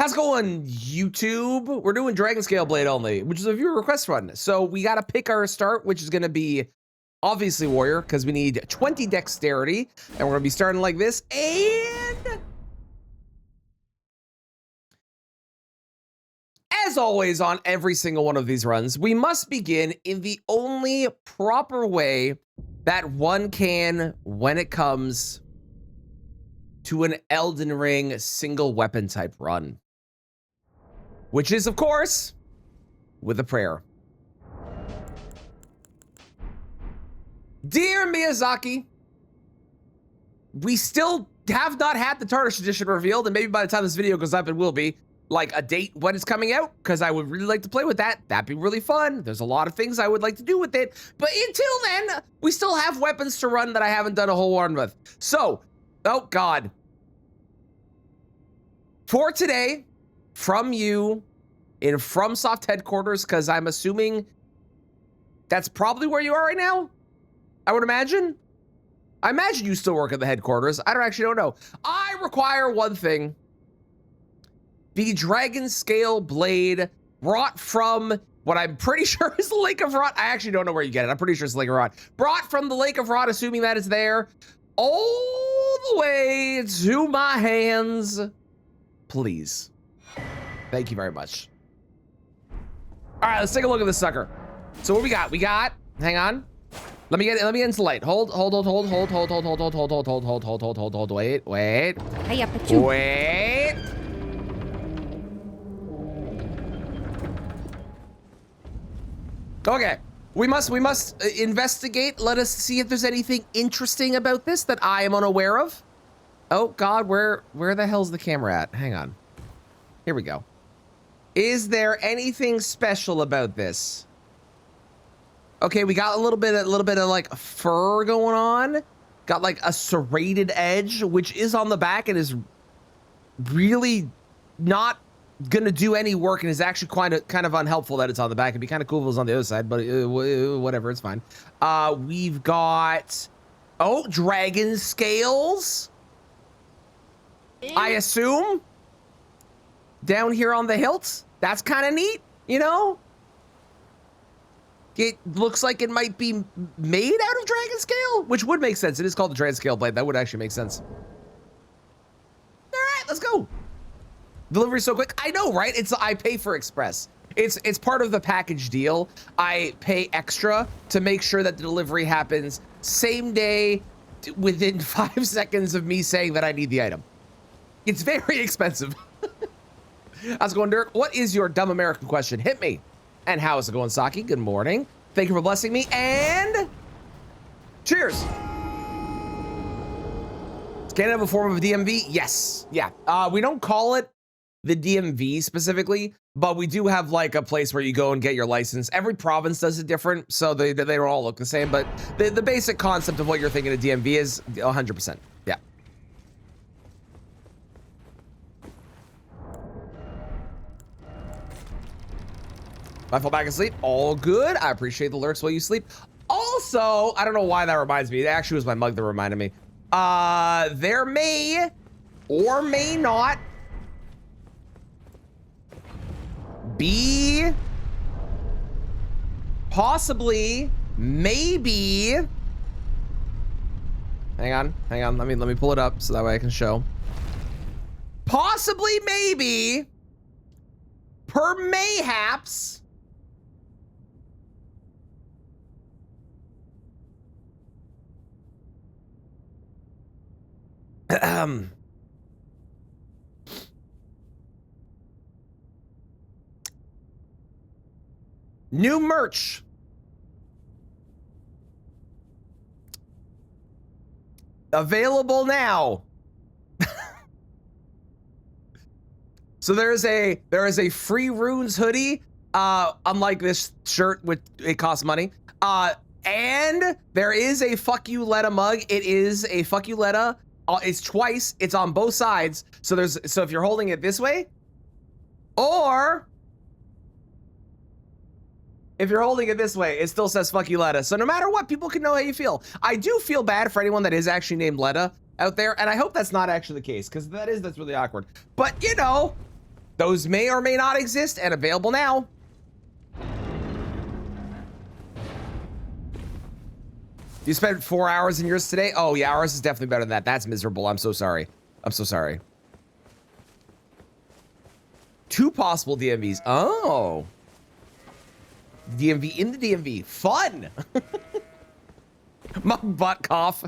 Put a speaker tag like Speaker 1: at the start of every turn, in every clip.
Speaker 1: How's it going, YouTube? We're doing Dragonscale Blade only, which is a viewer request run. So we got to pick our start, which is going to be obviously Warrior, because we need 20 Dexterity, and we're going to be starting like this. And as always on every single one of these runs, we must begin in the only proper way that one can when it comes to an Elden Ring single weapon type run. Which is, of course, with a prayer. Dear Miyazaki, we still have not had the Tarnish edition revealed, and maybe by the time this video goes up, it will be, like, a date when it's coming out, because I would really like to play with that. That'd be really fun. There's a lot of things I would like to do with it, but until then, we still have weapons to run that I haven't done a whole run with. So, oh God. For today, from you in FromSoft headquarters, because I'm assuming that's probably where you are right now, I would imagine. I imagine you still work at the headquarters. I don't know. I require one thing. The Dragonscale Blade brought from what I'm pretty sure is the Lake of Rot. I actually don't know where you get it. I'm pretty sure it's the Lake of Rot. Brought from the Lake of Rot, assuming that it's there, all the way to my hands. Please. Thank you very much. All right, let's take a look at this sucker. So what we got? Hang on. Let me get into light. Hold. Wait.
Speaker 2: Hiya, Pachu.
Speaker 1: Wait. Okay. We must investigate. Let us see if there's anything interesting about this that I am unaware of. Oh God, where the hell's the camera at? Hang on. Here we go. Is there anything special about this? Okay, we got a little bit of like fur going on. Got like a serrated edge, which is on the back and is really not gonna do any work and is actually kind of unhelpful that it's on the back. It'd be kind of cool if it was on the other side, but whatever, it's fine. We've got dragon scales. I assume down here on the hilt. That's kind of neat, you know? It looks like it might be made out of Dragonscale, which would make sense. It is called the Dragonscale Blade. That would actually make sense. All right, let's go. Delivery so quick. I know, right? I pay for express. It's part of the package deal. I pay extra to make sure that the delivery happens same day within 5 seconds of me saying that I need the item. It's very expensive. How's it going, Dirk? What is your dumb American question? Hit me. And how is it going, Saki? Good morning. Thank you for blessing me. And cheers. Is Canada a form of a DMV? Yes. Yeah. We don't call it the DMV specifically, but we do have like a place where you go and get your license. Every province does it different, so they don't all look the same. But the basic concept of what you're thinking of DMV is 100%. Yeah. I fall back asleep. All good. I appreciate the alerts while you sleep. Also, I don't know why that reminds me. It actually was my mug that reminded me. There may or may not be possibly maybe. Hang on. Let me pull it up so that way I can show. Possibly maybe per mayhaps new merch. Available now. So there is a free runes hoodie, unlike this shirt, which it costs money. And there is a fuck you Letta mug. It is a fuck you Letta. It's twice. It's on both sides. So if you're holding it this way, or if you're holding it this way, it still says fuck you Letta. So no matter what, people can know how you feel. I do feel bad for anyone that is actually named Letta out there, and I hope that's not actually the case, because that's really awkward. But you know, Those may or may not exist and available now. You spent 4 hours in yours today? Oh yeah, ours is definitely better than that. That's miserable. I'm so sorry. I'm so sorry. 2 possible DMVs. Oh. DMV in the DMV. Fun. My butt cough.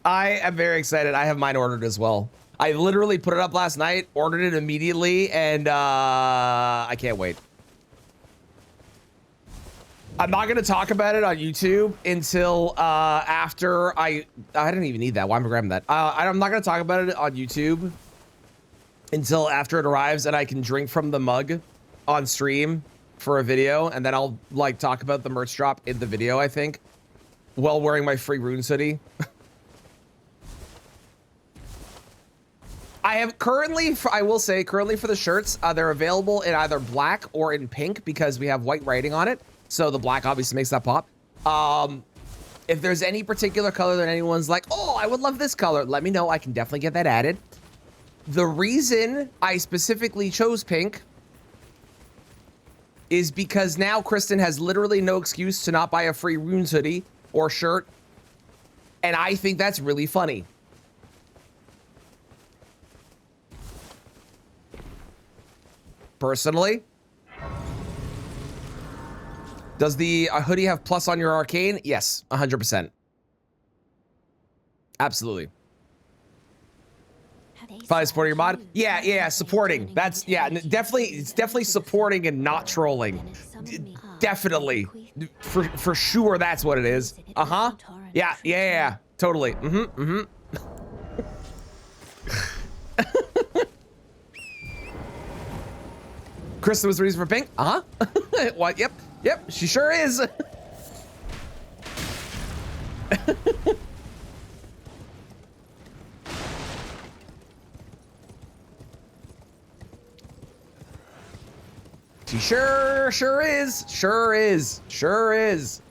Speaker 1: I am very excited. I have mine ordered as well. I literally put it up last night, ordered it immediately, and I can't wait. I'm not going to talk about it on YouTube until after I don't even need that. Why am I grabbing that? I'm not going to talk about it on YouTube until after it arrives and I can drink from the mug on stream for a video, and then I'll like talk about the merch drop in the video, I think, while wearing my free Runes hoodie. I have currently, I will say, currently for the shirts, they're available in either black or in pink because we have white writing on it. So the black obviously makes that pop. If there's any particular color that anyone's like, oh, I would love this color, let me know. I can definitely get that added. The reason I specifically chose pink is because now Kristen has literally no excuse to not buy a free Runes hoodie or shirt. And I think that's really funny. Personally. Does the hoodie have plus on your arcane? Yes, 100%. Absolutely. Probably supporting your mod? Yeah, supporting. That's, yeah, definitely, it's definitely supporting and not trolling. Definitely. For sure, that's what it is. Uh-huh. Yeah, totally. Kristen was the reason for pink? Uh-huh. What? Yep, she sure is. She sure is.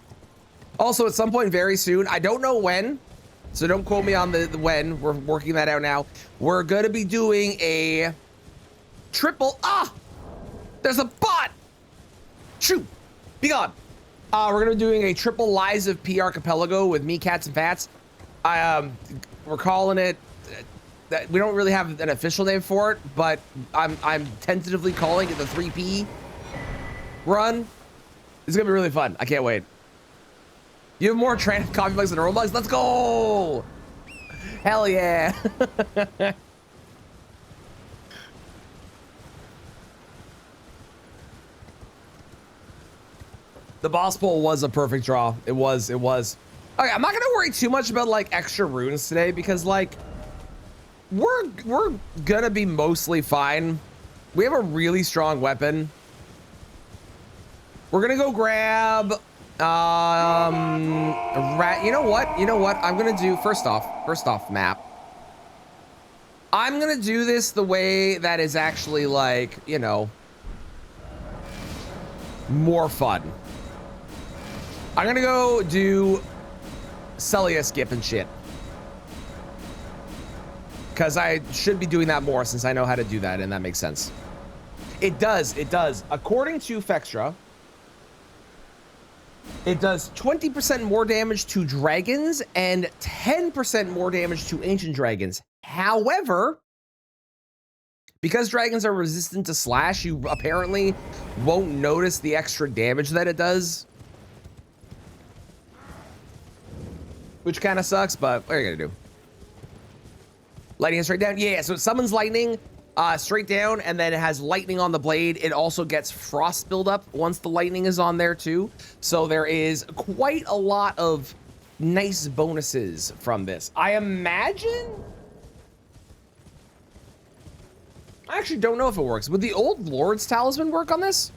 Speaker 1: Also, at some point very soon, I don't know when, so don't quote me on the when. We're working that out now. We're gonna be doing a triple, there's a bot! Shoot, be gone. We're gonna be doing a triple Lies of P archipelago with me, Cats, and Fats. We're calling it, that we don't really have an official name for it, but I'm tentatively calling it the 3P run. It's gonna be really fun. I can't wait. You have more trans coffee mugs than normal mugs? Let's go! Hell yeah! The boss poll was a perfect draw. It was. Okay, I'm not gonna worry too much about like extra runes today because like we're gonna be mostly fine. We have a really strong weapon. We're gonna go grab you know what? I'm gonna do first off map. I'm gonna do this the way that is actually like, you know, more fun. I'm gonna go do Celia skip and shit. Because I should be doing that more since I know how to do that, and that makes sense. It does. According to Fextra, it does 20% more damage to dragons and 10% more damage to ancient dragons. However, because dragons are resistant to slash, you apparently won't notice the extra damage that it does. Which kind of sucks, but what are you gonna do? Lightning straight down? Yeah, so it summons lightning straight down, and then it has lightning on the blade. It also gets frost buildup once the lightning is on there too. So there is quite a lot of nice bonuses from this. I imagine... I actually don't know if it works. Would the Old Lord's Talisman work on this?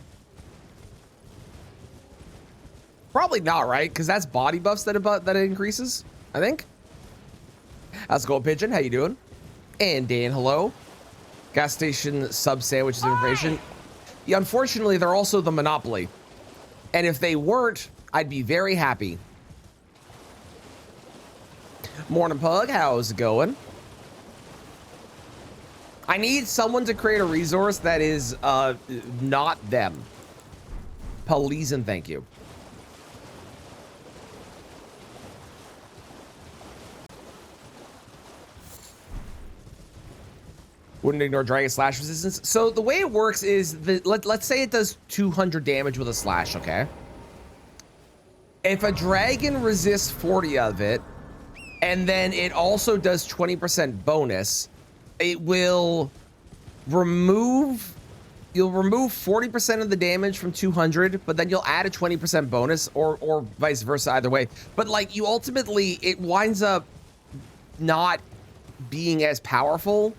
Speaker 1: Probably not, right? Because that's body buffs that it increases, I think. How's it going, Pigeon? How you doing? And Dan, hello. Gas station sub sandwiches information. Yeah, unfortunately, they're also the monopoly. And if they weren't, I'd be very happy. Morning, Pug. How's it going? I need someone to create a resource that is not them. Please and thank you. Wouldn't ignore dragon slash resistance. So the way it works is that let's say it does 200 damage with a slash, okay? If a dragon resists 40 of it, and then it also does 20% bonus, it will remove, you'll remove 40% of the damage from 200, but then you'll add a 20% bonus, or vice versa, either way. But like, you ultimately, it winds up not being as powerful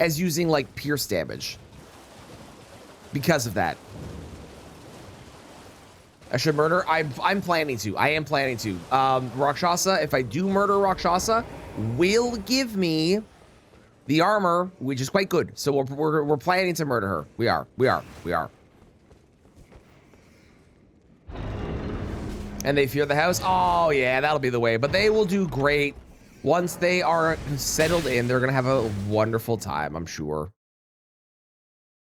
Speaker 1: as using like pierce damage because of that. I should murder. I'm planning to. I am planning to. Rakshasa, if I do murder Rakshasa, will give me the armor, which is quite good. So we're planning to murder her. We are. And they fear the house. Oh yeah, that'll be the way. But they will do great. Once they are settled in, they're gonna have a wonderful time, I'm sure.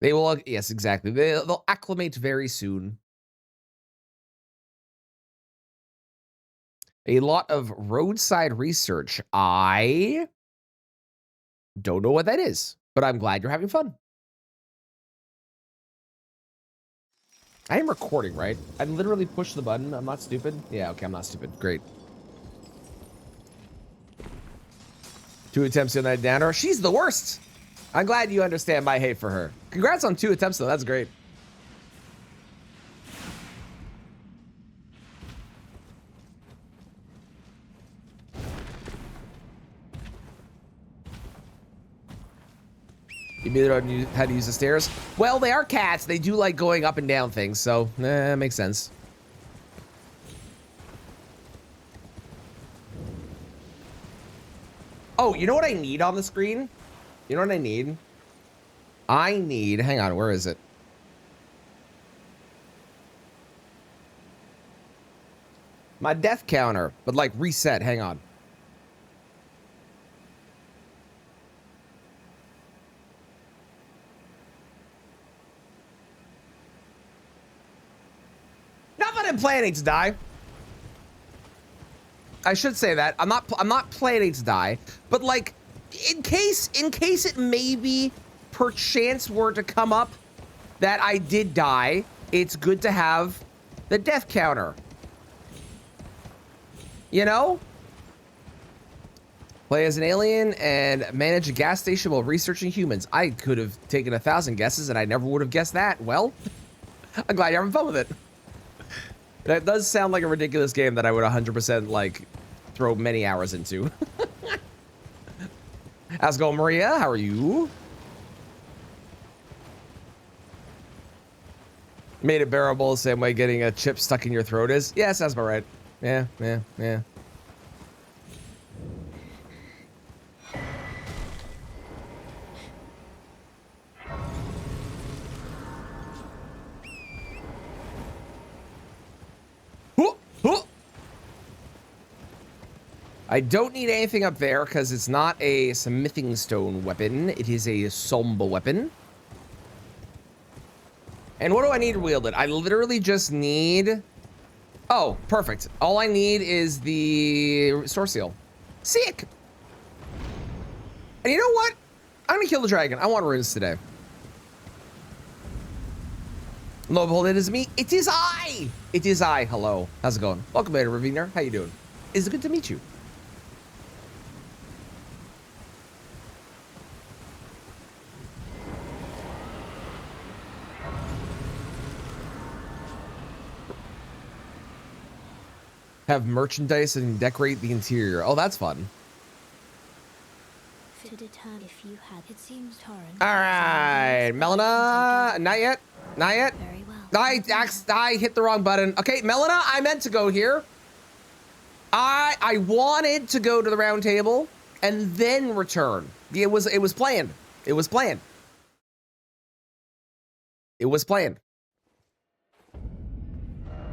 Speaker 1: They will, yes, exactly. They'll acclimate very soon. A lot of roadside research. I don't know what that is, but I'm glad you're having fun. I am recording, right? I literally pushed the button. I'm not stupid. Yeah, okay, I'm not stupid. Great. 2 attempts to night downer. She's the worst. I'm glad you understand my hate for her. Congrats on 2 attempts, though. That's great. You maybe don't know how to use the stairs. Well, they are cats. They do like going up and down things, so makes sense. Oh, you know what I need on the screen? You know what I need? I need, hang on, where is it? My death counter, but like reset, hang on. Not that I'm planning to die. I should say that. I'm not planning to die, but like in case it maybe perchance were to come up that I did die, it's good to have the death counter. You know? Play as an alien and manage a gas station while researching humans. I could have taken 1,000 guesses and I never would have guessed that. Well, I'm glad you're having fun with it. That does sound like a ridiculous game that I would 100% like throw many hours into. How's it going, Maria? How are you? Made it bearable the same way getting a chip stuck in your throat is. Yeah, sounds about right. Yeah. I don't need anything up there because it's not a smithing stone weapon. It is a somba weapon. And what do I need to wield it? I literally just need... Oh, perfect. All I need is the store seal. Sick! And you know what? I'm gonna kill the dragon. I want runes today. Lo, behold, it is me. It is I! It is I. Hello. How's it going? Welcome back, Raviner. How you doing? It's good to meet you. Have merchandise and decorate the interior. Oh, that's fun. All right, Melina, not yet. Very well. I hit the wrong button. Okay, Melina, I meant to go here. I wanted to go to the round table and then return. It was planned. It was planned.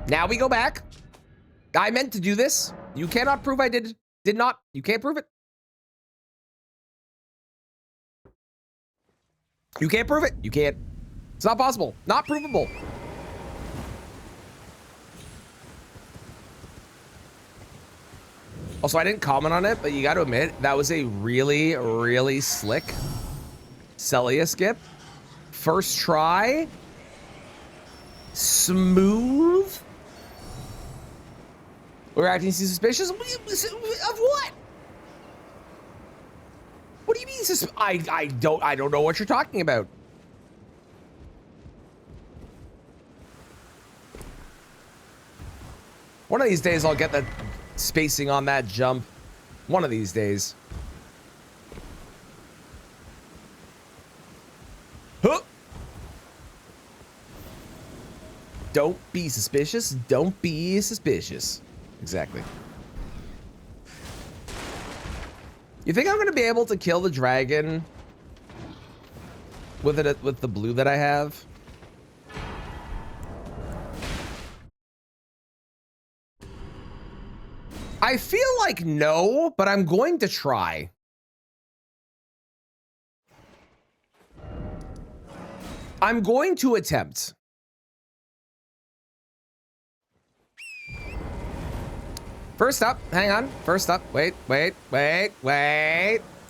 Speaker 1: Now we go back. I meant to do this. You cannot prove I did not. You can't prove it. You can't prove it. You can't. It's not possible. Not provable. Also, I didn't comment on it, but you got to admit, that was a really, really slick Celia skip. First try. Smooth. We're acting suspicious? Of what? What do you mean I don't know what you're talking about. One of these days I'll get that spacing on that jump. One of these days. Huh. Don't be suspicious. Don't be suspicious. Exactly. You think I'm going to be able to kill the dragon with the blue that I have? I feel like no, but I'm going to try. I'm going to attempt. First up, hang on. First up, wait.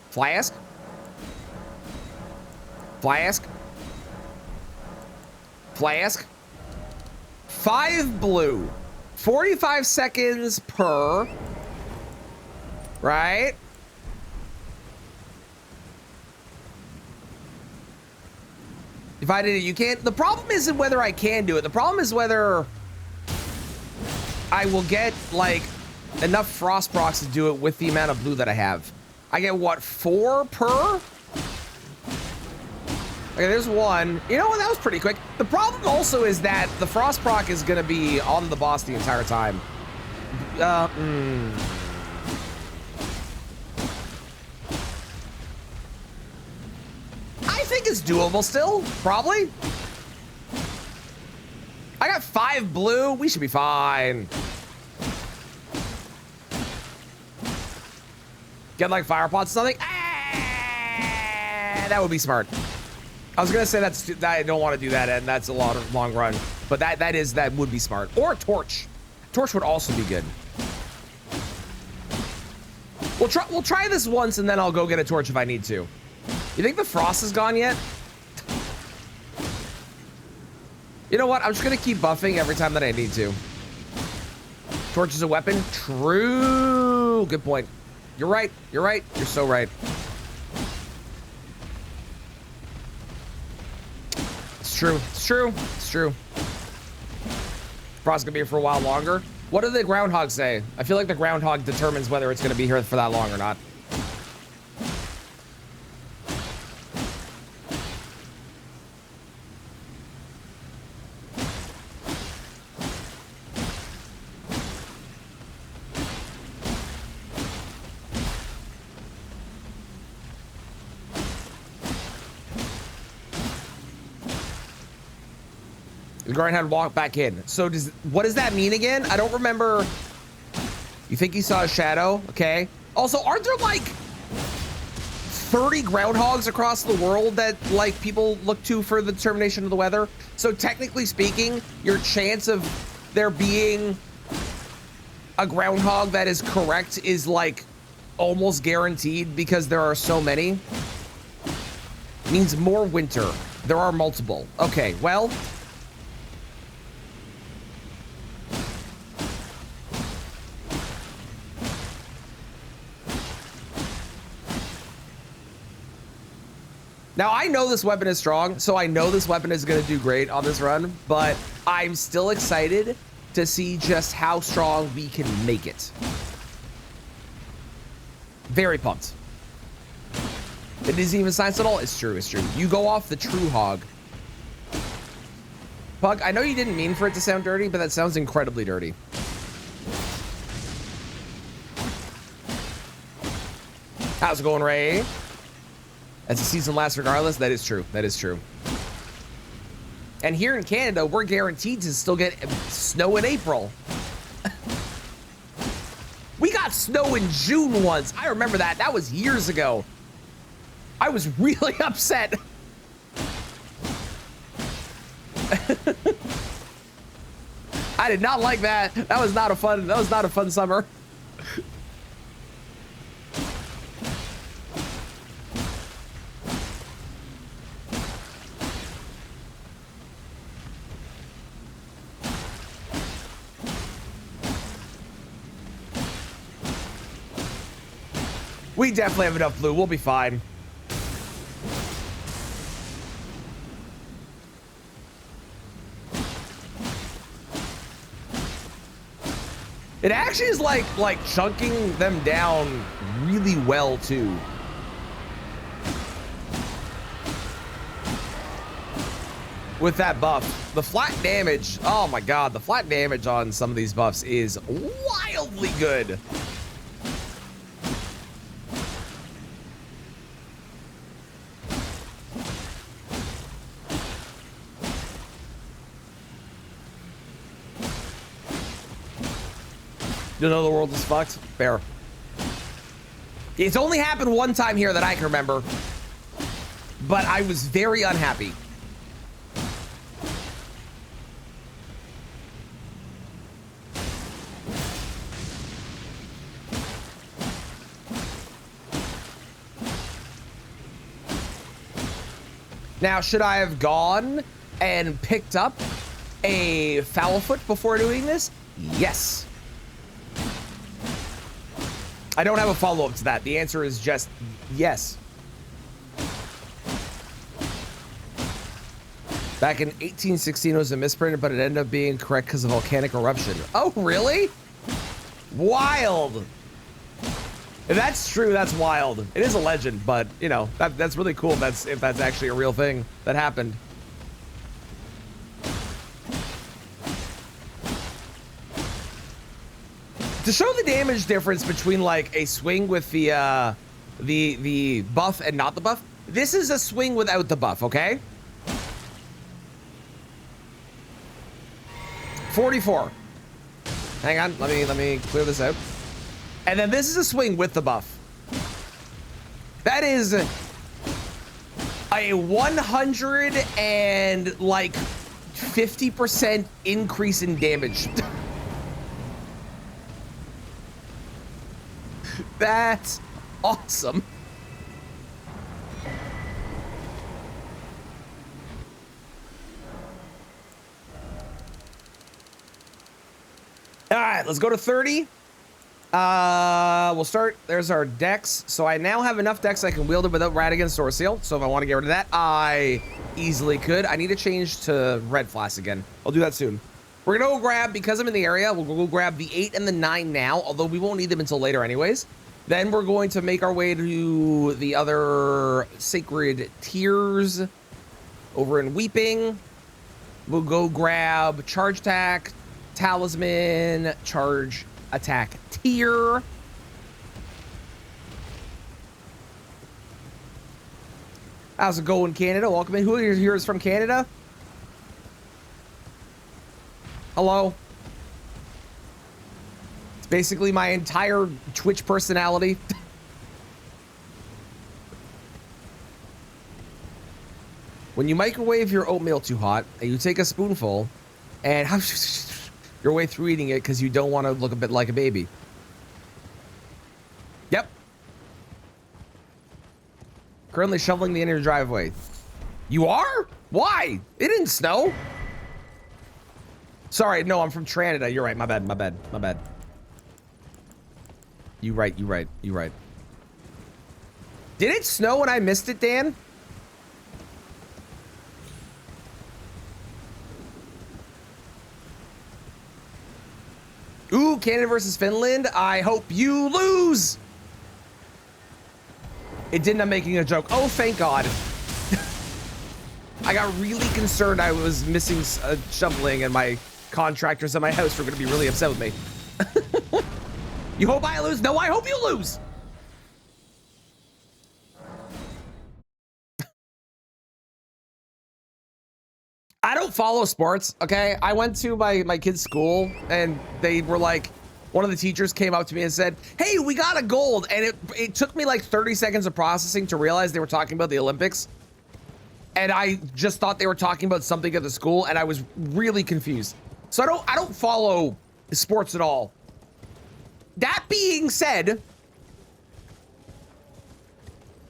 Speaker 1: Flask. Flask. Flask. 5 blue. 45 seconds per. Right? If I did it, you can't. The problem isn't whether I can do it. The problem is whether I will get, like, enough frost procs to do it with the amount of blue that I have. I get, what, 4 per? Okay, there's 1. You know what? That was pretty quick. The problem also is that the frost proc is going to be on the boss the entire time. I think it's doable still, probably. I got 5 blue. We should be fine. Get like fire pots or something. Ah, that would be smart. I was gonna say that I don't want to do that, and that's a long run. But that would be smart. Or a torch. Torch would also be good. We'll try this once, and then I'll go get a torch if I need to. You think the frost is gone yet? You know what? I'm just gonna keep buffing every time that I need to. Torch is a weapon. True. Good point. You're right. You're right. You're so right. It's true. It's true. It's true. Frost's gonna be here for a while longer. What do the groundhogs say? I feel like the groundhog determines whether it's gonna be here for that long or not. Go ahead and walk back in. So what does that mean again? I don't remember. You think he saw a shadow? Okay. Also, aren't there like 30 groundhogs across the world that like people look to for the determination of the weather? So technically speaking, your chance of there being a groundhog that is correct is like almost guaranteed because there are so many. It means more winter. There are multiple. Okay, well. Now, I know this weapon is strong, so I know this weapon is going to do great on this run, but I'm still excited to see just how strong we can make it. Very pumped. It isn't even science at all. It's true. It's true. You go off the true hog. Pug, I know you didn't mean for it to sound dirty, but that sounds incredibly dirty. How's it going, Ray? As the season lasts regardless, that is true. That is true. And here in Canada, we're guaranteed to still get snow in April. We got snow in June once. I remember that. That was years ago. I was really upset. I did not like that. That was not a fun summer. We definitely have enough blue. We'll be fine. It actually is like chunking them down really well too. With that buff, the flat damage, oh my god, the flat damage on some of these buffs is wildly good. You know the world is fucked? Fair. It's only happened one time here that I can remember, but I was very unhappy. Now, should I have gone and picked up a foul foot before doing this? Yes. I don't have a follow-up to that. The answer is just yes. Back in 1816, it was a misprint, but it ended up being correct because of volcanic eruption. Oh, really? Wild. If that's true, that's wild. It is a legend, but, you know, that's really cool if that's actually a real thing that happened. To show the damage difference between like a swing with the buff and not the buff, this is a swing without the buff, okay? 44. Hang on, let me clear this out. And then this is a swing with the buff. That is a 100 and like 50% increase in damage. That's awesome. All right, let's go to 30. We'll start. There's our dex. So I now have enough dex I can wield it without Radigan Sword Seal. So if I want to get rid of that, I easily could. I need to change to Red Flask again. I'll do that soon. We're gonna go grab, because I'm in the area, we'll go grab the 8 and the 9 now, although we won't need them until later anyways. Then we're going to make our way to the other sacred tiers over in Weeping. We'll go grab Charge Attack, Talisman, Charge Attack Tier. How's it going, Canada? Welcome in. Who here is from Canada? Hello? Basically my entire Twitch personality. When you microwave your oatmeal too hot and you take a spoonful and your way through eating it because you don't want to look a bit like a baby. Yep. Currently shoveling the inner driveway. You are? Why? It didn't snow. Sorry, no, I'm from Trinidad. You're right. My bad. You right. Did it snow when I missed it, Dan? Ooh, Canada versus Finland. I hope you lose. It didn't. I'm making a joke. Oh, thank God. I got really concerned I was missing shoveling and my contractors at my house were going to be really upset with me. You hope I lose? No, I hope you lose. I don't follow sports, okay? I went to my kid's school and they were like, one of the teachers came up to me and said, hey, we got a gold. And it took me like 30 seconds of processing to realize they were talking about the Olympics. And I just thought they were talking about something at the school and I was really confused. So I don't follow sports at all. That being said,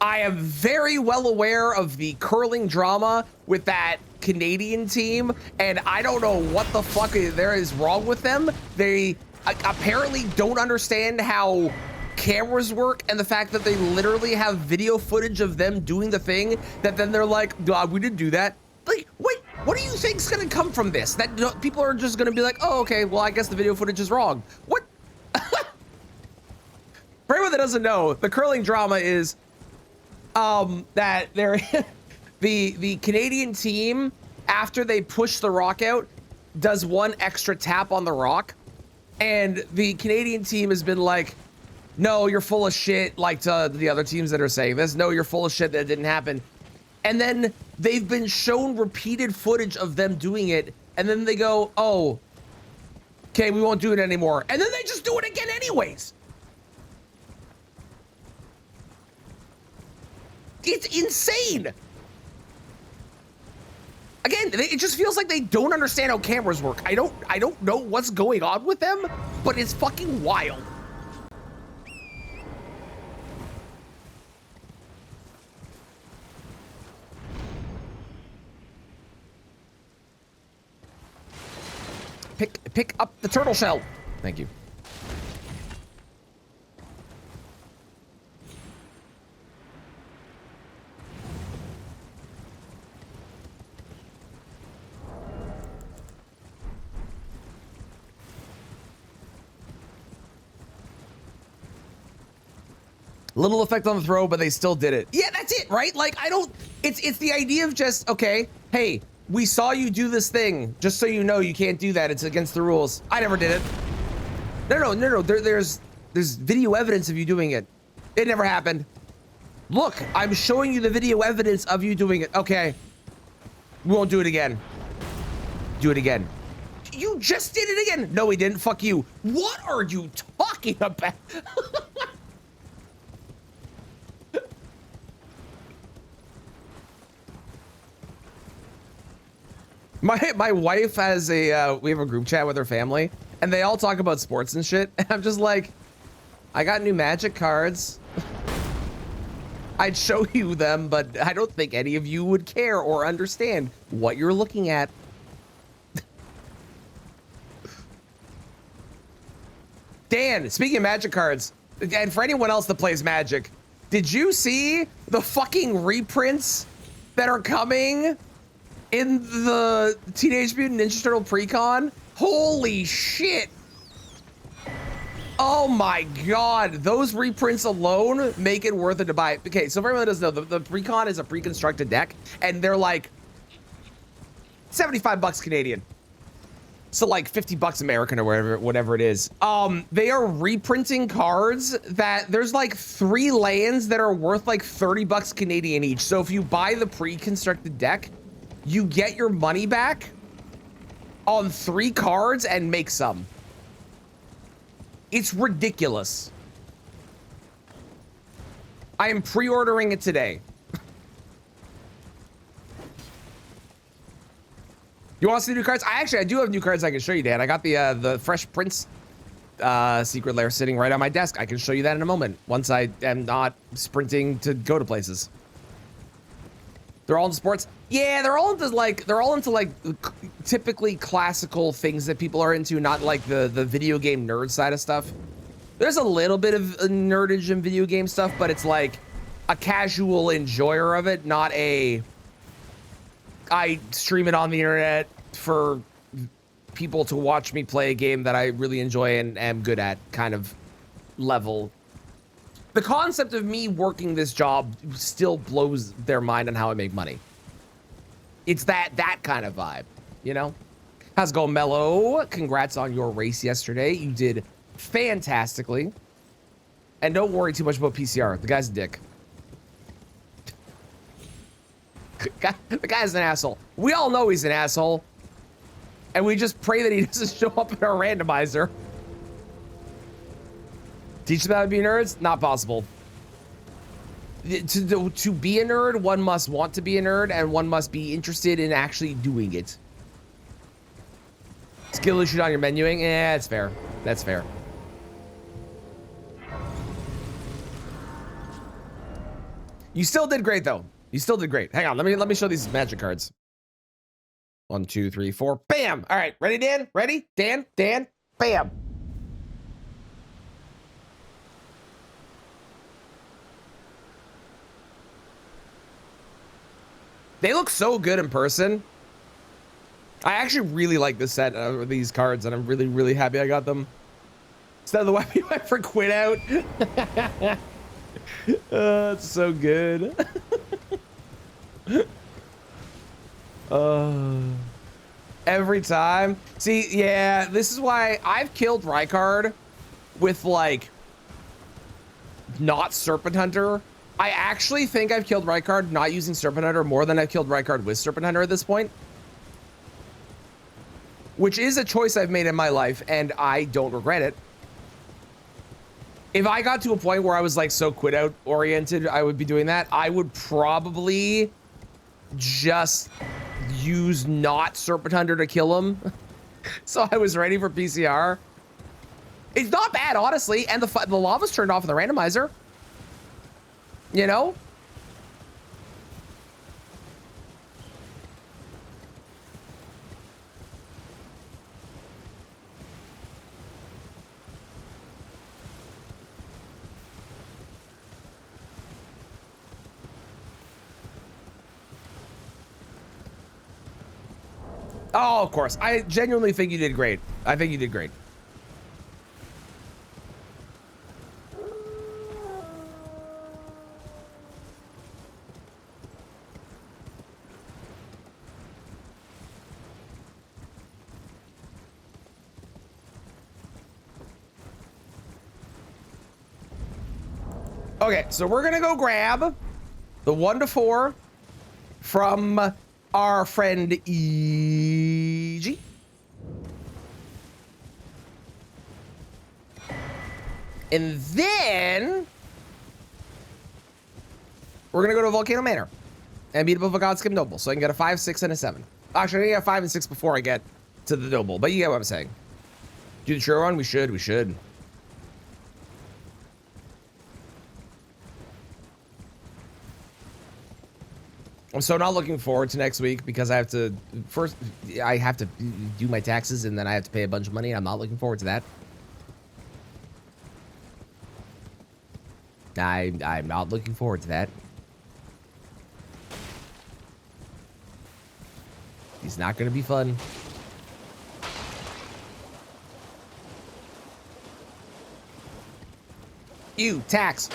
Speaker 1: I am very well aware of the curling drama with that Canadian team, and I don't know what the fuck there is wrong with them. They apparently don't understand how cameras work, and the fact that they literally have video footage of them doing the thing that then they're like, God, we didn't do that. Like, wait, what do you think's gonna come from this? That people are just gonna be like, oh, okay, well, I guess the video footage is wrong. What? For anyone that doesn't know, the curling drama is that they're the Canadian team, after they push the rock out, does one extra tap on the rock, and the Canadian team has been like, no, you're full of shit, like to the other teams that are saying this. No, you're full of shit, that didn't happen. And then they've been shown repeated footage of them doing it, and then they go, oh, okay, we won't do it anymore. And then they just do it again anyways. It's insane. Again, it just feels like they don't understand how cameras work. I don't know what's going on with them, but it's fucking wild. Pick up the turtle shell. Thank you. Little effect on the throw, but they still did it. Yeah, that's it, right? Like, it's the idea of just, okay, hey, we saw you do this thing. Just so you know, you can't do that. It's against the rules. I never did it. No. There's video evidence of you doing it. It never happened. Look, I'm showing you the video evidence of you doing it. Okay. We won't do it again. Do it again. You just did it again. No, we didn't. Fuck you. What are you talking about? My wife has a, we have a group chat with her family, and they all talk about sports and shit. And I'm just like, I got new Magic cards. I'd show you them, but I don't think any of you would care or understand what you're looking at. Dan, speaking of Magic cards, and for anyone else that plays Magic, did you see the fucking reprints that are coming in the Teenage Mutant Ninja Turtle Precon? Holy shit. Oh my God, those reprints alone make it worth it to buy. Okay, so for everyone that doesn't know, the Precon is a pre-constructed deck, and they're like 75 bucks Canadian. So like 50 bucks American or whatever it is. They are reprinting cards that there's like 3 lands that are worth like 30 bucks Canadian each. So if you buy the pre-constructed deck, you get your money back on 3 cards and make some. It's ridiculous. I am pre-ordering it today. You want to see new cards? I do have new cards I can show you, Dan. I got the Fresh Prince secret lair sitting right on my desk. I can show you that in a moment once I am not sprinting to go to places. They're all into sports. Yeah, they're all into like typically classical things that people are into, not like the video game nerd side of stuff. There's a little bit of nerdage in video game stuff, but it's like a casual enjoyer of it, not a I stream it on the internet for people to watch me play a game that I really enjoy and am good at kind of level. The concept of me working this job still blows their mind on how I make money. It's that kind of vibe, you know? How's it going, Mello? Congrats on your race yesterday. You did fantastically. And don't worry too much about PCR. The guy's a dick. The guy's an asshole. We all know he's an asshole. And we just pray that he doesn't show up in our randomizer. Teach them how to be nerds? Not possible. To be a nerd, one must want to be a nerd, and one must be interested in actually doing it. Skill issue on your menuing? Yeah, that's fair. That's fair. You still did great though. You still did great. Hang on, let me show these magic cards. 1, 2, 3, 4. Bam! All right, ready, Dan? Ready? Dan? Bam! They look so good in person. I actually really like this set of these cards, and I'm really, really happy I got them. Instead of the weapon I for quit out. It's so good. Every time. See, yeah, this is why I've killed Rykard with, like, not Serpent Hunter. I actually think I've killed Rykard not using Serpent Hunter more than I've killed Rykard with Serpent Hunter at this point. Which is a choice I've made in my life, and I don't regret it. If I got to a point where I was like so quit out oriented, I would be doing that. I would probably just use not Serpent Hunter to kill him. So I was ready for PCR. It's not bad, honestly, and the lava's turned off in the randomizer. You know? Oh, of course. I genuinely think you did great. I think you did great. Okay, so we're gonna go grab the 1 to 4 from our friend EG. And then we're gonna go to Volcano Manor and beat up a Godskim Noble, so I can get a 5, 6, and a 7. Actually, I need a 5 and 6 before I get to the Noble, but you get what I'm saying. Do the true one? We should. I'm so not looking forward to next week because I have to do my taxes and then I have to pay a bunch of money. I'm not looking forward to that. I'm not looking forward to that. It's not going to be fun. You tax.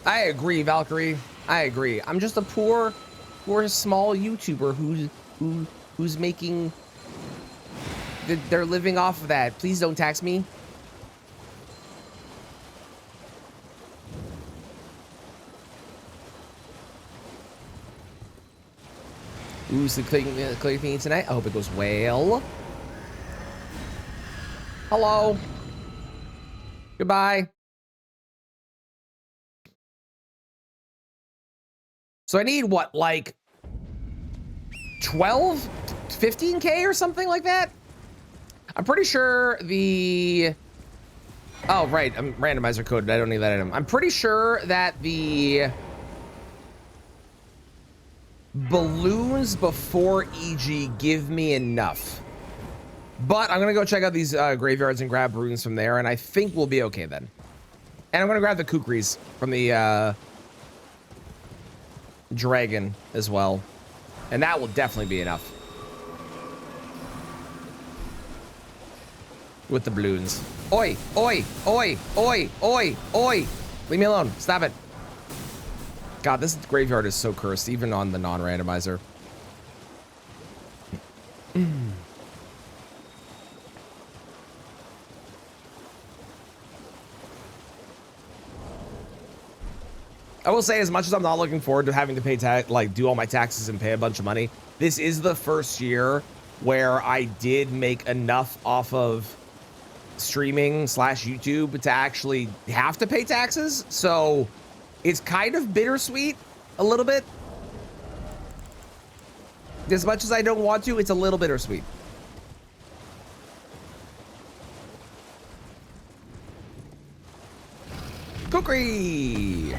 Speaker 1: I agree, Valkyrie. I agree. I'm just a poor small YouTuber who's making. They're living off of that. Please don't tax me. Ooh, so clear thing tonight. I hope it goes well. Hello. Goodbye. So I need what, like 12, 15K or something like that? I'm pretty sure the... Oh, right, I'm randomizer coded. I don't need that item. I'm pretty sure that the balloons before EG give me enough. But I'm gonna go check out these graveyards and grab runes from there, and I think we'll be okay then. And I'm gonna grab the kukris from the dragon as well, and that will definitely be enough with the balloons. Oi, oi, oi, oi, oi, oi. Leave me alone. Stop it. God, this graveyard is so cursed, even on the non-randomizer. I will say, as much as I'm not looking forward to having to pay do all my taxes and pay a bunch of money, this is the first year where I did make enough off of streaming / YouTube to actually have to pay taxes. So it's kind of bittersweet a little bit. As much as I don't want to, it's a little bittersweet. Kukri!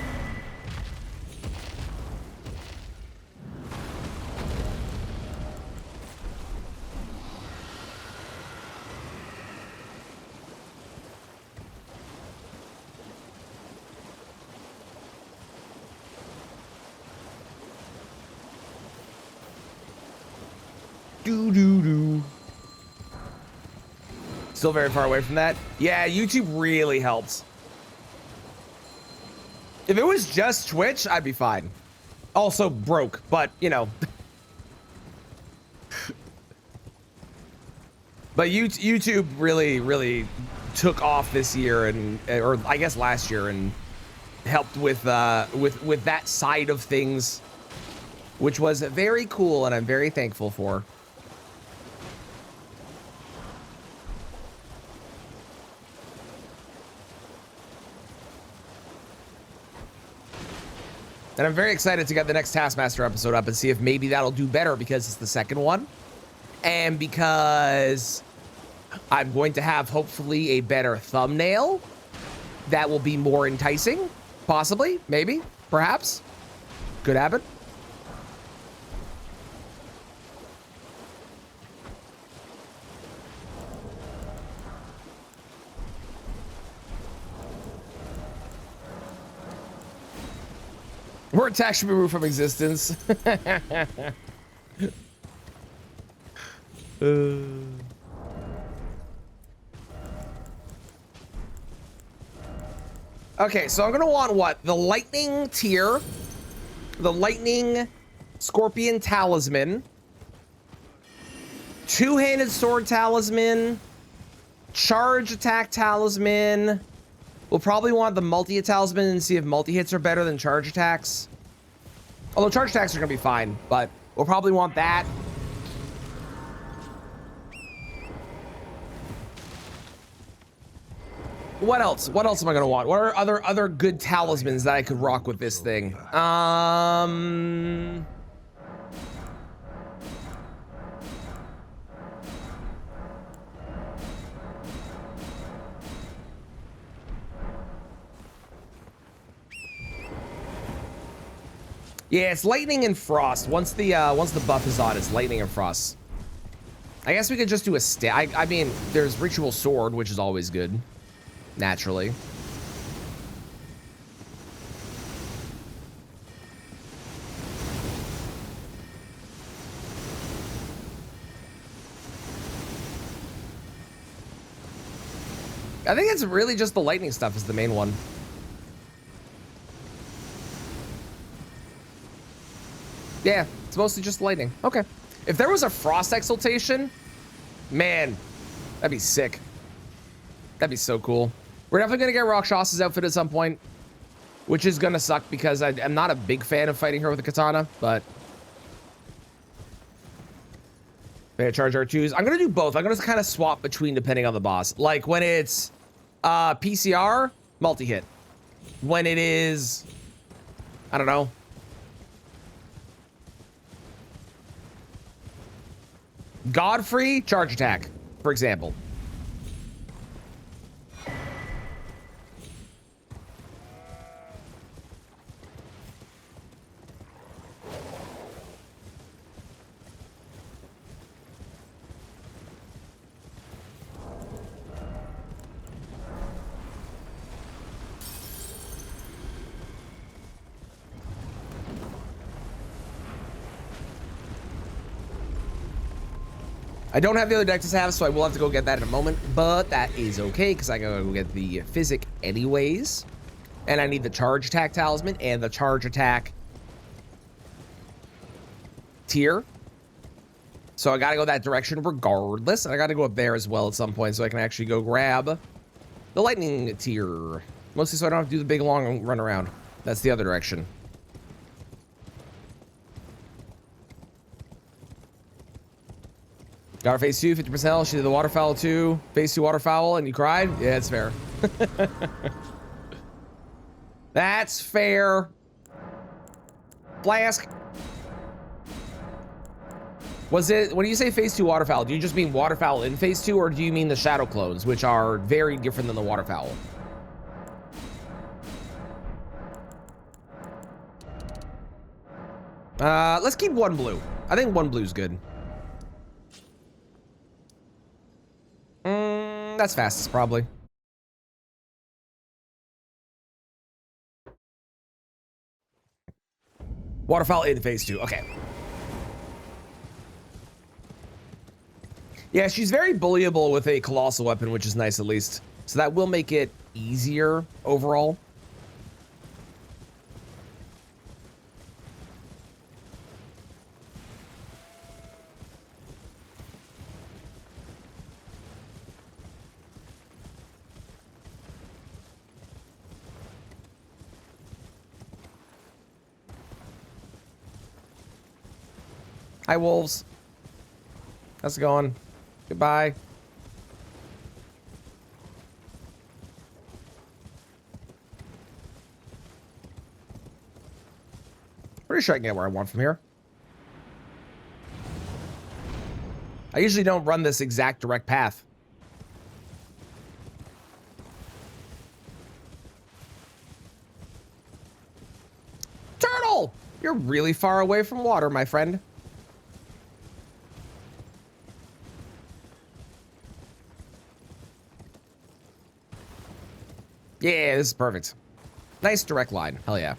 Speaker 1: Do. Still very far away from that. Yeah, YouTube really helps. If it was just Twitch, I'd be fine. Also broke, but you know. But YouTube really took off this year, and or I guess last year, and helped with that side of things, which was very cool, and I'm very thankful for. And I'm very excited to get the next Taskmaster episode up and see if maybe that'll do better, because it's the second one. And because I'm going to have hopefully a better thumbnail that will be more enticing. Possibly, maybe, perhaps. Could happen. Word tax should be removed from existence. Okay, so I'm gonna want what? The lightning tier, the lightning scorpion talisman, two-handed sword talisman, charge attack talisman. We'll probably want the multi talisman and see if multi hits are better than charge attacks. Although charge attacks are gonna be fine, but we'll probably want that. What else? What else am I gonna want? What are other good talismans that I could rock with this thing? Yeah, it's lightning and frost. Once the buff is on, it's lightning and frost. I guess we could just do a I mean, there's ritual sword, which is always good, naturally. I think it's really just the lightning stuff is the main one. Yeah, it's mostly just lightning. Okay. If there was a frost exaltation, man, that'd be sick. That'd be so cool. We're definitely gonna get Rakshas's outfit at some point, which is gonna suck because I'm not a big fan of fighting her with a katana, but yeah, charge R2s. I'm gonna do both. I'm gonna kind of swap between depending on the boss. Like when it's PCR, multi-hit. When it is, I don't know, Godfrey, charge attack, for example. I don't have the other deck to have, so I will have to go get that in a moment, but that is okay because I gotta go get the physic anyways. And I need the charge attack talisman and the charge attack tier. So I gotta go that direction regardless. And I gotta go up there as well at some point so I can actually go grab the lightning tier. Mostly so I don't have to do the big long run around. That's the other direction. Got her phase 2, 50% health. She did the waterfowl too. Phase 2 waterfowl, and you cried? Yeah, it's fair. That's fair. Flask. Was it, when you say phase 2 waterfowl, do you just mean waterfowl in phase 2, or do you mean the shadow clones, which are very different than the waterfowl? Let's keep one blue. I think one blue's good. That's fastest, probably. Waterfowl in phase 2. Okay. Yeah, she's very bullyable with a colossal weapon, which is nice at least. So that will make it easier overall. Hi, wolves. How's it going? Goodbye. Pretty sure I can get where I want from here. I usually don't run this exact direct path. Turtle! You're really far away from water, my friend. Yeah, this is perfect. Nice direct line. Hell yeah.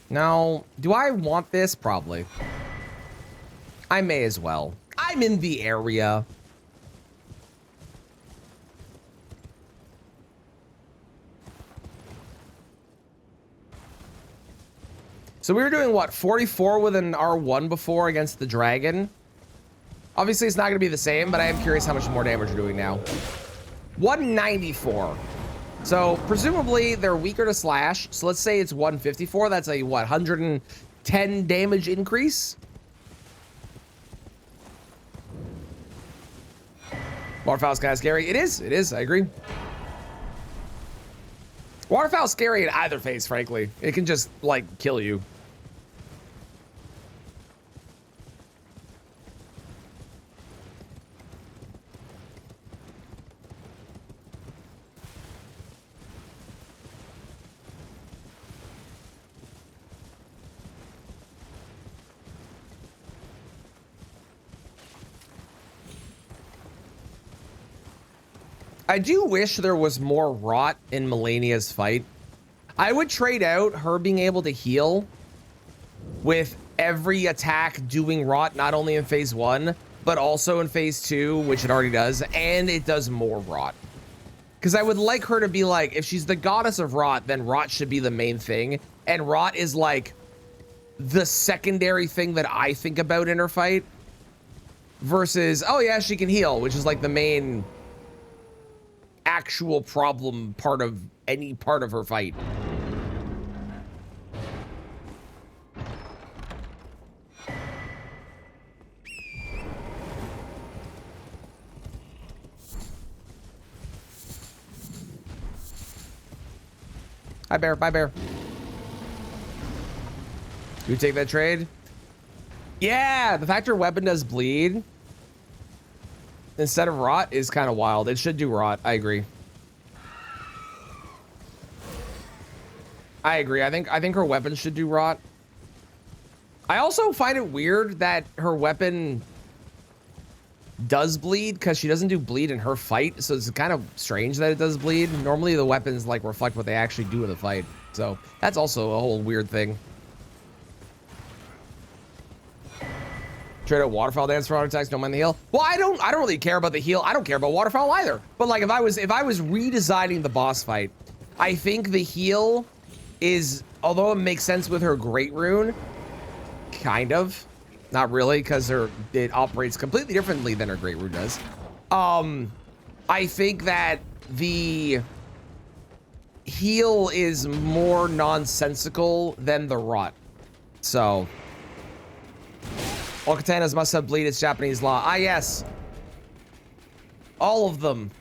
Speaker 1: Now, do I want this? Probably. I may as well. I'm in the area. So we were doing what, 44 with an R1 before against the dragon? Obviously it's not going to be the same, but I am curious how much more damage we're doing now. 194. So presumably they're weaker to slash. So let's say it's 154. That's a what, 110 damage increase? Waterfowl's kind of scary. It is, I agree. Waterfowl's scary in either phase, frankly. It can just, like, kill you. I do wish there was more rot in Melania's fight. I would trade out her being able to heal with every attack doing rot, not only in phase 1, but also in phase 2, which it already does, and it does more rot. Because I would like her to be like, if she's the goddess of rot, then rot should be the main thing, and rot is like the secondary thing that I think about in her fight, versus, oh yeah, she can heal, which is like the main actual problem part of any part of her fight. Hi, Bear. Bye, Bear. You take that trade? Yeah, the fact her weapon does bleed instead of rot is kind of wild. It should do rot. I agree. I agree. I think her weapon should do rot. I also find it weird that her weapon does bleed, because she doesn't do bleed in her fight, so it's kind of strange that it does bleed. Normally the weapons like reflect what they actually do in the fight, so that's also a whole weird thing. Trade out waterfowl dance for auto attacks, don't mind the heal. Well, I don't really care about the heal. I don't care about waterfowl either. But like if I was redesigning the boss fight, I think the heal is, although it makes sense with her great rune, kind of. Not really, because it operates completely differently than her great rune does. I think that the heal is more nonsensical than the rot. So all katanas must have bleed. It's Japanese law. Ah, yes. All of them.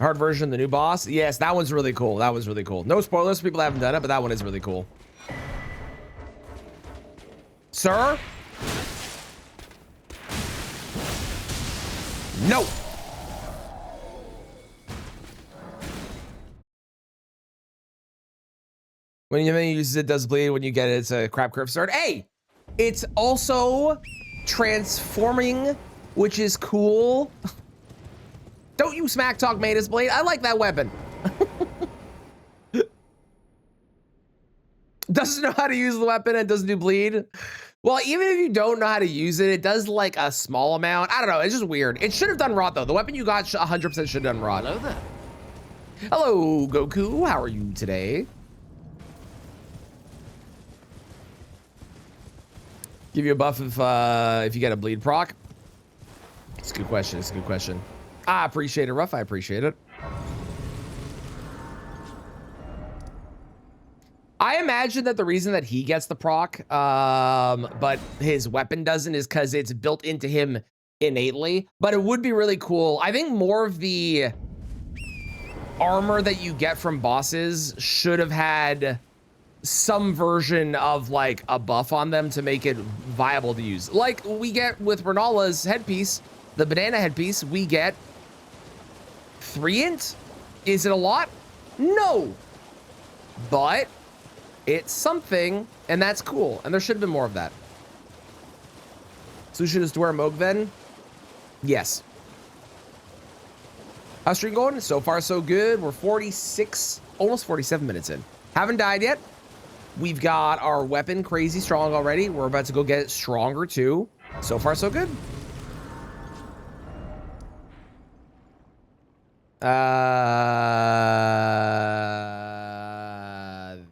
Speaker 1: Hard version, the new boss. Yes, that one's really cool. That was really cool. No spoilers for people that haven't done it, but that one is really cool. Sir? No. When you use it, does bleed. When you get it, it's a crap curve start. Hey, it's also transforming, which is cool. Don't you smack talk Matus Blade. I like that weapon. Doesn't know how to use the weapon and doesn't do bleed. Well, even if you don't know how to use it, it does like a small amount. I don't know. It's just weird. It should have done rot though. The weapon you got 100% should have done rot. Hello there. Hello, Goku. How are you today? Give you a buff if you get a bleed proc. It's a good question. It's a good question. I appreciate it, Ruff. I appreciate it. I imagine that the reason that he gets the proc, but his weapon doesn't, is because it's built into him innately. But it would be really cool. I think more of the armor that you get from bosses should have had some version of like a buff on them to make it viable to use. Like we get with Renala's headpiece, the banana headpiece, we get 3 int. Is it a lot? No. But it's something, and that's cool. And there should have been more of that. So we should just wear Moog then? Yes. How's stream going? So far, so good. We're 46, almost 47 minutes in. Haven't died yet. We've got our weapon crazy strong already. We're about to go get it stronger too. So far, so good.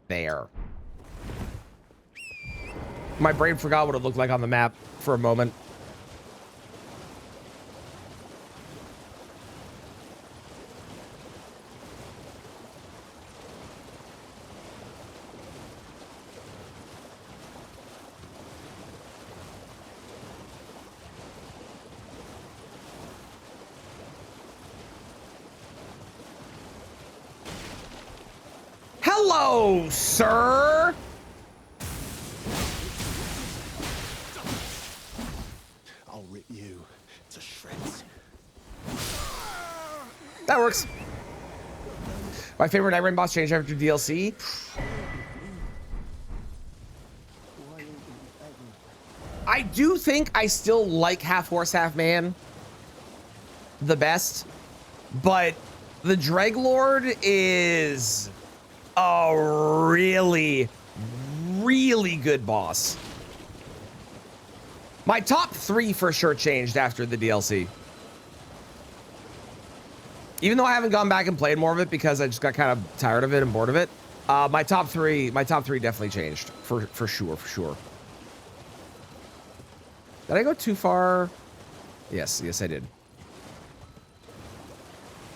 Speaker 1: There. My brain forgot what it looked like on the map for a moment. Hello, sir.
Speaker 2: I'll rip you to shreds.
Speaker 1: That works. My favorite Night Rain boss changed after DLC. I do think I still like half horse, half man the best, but the Dreglord is a really, really good boss. My top 3 for sure changed after the DLC. Even though I haven't gone back and played more of it because I just got kind of tired of it and bored of it. My top three definitely changed for sure. Did I go too far? Yes, I did.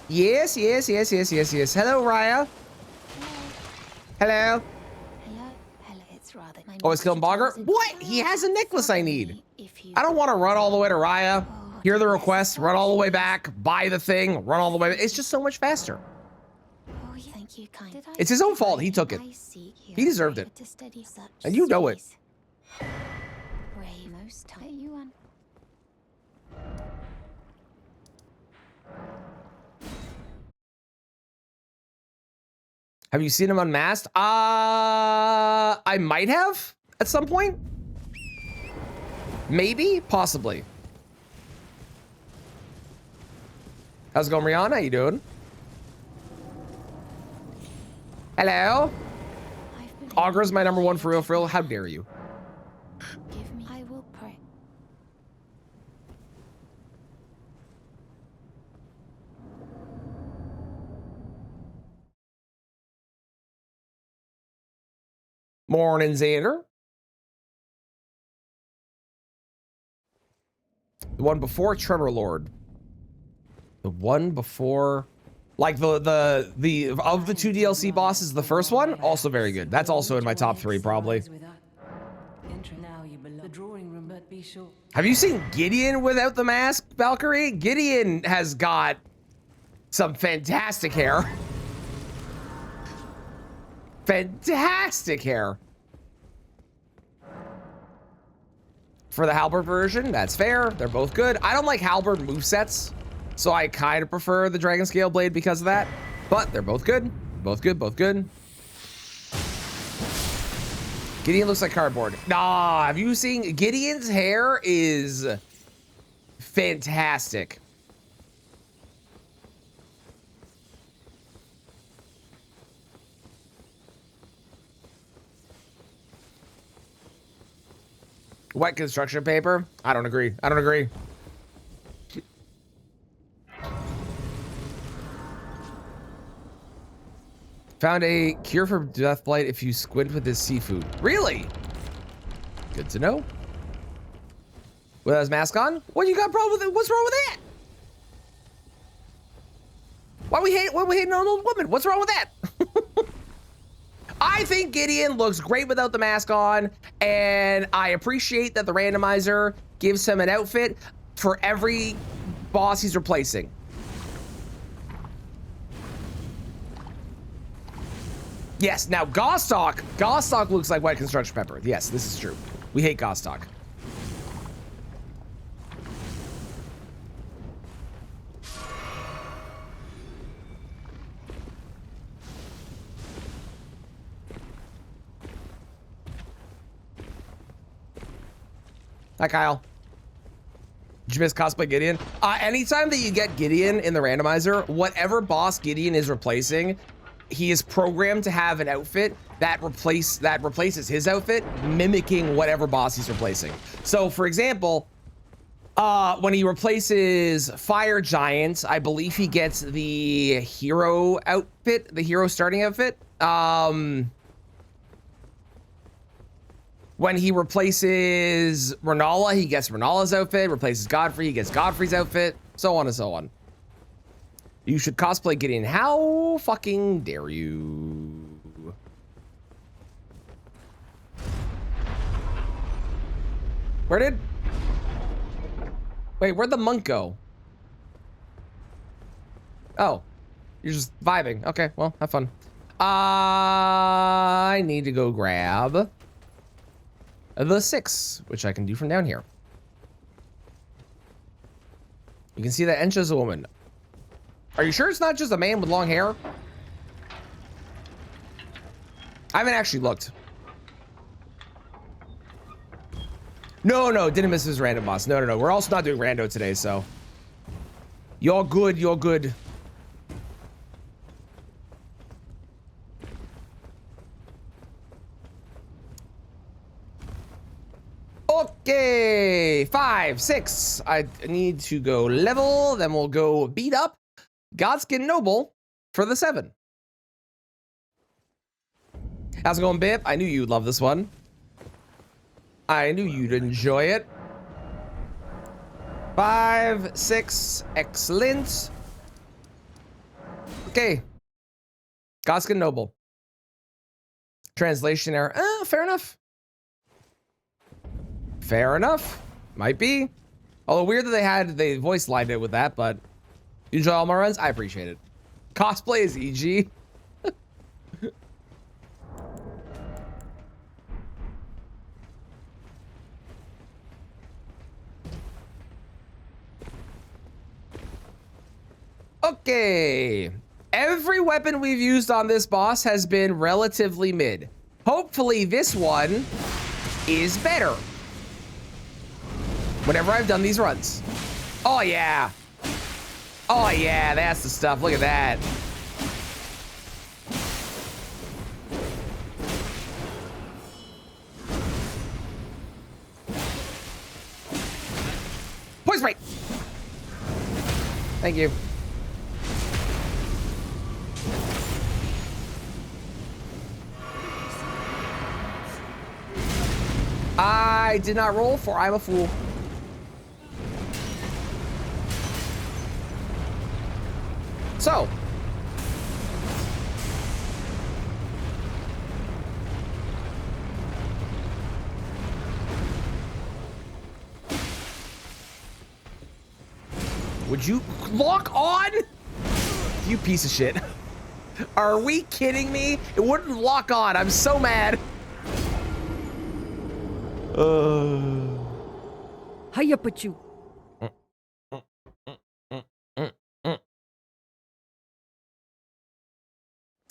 Speaker 1: Yes. Hello, Raya. Hello.
Speaker 3: Hello, it's rather.
Speaker 1: Oh, it's killing Bogger? What? He has a necklace I need. I don't want to run all the way to Raya, hear the request, run all the way back, buy the thing, run all the way back. It's just so much faster.
Speaker 3: Oh, thank you, kind.
Speaker 1: It's his own fault. He took it. He deserved it. And you know it.
Speaker 3: Most time. You on.
Speaker 1: Have you seen him unmasked? I might have at some point. Maybe, possibly. How's it going, Rihanna? How you doing? Hello? Auger's my number 1 for real. How dare you?
Speaker 3: Give me. I will pray.
Speaker 1: Morning, Xander. The one before Tremor Lord. The one before, like the of the 2 DLC bosses, the first one also very good. That's also in my top 3 probably. Have you seen Gideon without the mask, Valkyrie? Gideon has got Some fantastic hair. Fantastic hair. For the halberd version, that's fair. They're both good. I don't like halberd movesets, so I kind of prefer the Dragonscale blade because of that. But they're both good. Both good, both good. Gideon looks like cardboard. Nah, have you seen Gideon's hair is fantastic. Wet construction paper? I don't agree. I don't agree. Found a cure for death blight if you squint with this seafood. Really? Good to know. With his mask on? What you got problem with it? What's wrong with that? Why we hating on an old woman? What's wrong with that? I think Gideon looks great without the mask on, and I appreciate that the randomizer gives him an outfit for every boss he's replacing. Yes, now Gostock looks like wet construction pepper. Yes, this is true. We hate Gostock. Hi, Kyle. Did you miss cosplay Gideon? Anytime that you get Gideon in the randomizer, whatever boss Gideon is replacing, he is programmed to have an outfit that replaces his outfit, mimicking whatever boss he's replacing. So, for example, when he replaces Fire Giant, I believe he gets the hero outfit, the hero starting outfit. When he replaces Renala, he gets Renala's outfit. Replaces Godfrey, he gets Godfrey's outfit. So on and so on. You should cosplay Gideon. How fucking dare you? Where'd the monk go? Oh, you're just vibing. Okay, well, have fun. I need to go grab the 6, which I can do from down here. You can see that Ensha's a woman. Are you sure it's not just a man with long hair? I haven't actually looked. No, didn't miss his random boss. No. We're also not doing rando today, so. You're good, you're good. Okay, 5, 6. I need to go level, then we'll go beat up Godskin Noble for the 7. How's it going, Bip? I knew you'd love this one. I knew you'd enjoy it. 5, 6, excellent. Okay. Godskin Noble. Translation error. Fair enough. Fair enough. Might be. Although weird that they voice lined it with that, but you enjoy all my runs? I appreciate it. Cosplay is EG. Okay. Every weapon we've used on this boss has been relatively mid. Hopefully this one is better. Whenever I've done these runs. Oh yeah. Oh yeah, that's the stuff. Look at that. Poison spray. Thank you. I did not roll, for I'm a fool. So. Would you lock on? You piece of shit. Are we kidding me? It wouldn't lock on. I'm so mad.
Speaker 4: Hiya, put you.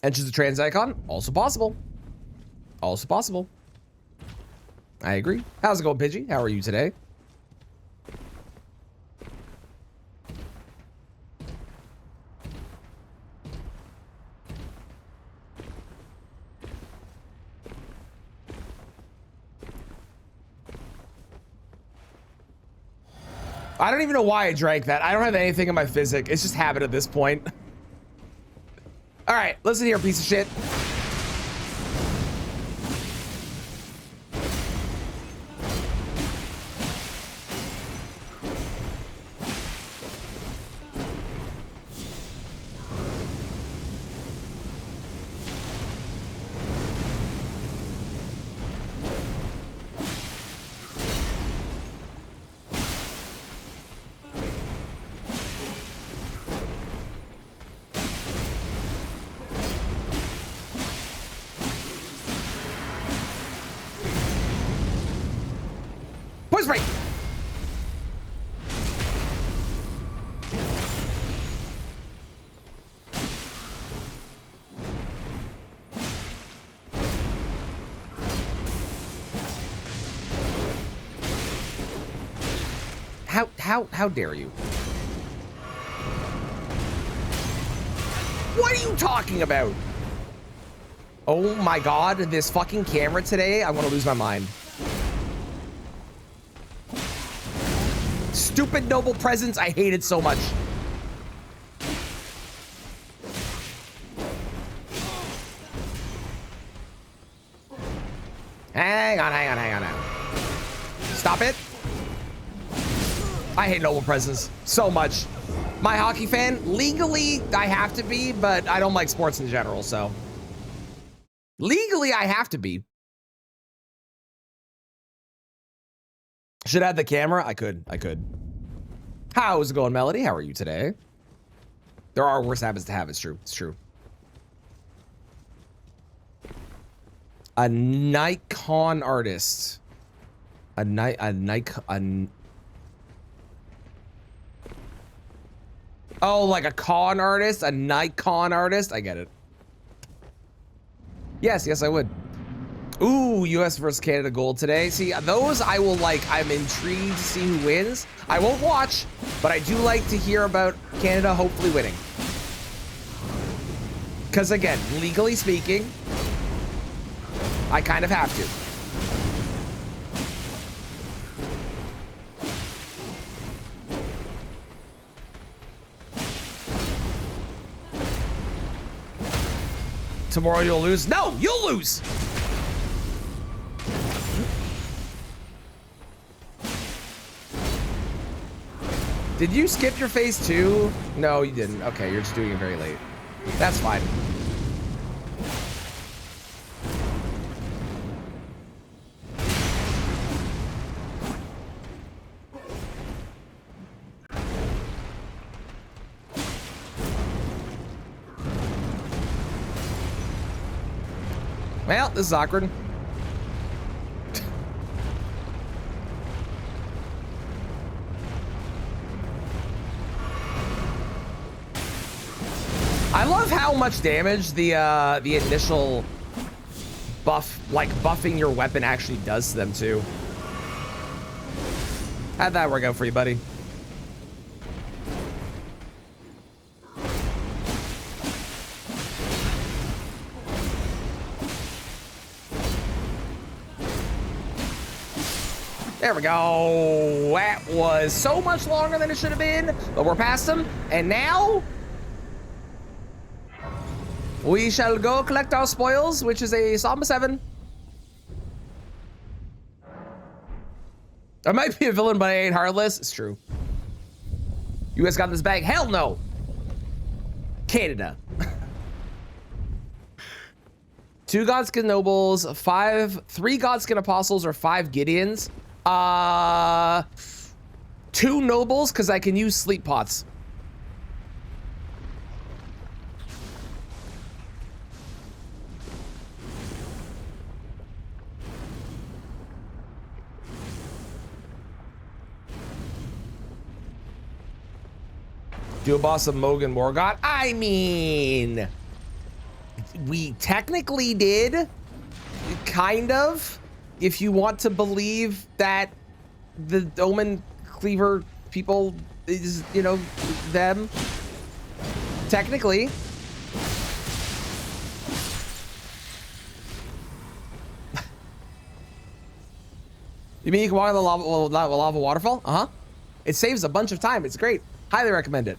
Speaker 1: Enters the trans icon. Also possible. Also possible. I agree. How's it going, Pidgey? How are you today? I don't even know why I drank that. I don't have anything in my physic. It's just habit at this point. All right, listen here, piece of shit. Poison break. How dare you? What are you talking about? Oh my God, this fucking camera today, I want to lose my mind. Stupid noble presence, I hate it so much. Hang on. Stop it. I hate noble presence so much. My hockey fan, legally I have to be, but I don't like sports in general, so. Legally I have to be. Should I have the camera? I could. How's it going, Melody? How are you today? There are worse habits to have, it's true. It's true. A Nikon artist. Oh, like a con artist? A Nikon artist? I get it. Yes, I would. Ooh, US versus Canada gold today. See, those I will like. I'm intrigued to see who wins. I won't watch, but I do like to hear about Canada hopefully winning. Because again, legally speaking, I kind of have to. Tomorrow you'll lose. No, you'll lose. Did you skip your phase 2? No, you didn't. Okay, you're just doing it very late. That's fine. Well, this is awkward. I love how much damage the initial buff, like buffing your weapon, actually does to them too. How'd that work out for you, buddy? There we go. That was so much longer than it should have been, but we're past them. And now we shall go collect our spoils, which is a Samba 7. I might be a villain, but I ain't heartless. It's true. You guys got this bag? Hell no. Canada. 2 Godskin Nobles, 3 Godskin Apostles, or 5 Gideons. 2 Nobles, because I can use Sleep Pots. Do a boss of Mogan Morgoth? I mean, we technically did, kind of, if you want to believe that the Omen Cleaver people is, you know, them. Technically. You mean you can walk on the lava waterfall? Uh-huh. It saves a bunch of time. It's great. Highly recommend it.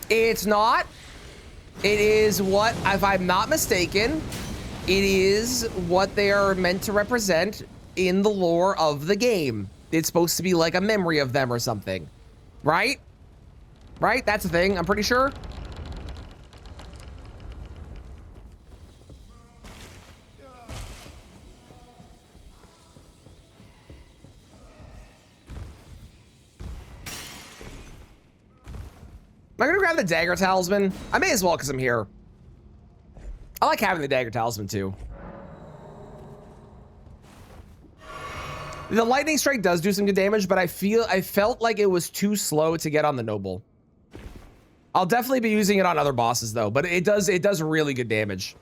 Speaker 1: It's not. It is what, if I'm not mistaken, it is what they are meant to represent in the lore of the game. It's supposed to be like a memory of them or something. Right? Right? That's a thing, I'm pretty sure. Am I gonna grab the Dagger Talisman? I may as well because I'm here. I like having the Dagger Talisman too. The Lightning Strike does do some good damage, but I felt like it was too slow to get on the Noble. I'll definitely be using it on other bosses though, but it does really good damage.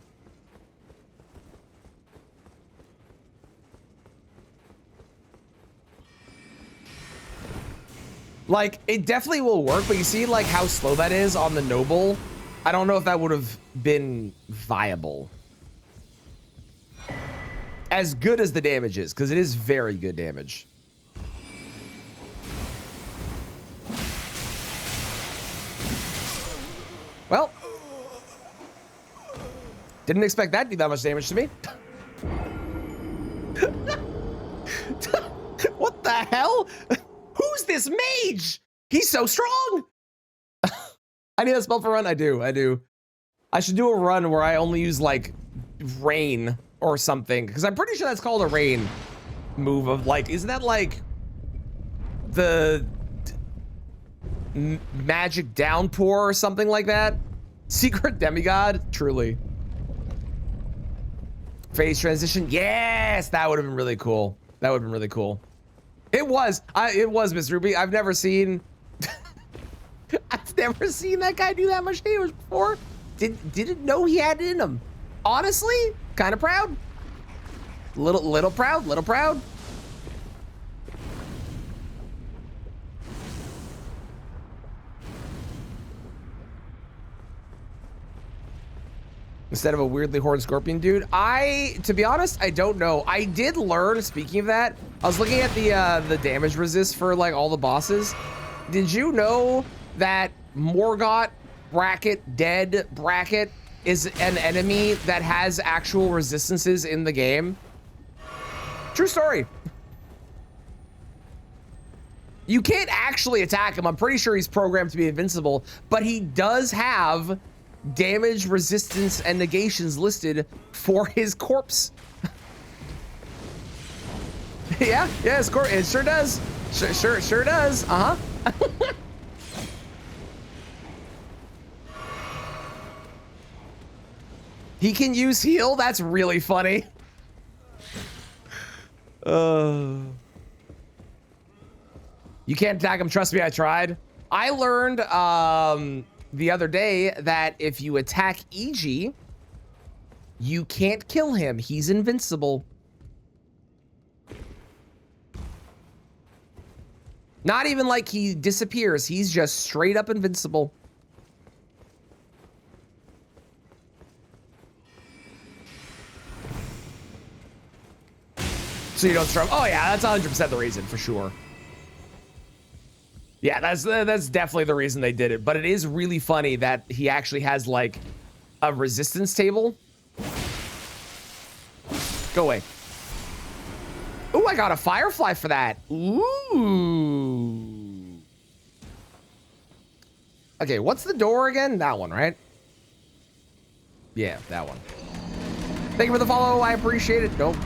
Speaker 1: Like, it definitely will work, but you see like how slow that is on the Noble? I don't know if that would have been viable. As good as the damage is, because it is very good damage. Well, didn't expect that to do that much damage to me. What the hell? Who's this mage? He's so strong. I need a spell for run. I do. I should do a run where I only use like rain or something, because I'm pretty sure that's called a rain move of like, isn't that like the magic downpour or something like that? Secret demigod, truly. Phase transition. Yes, that would have been really cool. That would have been really cool. It was, Miss Ruby. I've never seen that guy do that much damage before. Didn't know he had it in him. Honestly, kind of proud. Little proud. Instead of a weirdly horned scorpion dude, to be honest, I don't know. I did learn, speaking of that, I was looking at the damage resist for like all the bosses. Did you know that Morgoth bracket dead bracket is an enemy that has actual resistances in the game? True story. You can't actually attack him. I'm pretty sure he's programmed to be invincible, but he does have damage, resistance, and negations listed for his corpse. yeah, it sure does. Sure does. Uh-huh. He can use heal? That's really funny. You can't attack him. Trust me, I tried. I learned the other day that if you attack EG, you can't kill him. He's invincible. Not even like he disappears. He's just straight up invincible. So you don't struggle. Oh yeah, that's 100% the reason for sure. Yeah, that's definitely the reason they did it. But it is really funny that he actually has like a resistance table. Go away. Ooh, I got a firefly for that. Ooh. Okay, what's the door again? That one, right? Yeah, that one. Thank you for the follow. I appreciate it. Nope.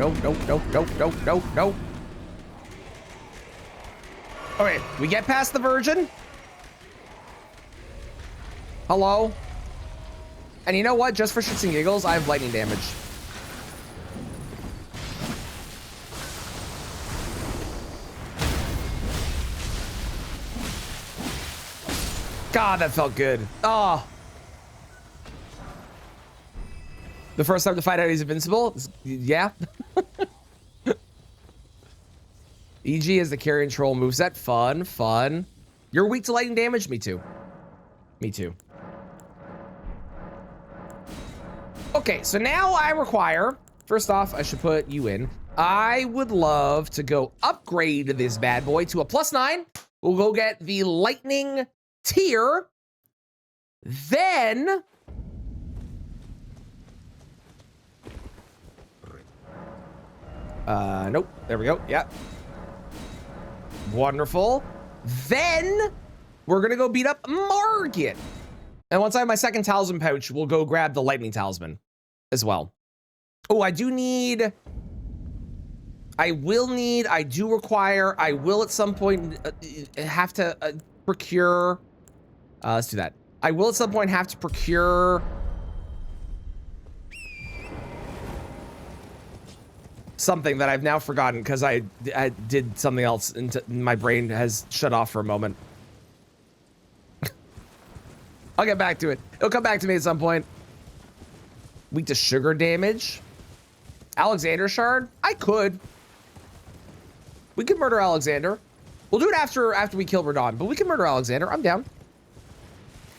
Speaker 1: Okay, we get past the Virgin. Hello. And you know what? Just for shits and giggles, I have lightning damage. God, that felt good. Oh. The first time to find out he's invincible? Yeah. EG is the carry and troll moveset. Fun, fun. You're weak to lightning damage? Me too. Me too. Okay, so now I require, first off, I should put you in. I would love to go upgrade this bad boy to a +9. We'll go get the lightning tier. Then nope, there we go. Yep. Wonderful. Then we're gonna go beat up Margit. And once I have my second talisman pouch, we'll go grab the lightning talisman as well. Oh, I do require, I will at some point have to procure, let's do that. I will at some point have to procure something that I've now forgotten because I did something else and my brain has shut off for a moment. I'll get back to it. It'll come back to me at some point. Weak to sugar damage. Alexander shard? I could. We could murder Alexander. We'll do it after we kill Radon, but we can murder Alexander. I'm down.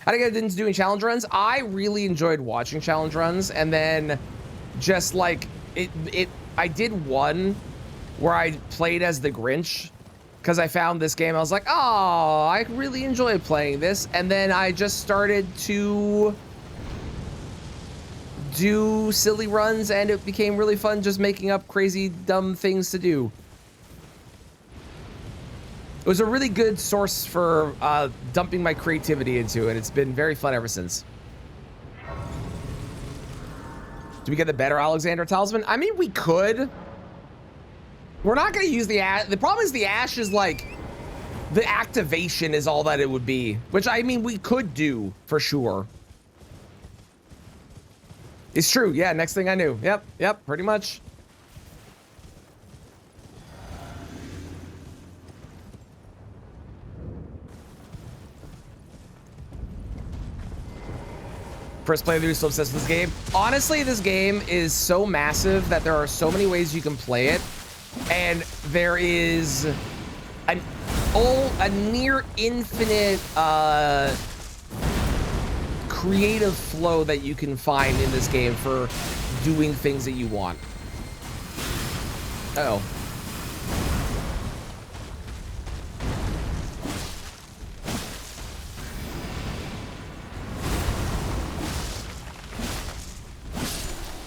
Speaker 1: I think I didn't doing challenge runs. I really enjoyed watching challenge runs, and then just like I did one where I played as the Grinch because I found this game. I was like, oh, I really enjoy playing this. And then I just started to do silly runs, and it became really fun just making up crazy, dumb things to do. It was a really good source for dumping my creativity into, and it's been very fun ever since. Do we get the better Alexander talisman? I mean, we could. We're not going to use the ash. The problem is the ash is like, the activation is all that it would be, which I mean, we could do for sure. It's true. Yeah, next thing I knew. Yep, pretty much. First playthrough, still obsessed with this game. Honestly, this game is so massive that there are so many ways you can play it. And there is a near infinite creative flow that you can find in this game for doing things that you want. Uh-oh.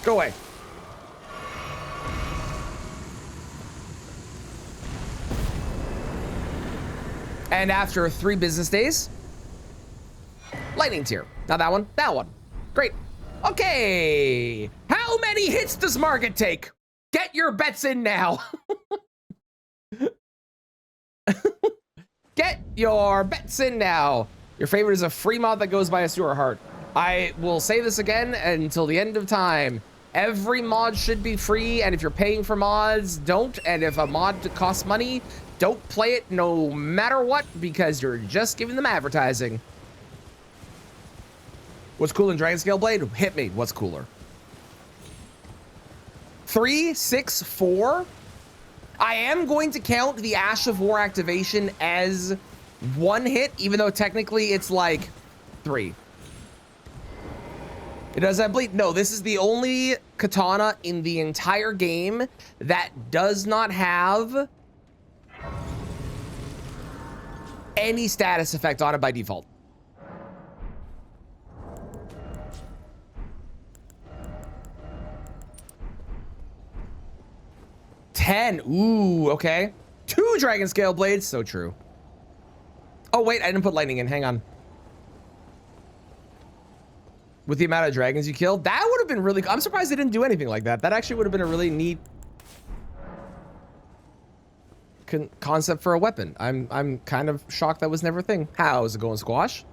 Speaker 1: Go away. And after 3 business days, lightning tier. Not that one, that one. Great. Okay. How many hits does Margit take? Get your bets in now. Get your bets in now. Your favorite is a free mod that goes by a sewer heart. I will say this again until the end of time. Every mod should be free, and if you're paying for mods, don't. And if a mod costs money, don't play it no matter what, because you're just giving them advertising. What's cool in Dragonscale Blade? Hit me. What's cooler? 3, 6, 4. I am going to count the Ash of War activation as 1 hit, even though technically it's like 3. It does have bleed. No, this is the only katana in the entire game that does not have any status effect on it by default. $10. Ooh, okay. 2 Dragonscale blades. So true. Oh, wait, I didn't put lightning in. Hang on. With the amount of dragons you killed, that would have been really... I'm surprised they didn't do anything like that. That actually would have been a really neat concept for a weapon. I'm kind of shocked that was never a thing. How's it going, Squash?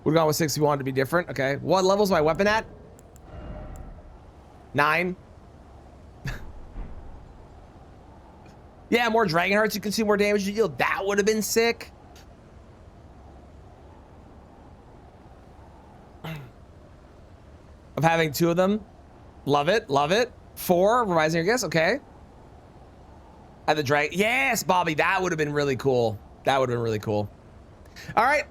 Speaker 1: Would have gone with 6 if you wanted to be different. Okay. What level's my weapon at? 9. Yeah, more dragon hearts, you consume more damage you deal. That would have been sick. of having 2 of them. Love it, love it. 4, revising your guess, okay. At the drag, yes, Bobby, that would have been really cool. That would have been really cool. All right.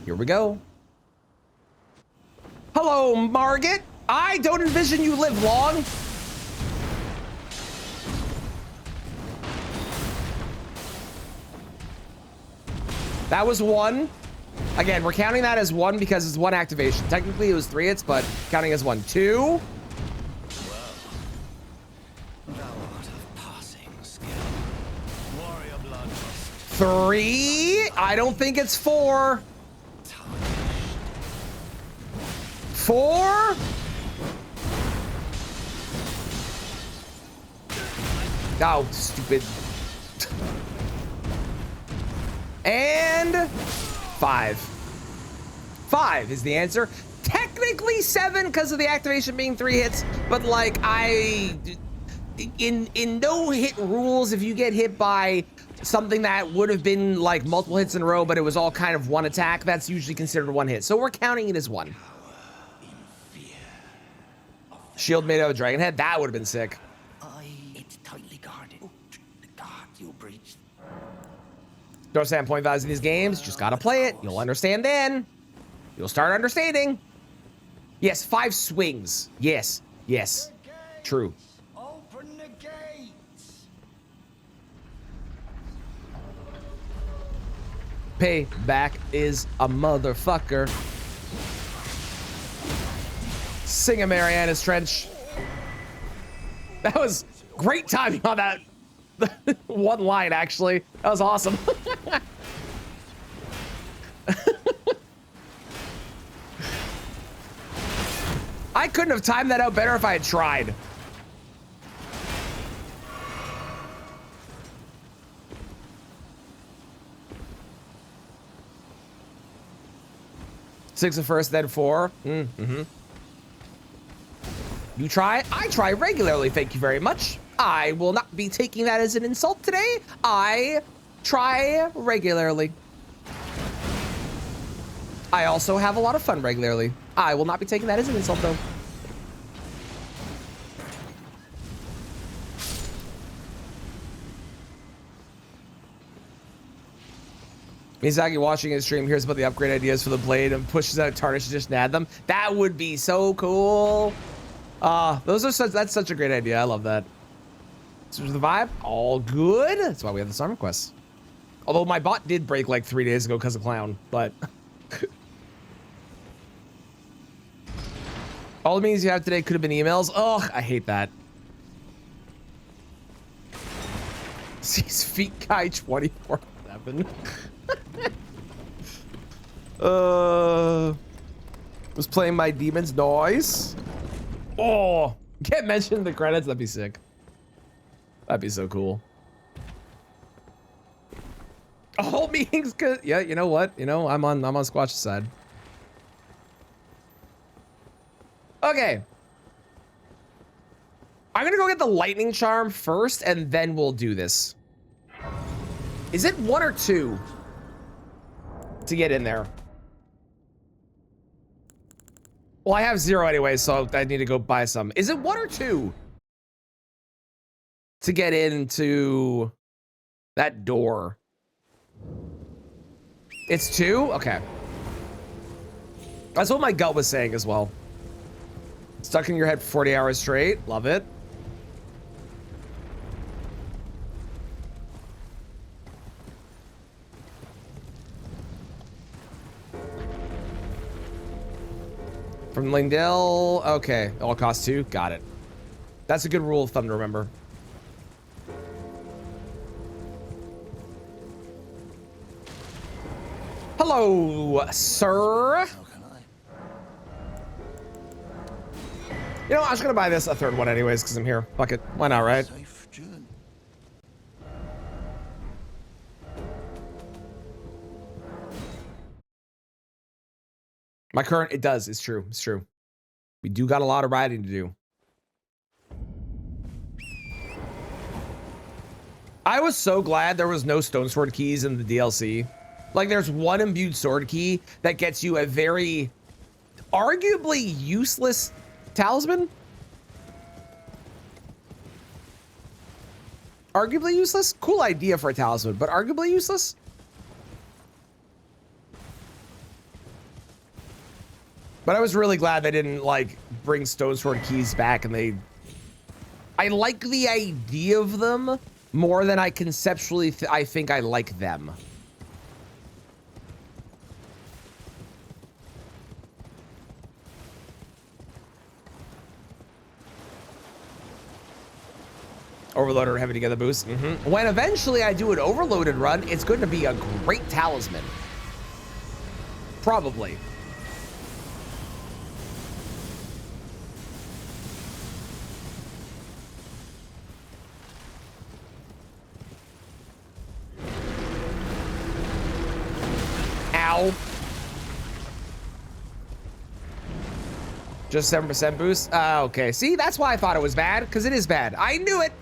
Speaker 1: Here we go. Hello, Margit. I don't envision you live long. That was 1. Again, we're counting that as 1 because it's 1 activation. Technically, it was 3 hits, but counting as 1. 2.
Speaker 2: Thou art of passing skill. Warrior blood must
Speaker 1: 3. I don't think it's 4. 4. Oh, stupid. And 5. 5 is the answer. Technically 7 because of the activation being 3 hits, but like in no hit rules, if you get hit by something that would have been like multiple hits in a row, but it was all kind of 1 attack, that's usually considered 1 hit. So we're counting it as 1. Shield made out of dragon head. That would have been sick.
Speaker 2: It's tightly guarded. The guard you breached.
Speaker 1: Don't understand point values in these games. Just gotta play it. You'll understand then. You'll start understanding. Yes, 5 swings. Yes, yes. True.
Speaker 2: Open the gates.
Speaker 1: Payback is a motherfucker. Sing a Mariana's Trench. That was great timing on that one line, actually. That was awesome. I couldn't have timed that out better if I had tried. Six at first, then 4. Mm-hmm. You try? I try regularly, thank you very much. I will not be taking that as an insult today. I try regularly. I also have a lot of fun regularly. I will not be taking that as an insult, though. Miyazaki watching his stream hears about the upgrade ideas for the blade and pushes out Tarnish to just add them. That would be so cool. That's such a great idea. I love that. So the vibe, all good. That's why we have the song requests. Although my bot did break like 3 days ago because of Clown, but all the meetings you have today could have been emails. Ugh, I hate that. Sees feet guy 24/7. Was playing my demons noise. Oh, get mentioned in the credits. That'd be sick. That'd be so cool. All meetings good. Yeah, you know what? You know, I'm on Squatch's side. Okay. I'm gonna go get the lightning charm first, and then we'll do this. Is it 1 or 2 to get in there? Well, I have 0 anyway, so I need to go buy some. Is it 1 or 2 to get into that door? It's 2? Okay. That's what my gut was saying as well. Stuck in your head for 40 hours straight. Love it. From Lingdale, okay, all costs 2, got it. That's a good rule of thumb to remember. Hello, sir.
Speaker 2: How can I?
Speaker 1: You know, I was gonna buy this a 3rd one anyways, because I'm here. Fuck it, why not, right?
Speaker 2: Safe journey.
Speaker 1: My current, it does, it's true, it's true. We do got a lot of riding to do. I was so glad there was no Stone Sword keys in the DLC. Like there's one imbued sword key that gets you a very arguably useless talisman. Arguably useless? Cool idea for a talisman, but arguably useless? But I was really glad they didn't like bring stone sword keys back, and I like the idea of them more than I conceptually I think I like them. Overloaded or heavy together boost. When eventually I do an overloaded run, it's going to be a great talisman. Probably. Ow. Just 7% boost? Okay. See, that's why I thought it was bad, because it is bad. I knew it.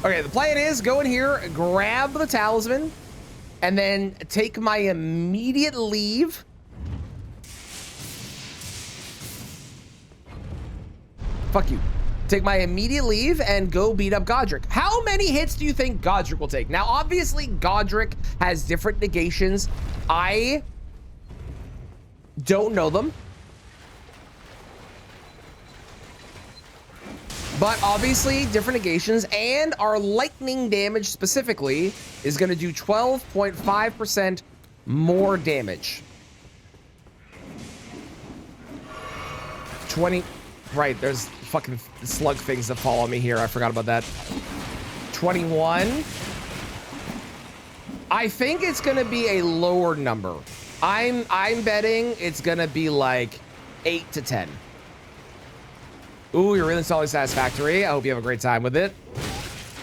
Speaker 1: Okay, the plan is go in here, grab the talisman, and then take my immediate leave. Fuck you. Take my immediate leave and go beat up Godric. How many hits do you think Godric will take? Now, obviously, Godric has different negations. I don't know them. But obviously, different negations, and our lightning damage specifically is going to do 12.5% more damage. 20, right, there's fucking slug things that follow me here. I forgot about that. 21. I think it's going to be a lower number. I'm betting it's going to be like 8 to 10. Ooh, you're really solid satisfactory. I hope you have a great time with it.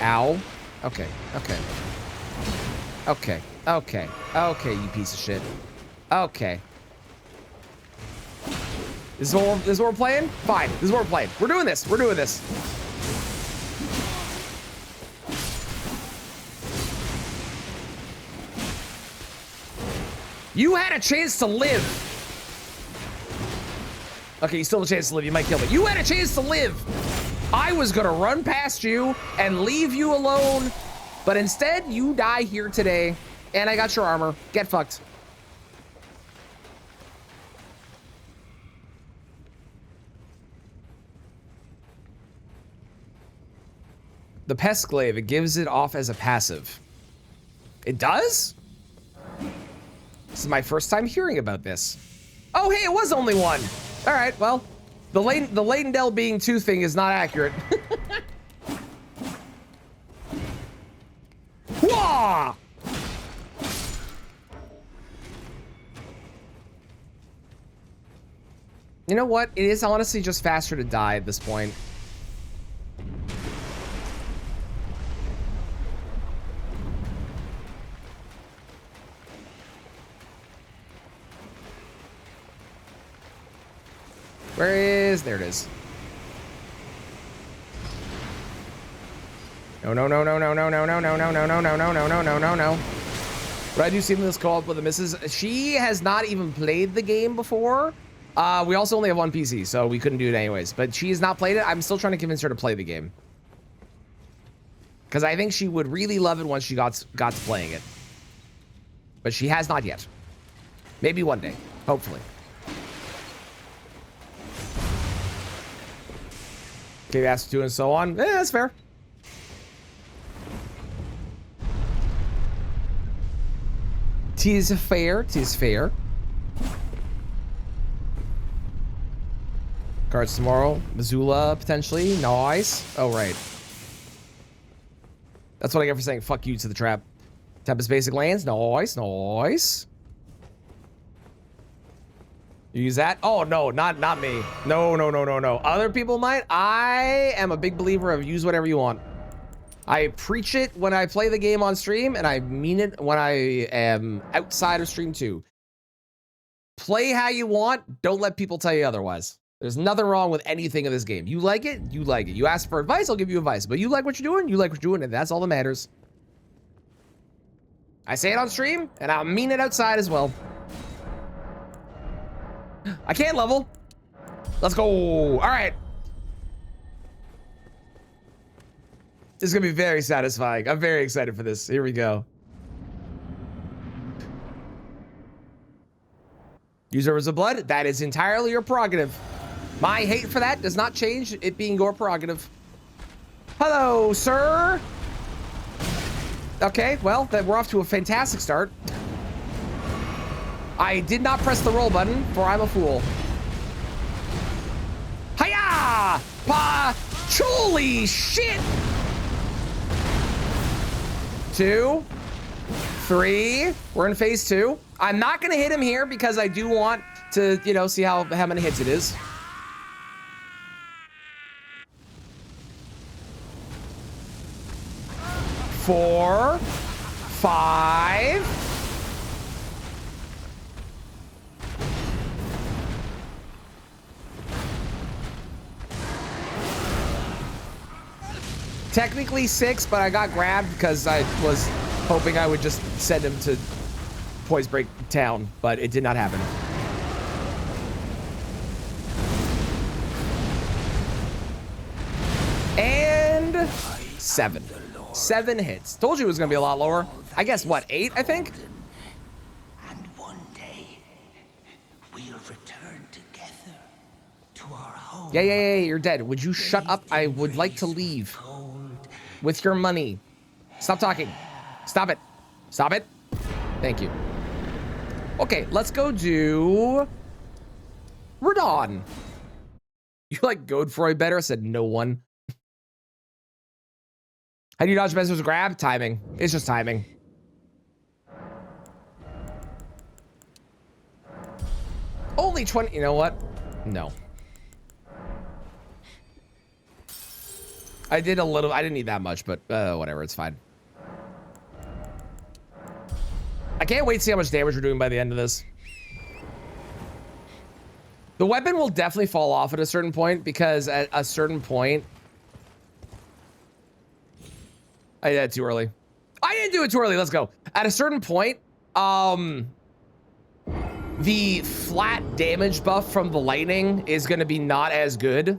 Speaker 1: Ow. Okay, okay. Okay, okay, okay, you piece of shit. Okay. This is what we're playing? Fine, this is what we're playing. We're doing this, we're doing this. You had a chance to live. Okay, you still have a chance to live. You might kill me. You had a chance to live. I was gonna run past you and leave you alone, but instead you die here today, and I got your armor. Get fucked. The Pest Glaive, it gives it off as a passive. It does? This is my first time hearing about this. Oh, hey, it was only one. All right, well, the Ladendel being 2 thing is not accurate. Wah! You know what? It is honestly just faster to die at this point. Where is... There it is. No, no, no, no, no, no, no, no, no, no, no, no, no, no, no, no, no, no, no. But I do see this co-op with the missus. She has not even played the game before. We also only have one PC, so we couldn't do it anyways. But she has not played it. I'm still trying to convince her to play the game. Because I think she would really love it once she got to playing it. But she has not yet. Maybe one day. Hopefully. Okay, asked to and so on. That's fair. Tis fair. Tis fair. Cards tomorrow. Missoula, potentially. Nice. Oh, right. That's what I get for saying fuck you to the trap. Tempest Basic Lands. Nice. Nice. You use that? Oh, no, not me. No, no, no, no, no. Other people might. I am a big believer of use whatever you want. I preach it when I play the game on stream, and I mean it when I am outside of stream too. Play how you want. Don't let people tell you otherwise. There's nothing wrong with anything in this game. You like it, you like it. You ask for advice, I'll give you advice. But you like what you're doing, you like what you're doing, and that's all that matters. I say it on stream, and I mean it outside as well. I can't level. Let's go. All right. This is gonna be very satisfying. I'm very excited for this. Here we go. Use rivers of blood. That is entirely your prerogative. My hate for that does not change it being your prerogative. Hello, sir. Okay, well, then we're off to a fantastic start. I did not press the roll button, for I'm a fool. Hiya! Holy shit! 2, 3. We're in phase 2. I'm not gonna hit him here because I do want to, you know, see how many hits it is. Four, 5. Technically 6, but I got grabbed because I was hoping I would just send him to Poise Break Town, but it did not happen. And 7. 7 hits. Told you it was gonna be a lot lower. I guess what, 8, I think?
Speaker 2: And one day we'll return together to our home.
Speaker 1: Yeah, you're dead. Would you shut up? I would like to leave. With your money. Stop talking. Stop it. Stop it. Thank you. Okay, let's go do Radon. You like Godefroy better? Said no one. How do you dodge Bezos grab? Timing. It's just timing. Only 20. You know what? No. I did a little. I didn't need that much, but whatever. It's fine. I can't wait to see how much damage we're doing by the end of this. The weapon will definitely fall off at a certain point because at a certain point, I did it too early. I didn't do it too early. Let's go. At a certain point, the flat damage buff from the lightning is going to be not as good.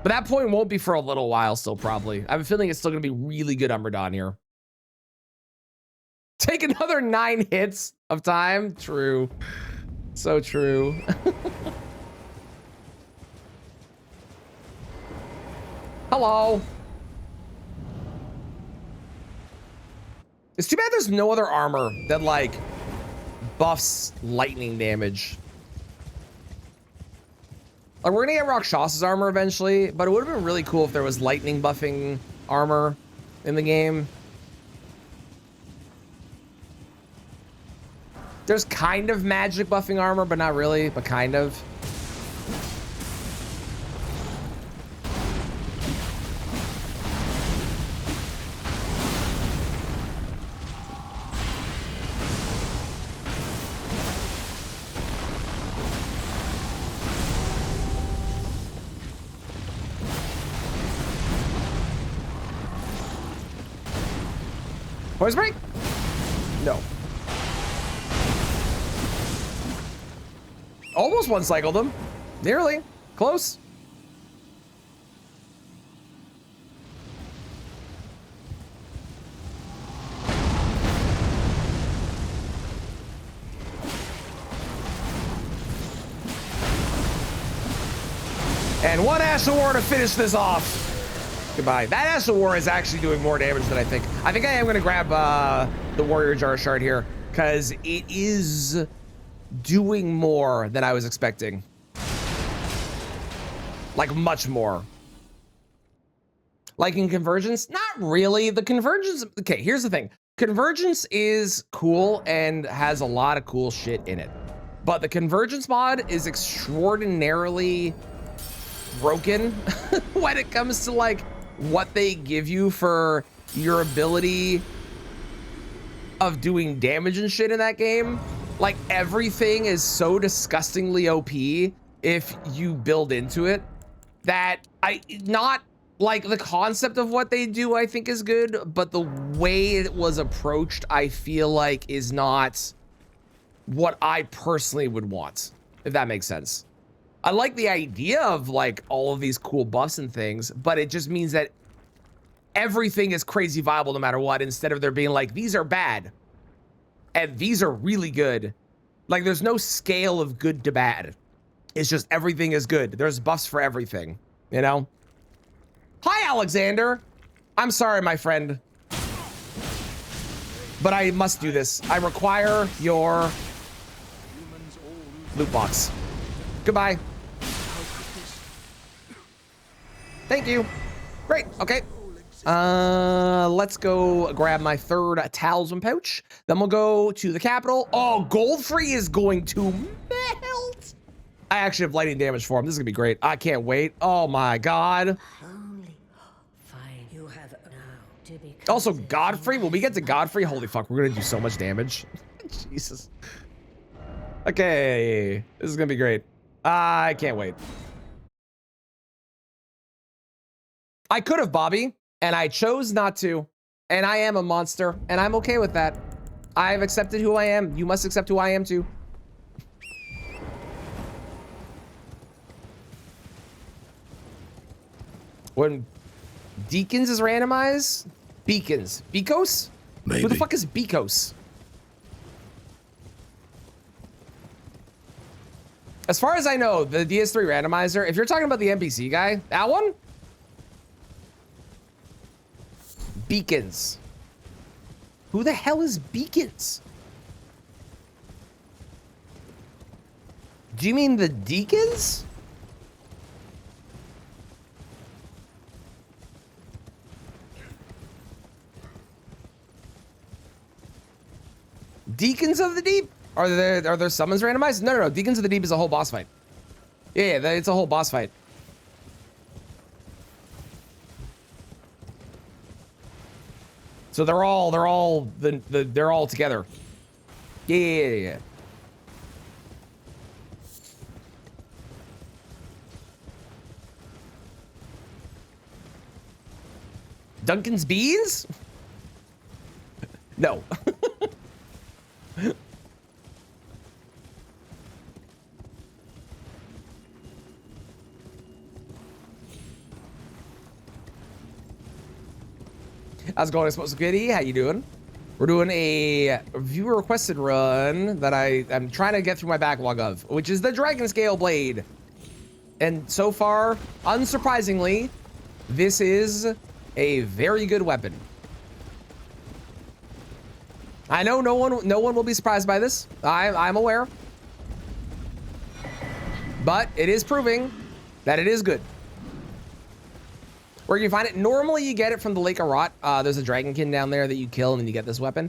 Speaker 1: But that point won't be for a little while still, probably. I have a feeling it's still going to be really good on Radon here. Take another 9 hits of time. True. So true. Hello. It's too bad there's no other armor that like buffs lightning damage. Like we're gonna get Rakshas's armor eventually, but it would have been really cool if there was lightning buffing armor in the game. There's kind of magic buffing armor, but not really, but kind of. Poise break? No. Almost one cycled them. Nearly. Close. And one Ash of War to finish this off. Goodbye. That Ash of War is actually doing more damage than I think. I think I am going to grab the Warrior Jar Shard here because it is doing more than I was expecting. Like much more. Like in Convergence? Not really. The Convergence... Okay, here's the thing. Convergence is cool and has a lot of cool shit in it. But the Convergence mod is extraordinarily broken when it comes to like what they give you for your ability of doing damage and shit in that game. Like everything is so disgustingly OP if you build into it. That not like the concept of what they do, I think is good, but the way it was approached, I feel like is not what I personally would want, if that makes sense. I like the idea of like all of these cool buffs and things, but it just means that everything is crazy viable no matter what, instead of there being like, these are bad and these are really good. Like there's no scale of good to bad. It's just everything is good. There's buffs for everything, you know? Hi, Alexander. I'm sorry, my friend, but I must do this. I require your loot box. Goodbye. Thank you. Great. Okay. Let's go grab my third talisman pouch. Then we'll go to the capital. Oh, Goldfree is going to melt. I actually have lightning damage for him. This is gonna be great. I can't wait. Oh my god. Also, Godfrey. When we get to Godfrey, holy fuck, we're gonna do so much damage. Jesus. Okay, this is gonna be great. I can't wait. I could have, Bobby, and I chose not to. And I am a monster, and I'm okay with that. I've accepted who I am. You must accept who I am too. When Deacons is randomized? Beacons. Beacos?
Speaker 5: Maybe.
Speaker 1: Who the fuck is Beacos? As far as I know, the DS3 randomizer, if you're talking about the NPC guy, that one? Beacons. Who the hell is Beacons? Do you mean the Deacons? Deacons of the Deep? Are there summons randomized? No. Deacons of the Deep is a whole boss fight. Yeah, it's a whole boss fight. So they're all together. Yeah. Duncan's beans? No. How's it going, Explosive Kitty? How you doing? We're doing a viewer requested run that I'm trying to get through my backlog of, which is the Dragonscale blade. And so far, unsurprisingly, this is a very good weapon. I know no one will be surprised by this. I'm aware. But it is proving that it is good. Where can you find it? Normally you get it from the Lake of Rot. There's a dragonkin down there that you kill and then you get this weapon.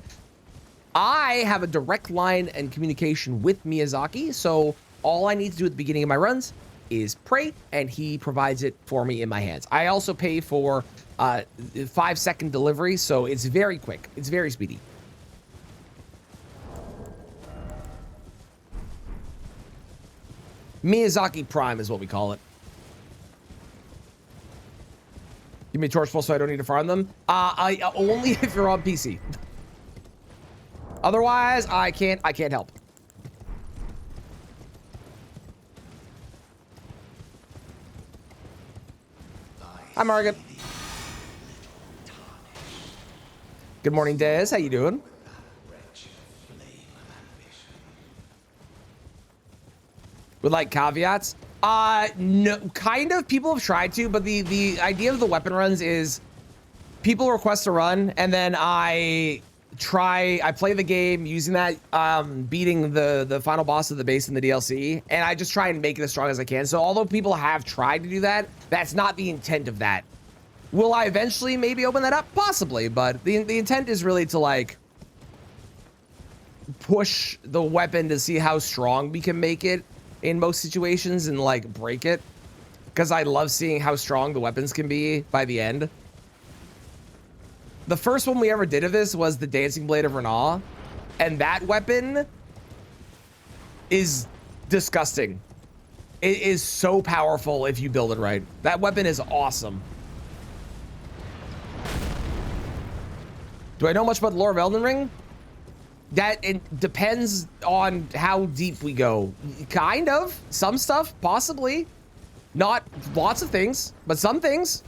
Speaker 1: I have a direct line and communication with Miyazaki, so all I need to do at the beginning of my runs is pray, and he provides it for me in my hands. I also pay for 5-second delivery, so it's very quick. It's very speedy. Miyazaki Prime is what we call it. Give me a torch full so I don't need to farm them. I only if you're on PC. Otherwise, I can't help. Hi, Margaret. Good morning, Des. How you doing? With like caveats? No, kind of. People have tried to, but the idea of the weapon runs is people request a run, and then I play the game using that, beating the final boss of the base in the DLC, and I just try and make it as strong as I can. So although people have tried to do that, that's not the intent of that. Will I eventually maybe open that up? Possibly, but the intent is really to like push the weapon to see how strong we can make it in most situations and like break it, because I love seeing how strong the weapons can be by the end. The first one we ever did of this was the Dancing Blade of Renal, and that weapon is disgusting. It is so powerful if you build it right. That weapon is awesome. Do I know much about the lore of Elden Ring? That it depends on how deep we go. Kind of. Some stuff, possibly. Not lots of things, but some things.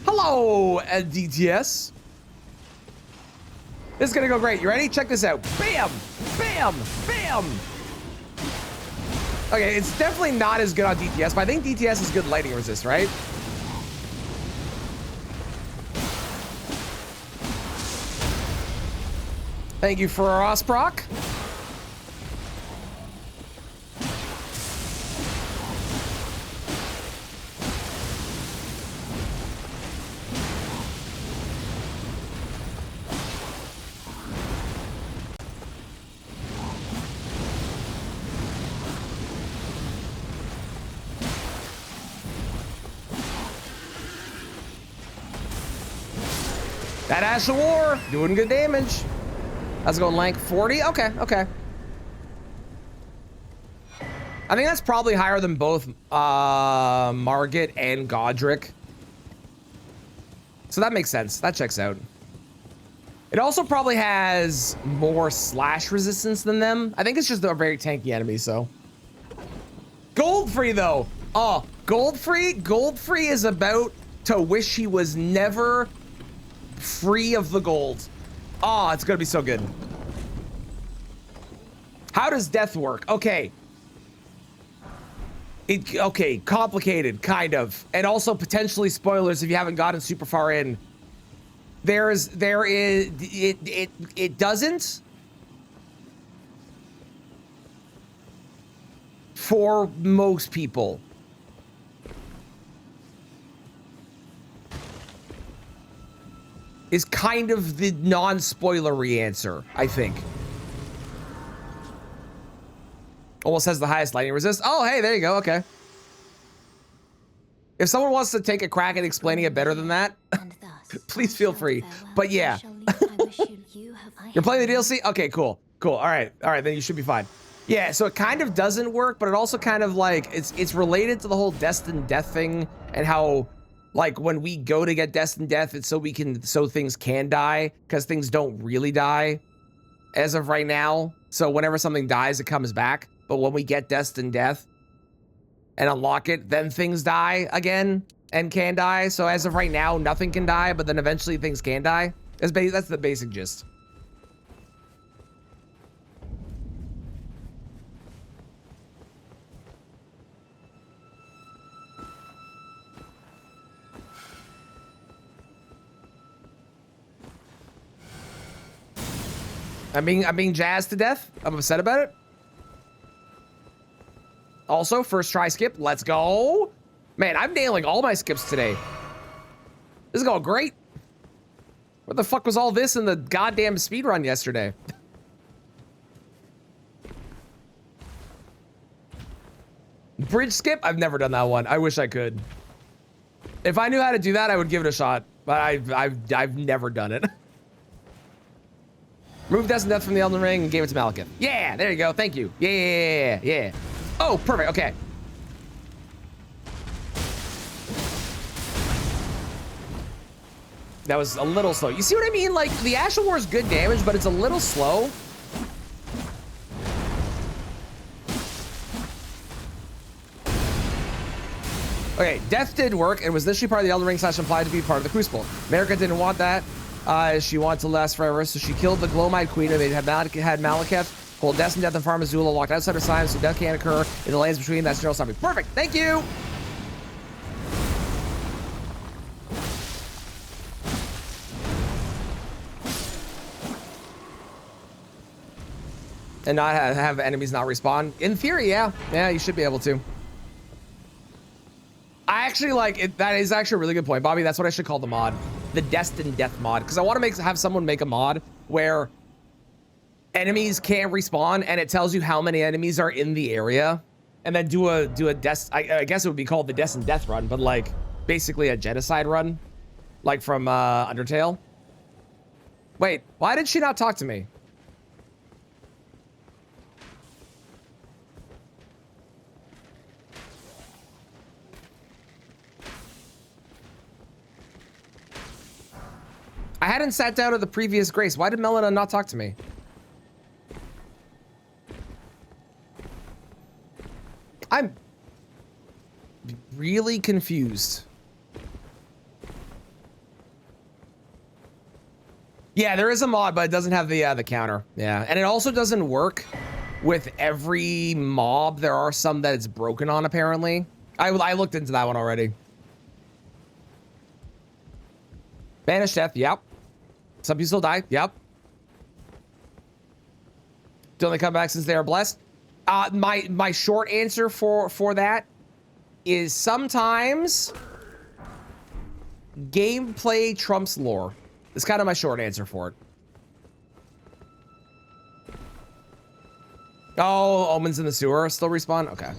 Speaker 1: Hello, DTS. This is gonna go great. You ready? Check this out. Bam! Bam! Bam! Okay, it's definitely not as good on DTS, but I think DTS is good lightning resist, right? Thank you for our Osproc. That Ash of War doing good damage. How's it going, Lank? 40? Okay, okay. I think that's probably higher than both Margit and Godric. So that makes sense. That checks out. It also probably has more slash resistance than them. I think it's just a very tanky enemy, so. Goldfree, though. Oh, Goldfree? Goldfree is about to wish he was never free of the gold. Oh, it's gonna be so good. How does death work? Okay. Okay, complicated, kind of. And also potentially spoilers if you haven't gotten super far in. It doesn't for most people. Is kind of the non-spoilery answer, I think. Almost has the highest lightning resist. Oh, hey, there you go. Okay. If someone wants to take a crack at explaining it better than that, please feel free. But yeah. You're playing the DLC? Okay, cool. Cool. All right. All right, then you should be fine. Yeah, so it kind of doesn't work, but it also kind of like, it's related to the whole destined death thing and how, like, when we go to get destined death, it's so things can die, because things don't really die as of right now. So whenever something dies, it comes back. But when we get destined death and unlock it, then things die again and can die. So as of right now, nothing can die, but then eventually things can die. That's the basic gist. I'm being jazzed to death. I'm upset about it. Also, first try skip. Let's go. Man, I'm nailing all my skips today. This is going great. What the fuck was all this in the goddamn speedrun yesterday? Bridge skip? I've never done that one. I wish I could. If I knew how to do that, I would give it a shot. But I've never done it. Remove Destined Death from the Elden Ring and gave it to Malekith. Yeah, there you go. Thank you. Yeah. Oh, perfect. Okay. That was a little slow. You see what I mean? Like, the Ash of War is good damage, but it's a little slow. Okay, death did work. It was literally part of the Elden Ring / implied to be part of the Crucible. America didn't want that. She wanted to last forever, so she killed the Glowmite Queen, and they had Malekith hold Destined Death and Farm Azula locked outside her sign, so death can't occur in the lands between. That's general summary. Perfect. Thank you. And not have enemies not respawn. In theory, yeah. Yeah, you should be able to. I actually like it. That is actually a really good point, Bobby. That's what I should call the mod. The Destined Death mod. Because I want to have someone make a mod where enemies can't respawn and it tells you how many enemies are in the area. And then do a I guess it would be called the Destined Death run, but like basically a genocide run. Like from Undertale. Wait, why did she not talk to me? I hadn't sat down at the previous Grace. Why did Melina not talk to me? I'm really confused. Yeah, there is a mod, but it doesn't have the counter. Yeah, and it also doesn't work with every mob. There are some that it's broken on, apparently. I looked into that one already. Banished death, yep. Some people still die, yep. Don't they come back since they are blessed? My short answer for that is sometimes gameplay trumps lore. It's kind of my short answer for it. Oh, omens in the sewer still respawn? Okay.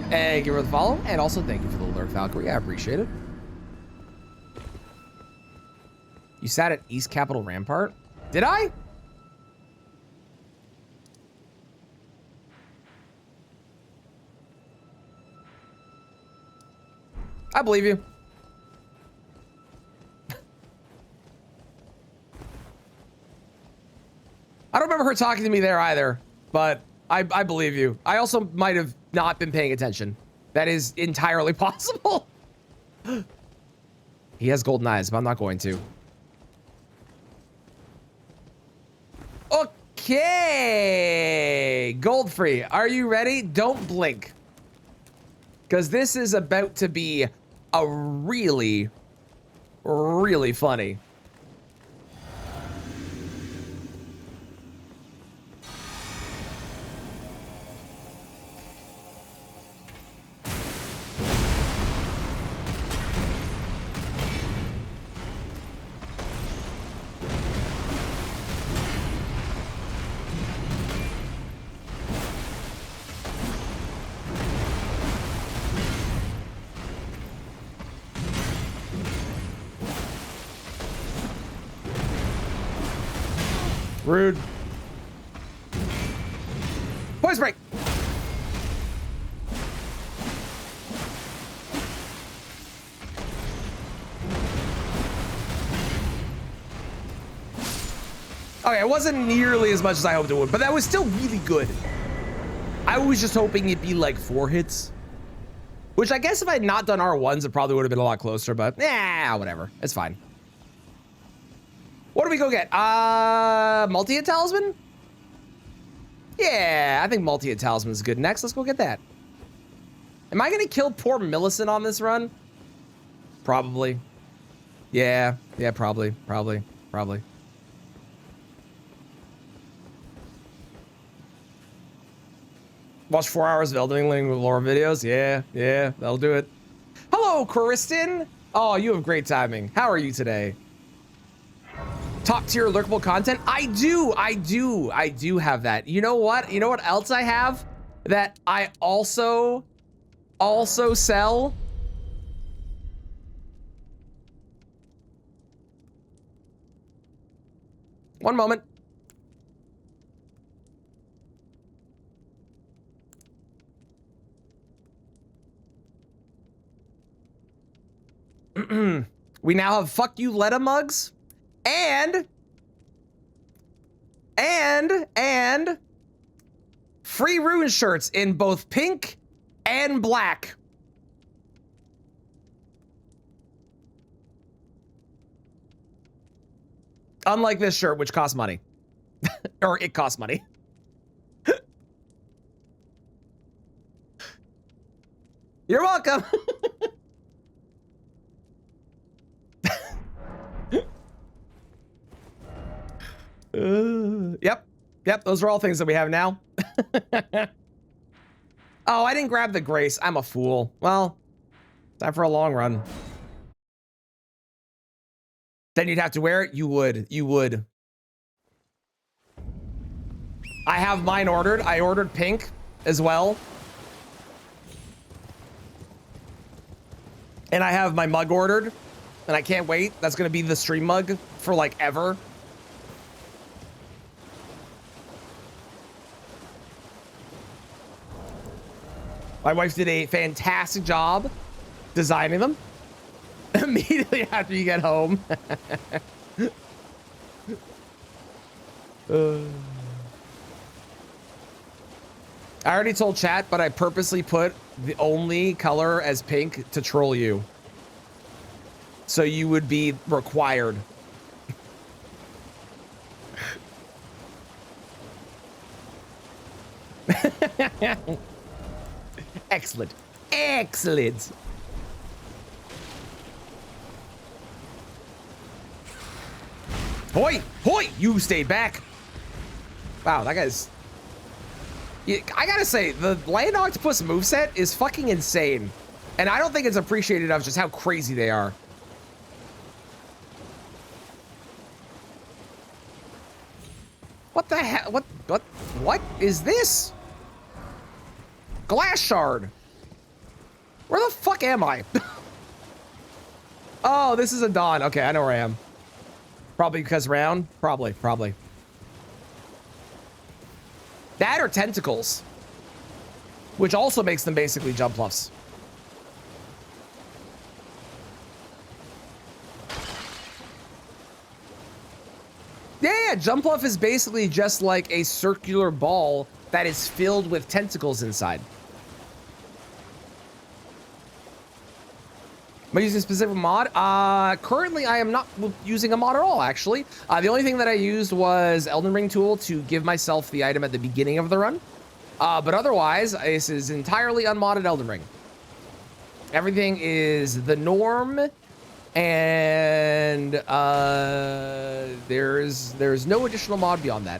Speaker 1: Hey, give her the follow. And also thank you for the alert, Valkyrie. I appreciate it. You sat at East Capitol Rampart? Did I? I believe you. I don't remember her talking to me there either, but I believe you. I also might have not been paying attention. That is entirely possible. He has golden eyes, but I'm not going to. Okay. Goldfree, are you ready? Don't blink. Because this is about to be a really, really funny. Rude. Poise break. Okay, it wasn't nearly as much as I hoped it would, but that was still really good. I was just hoping it'd be like 4 hits. Which I guess if I had not done R1s, it probably would have been a lot closer, but yeah, whatever. It's fine. What do we go get? Multi-hit talisman? Yeah, I think multi-hit talisman is good next. Let's go get that. Am I gonna kill poor Millicent on this run? Probably. Yeah, probably. Watch 4 hours of Elden Ring with lore videos. Yeah, that'll do it. Hello, Kristen. Oh, you have great timing. How are you today? Top tier lurkable content? I do have that. You know what? You know what else I have that I also sell? One moment. We now have fuck you Letta mugs and free rune shirts in both pink and black. Unlike this shirt, which costs money. Or it costs money. You're welcome. Yep, those are all things that we have now. Oh, I didn't grab the Grace. I'm a fool. Well, time for a long run. Then you'd have to wear it? You would. I have mine ordered. I ordered pink as well. And I have my mug ordered. And I can't wait. That's going to be the stream mug for like ever. My wife did a fantastic job designing them immediately after you get home. I already told chat, but I purposely put the only color as pink to troll you. So you would be required. Excellent. Excellent. Hoi! Hoi! You stayed back. Wow, that guy's... Yeah, I gotta say, the Land Octopus moveset is fucking insane. And I don't think it's appreciated enough just how crazy they are. What the hell? What is this? Glass shard. Where the fuck am I? Oh, this is a dawn. Okay, I know where I am. Probably because round? Probably. That or tentacles. Which also makes them basically jump bluffs. Yeah, jump bluff is basically just like a circular ball that is filled with tentacles inside. Am I using a specific mod? Currently I am not using a mod at all, actually. The only thing that I used was Elden Ring tool to give myself the item at the beginning of the run. But otherwise, this is entirely unmodded Elden Ring. Everything is the norm, and there's no additional mod beyond that.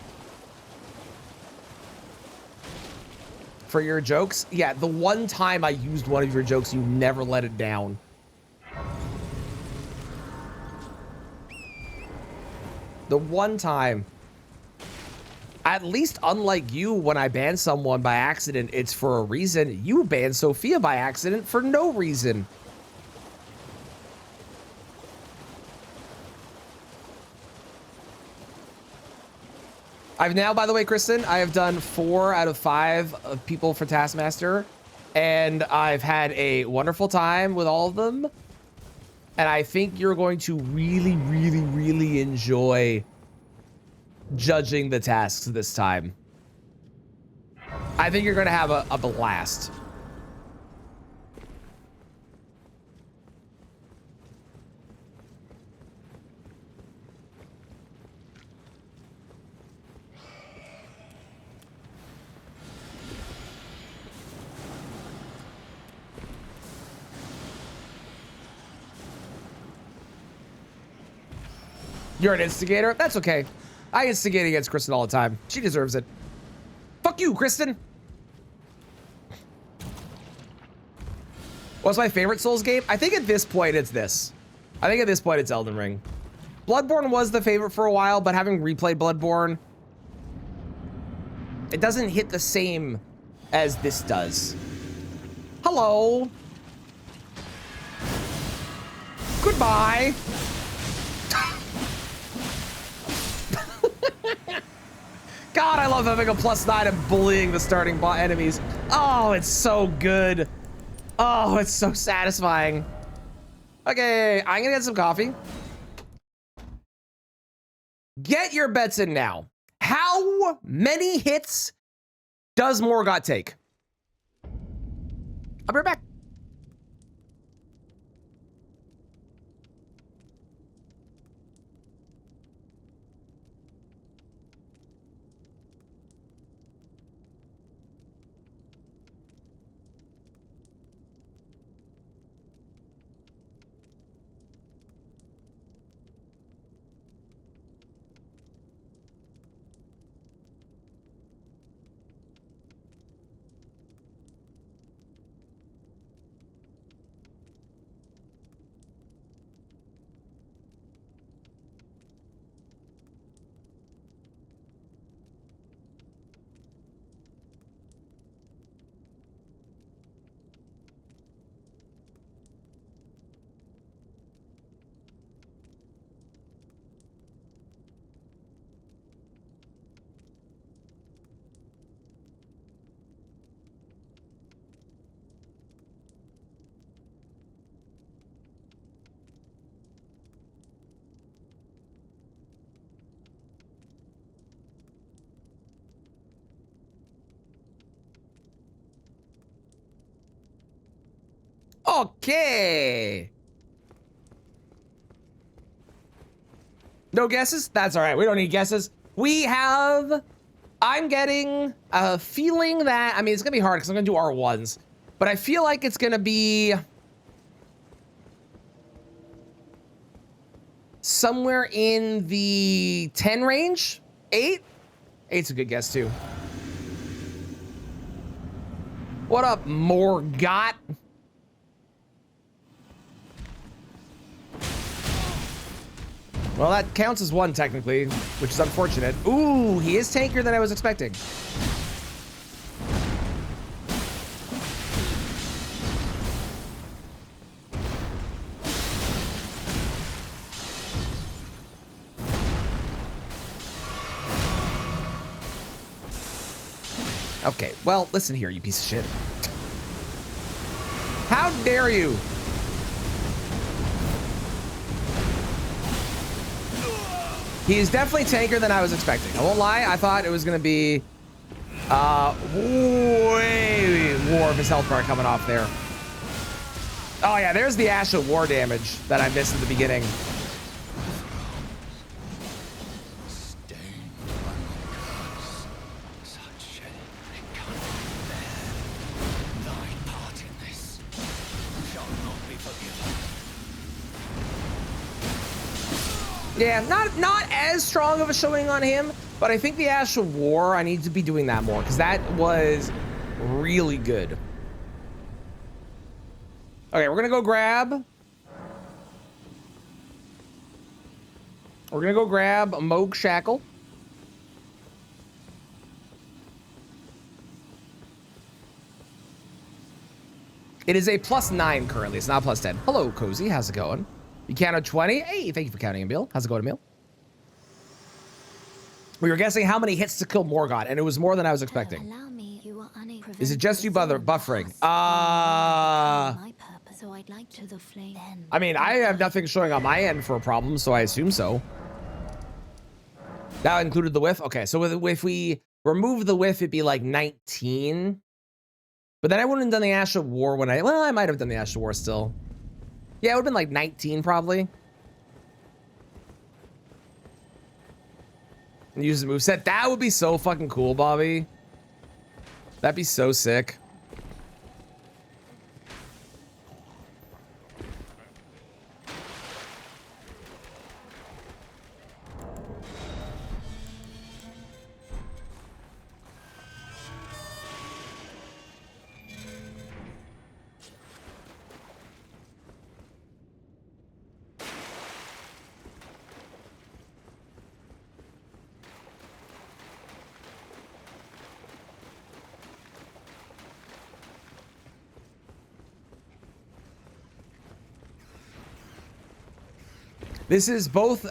Speaker 1: For your jokes? Yeah, the one time I used one of your jokes, you never let it down. The one time. At least unlike you, when I ban someone by accident, it's for a reason. You banned Sophia by accident for no reason. I've now, by the way, Kristen, I have done 4 out of 5 of people for Taskmaster, and I've had a wonderful time with all of them. And I think you're going to really, really, really enjoy judging the tasks this time. I think you're going to have a blast. You're an instigator? That's okay. I instigate against Kristen all the time. She deserves it. Fuck you, Kristen. What's my favorite Souls game? I think at this point it's this. I think at this point it's Elden Ring. Bloodborne was the favorite for a while, but having replayed Bloodborne, it doesn't hit the same as this does. Hello. Goodbye. God, I love having a +9 and bullying the starting bot enemies. Oh, it's so good. Oh, it's so satisfying. Okay, I'm gonna get some coffee. Get your bets in now. How many hits does Morgott take? I'll be right back. Okay. No guesses? That's all right. We don't need guesses. I'm getting a feeling that, I mean, it's gonna be hard because I'm gonna do R1s, but I feel like it's gonna be somewhere in the 10 range. 8? 8's a good guess too. What up, Morgot? Well, that counts as 1 technically, which is unfortunate. Ooh, he is tankier than I was expecting. Okay, well, listen here, you piece of shit. How dare you? He is definitely tankier than I was expecting. I won't lie, I thought it was gonna be way more of his health bar coming off there. Oh yeah, there's the Ash of War damage that I missed at the beginning. Yeah, not as strong of a showing on him, but I think the Ash of War, I need to be doing that more because that was really good. Okay, we're gonna go grab. We're gonna go grab a Moog Shackle. It is a +9 currently. It's not +10. Hello, Cozy. How's it going? You counted 20. Hey, thank you for counting, Emil. How's it going, Emil? We were guessing how many hits to kill Morgoth, and it was more than I was expecting.
Speaker 3: Allow me. You are
Speaker 1: Is it just you buffering?
Speaker 3: So I'd like to the flame.
Speaker 1: I mean, I have nothing showing on my end for a problem, so I assume so. That included the whiff? Okay, so if we remove the whiff, it'd be like 19. But then I wouldn't have done the Ash of War when well, I might have done the Ash of War still. Yeah, it would have been like 19 probably. And use the moveset. That would be so fucking cool, Bobby. That'd be so sick. This is both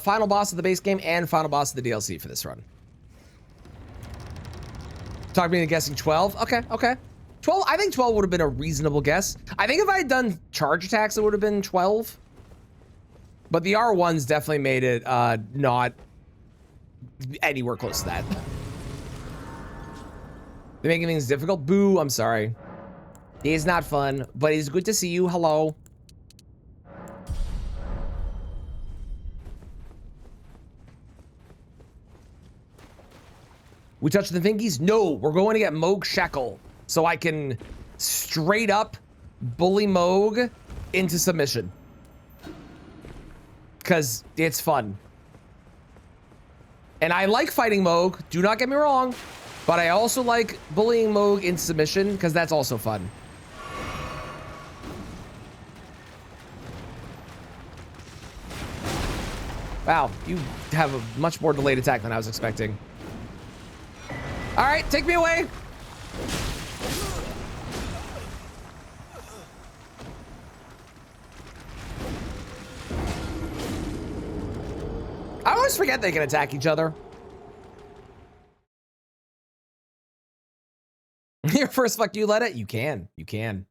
Speaker 1: final boss of the base game and final boss of the DLC for this run. Talk me into guessing 12. Okay, okay. 12, I think 12 would have been a reasonable guess. I think if I had done charge attacks, it would have been 12. But the R1s definitely made it not anywhere close to that. They're making things difficult. Boo, I'm sorry. It's not fun, but it's good to see you. Hello. We touched the Finkies? No, we're going to get Moog Shackle so I can straight up bully Moog into submission. Because it's fun. And I like fighting Moog, do not get me wrong, but I also like bullying Moog into submission because that's also fun. Wow, you have a much more delayed attack than I was expecting. All right, take me away. I always forget they can attack each other. Your first fuck you, let it? You can. You can.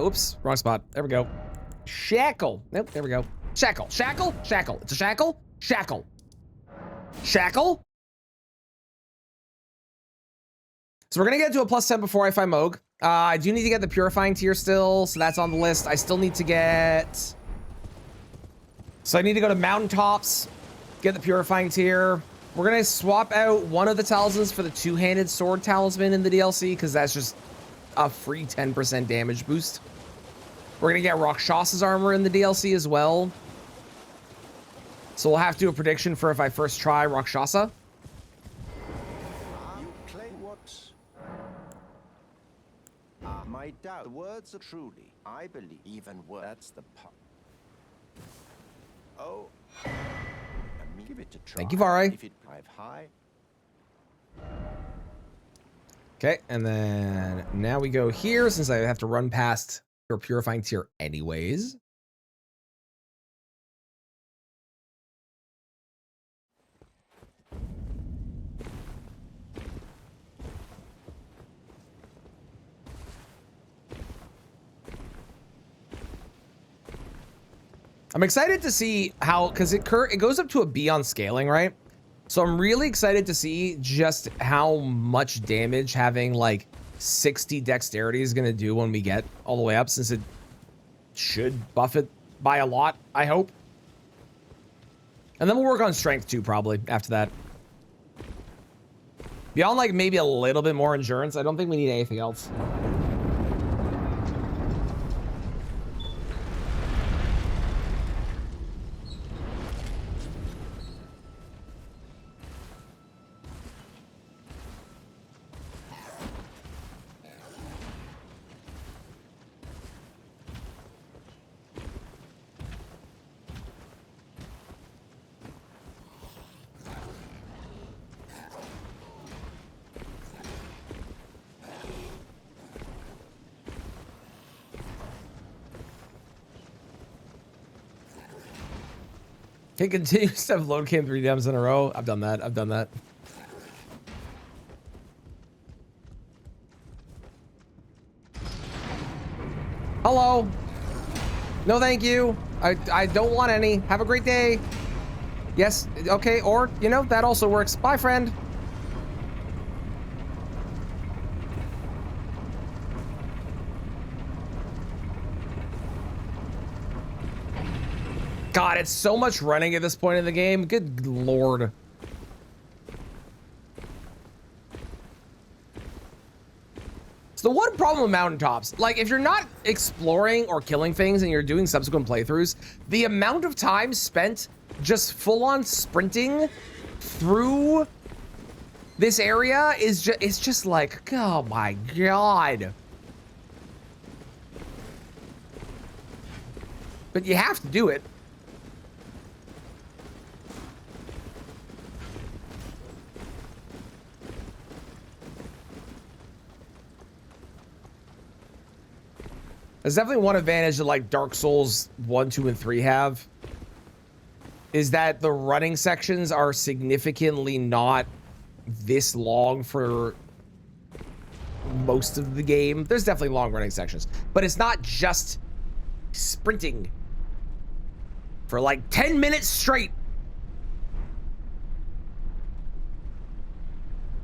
Speaker 1: Whoops, wrong spot. There we go. Shackle. Nope, there we go. Shackle, shackle, shackle. It's a shackle, shackle. Shackle? So we're gonna get to a +10 before I find Moog. I do need to get the Purifying Tier still, so that's on the list. I still need to get... So I need to go to Mountaintops, get the Purifying Tier. We're gonna swap out one of the talismans for the two-handed sword talisman in the DLC, because that's just a free 10% damage boost. We're gonna get Rakshas's armor in the DLC as well. So we'll have to do a prediction for if I first try Rakshasa.
Speaker 5: You claim what? My doubt. The words are truly. I believe even words. That's the part. Oh. Give it a try.
Speaker 1: Thank you, Varai.
Speaker 5: If it drive high.
Speaker 1: Okay, and then now we go here since I have to run past your Purifying Tier anyways. I'm excited to see how, because it goes up to a B on scaling, right? So I'm really excited to see just how much damage having like 60 dexterity is going to do when we get all the way up, since it should buff it by a lot, I hope. And then we'll work on strength too, probably after that. Beyond like maybe a little bit more endurance, I don't think we need anything else. It continues to have load cam 3 dams in a row. I've done that. I've done that. Hello. No, thank you. I don't want any. Have a great day. Yes. Okay. Or, you know, that also works. Bye, friend. God, it's so much running at this point in the game. Good lord. So the one problem with mountaintops, like if you're not exploring or killing things and you're doing subsequent playthroughs, the amount of time spent just full on sprinting through this area is just, it's just like, oh my God. But you have to do it. There's definitely one advantage that like Dark Souls 1, 2, and 3 have, is that the running sections are significantly not this long for most of the game. There's definitely long running sections, but it's not just sprinting for like 10 minutes straight.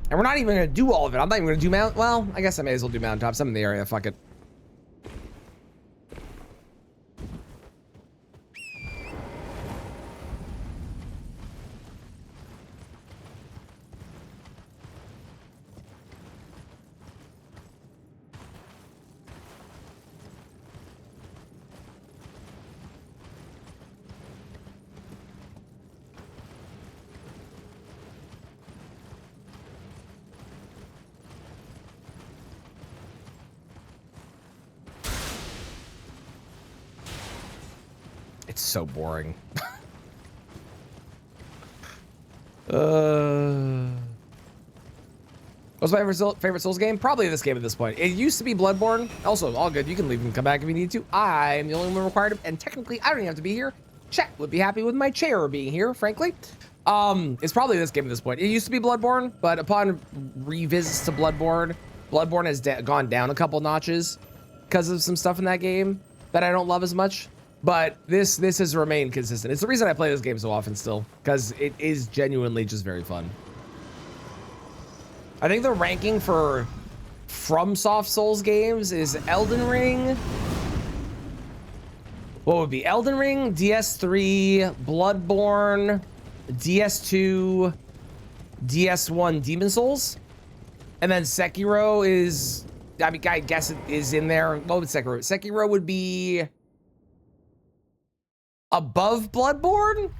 Speaker 1: And we're not even gonna do all of it. I'm not even gonna do well, I guess I may as well do mountaintops. I'm in the area, fuck it. It's so boring. What's my favorite Souls game? Probably this game at this point. It used to be Bloodborne. Also, all good. You can leave and come back if you need to. I'm the only one required, and technically, I don't even have to be here. Chat would be happy with my chair being here, frankly. It's probably this game at this point. It used to be Bloodborne, but upon revisits to Bloodborne, Bloodborne has gone down a couple notches because of some stuff in that game that I don't love as much. But this has remained consistent. It's the reason I play this game so often still, because it is genuinely just very fun. I think the ranking for FromSoft Souls games is Elden Ring. What would be Elden Ring, DS3, Bloodborne, DS2, DS1, Demon Souls, and then Sekiro is, I mean, I guess it is in there. What would Sekiro? Sekiro would be above Bloodborne,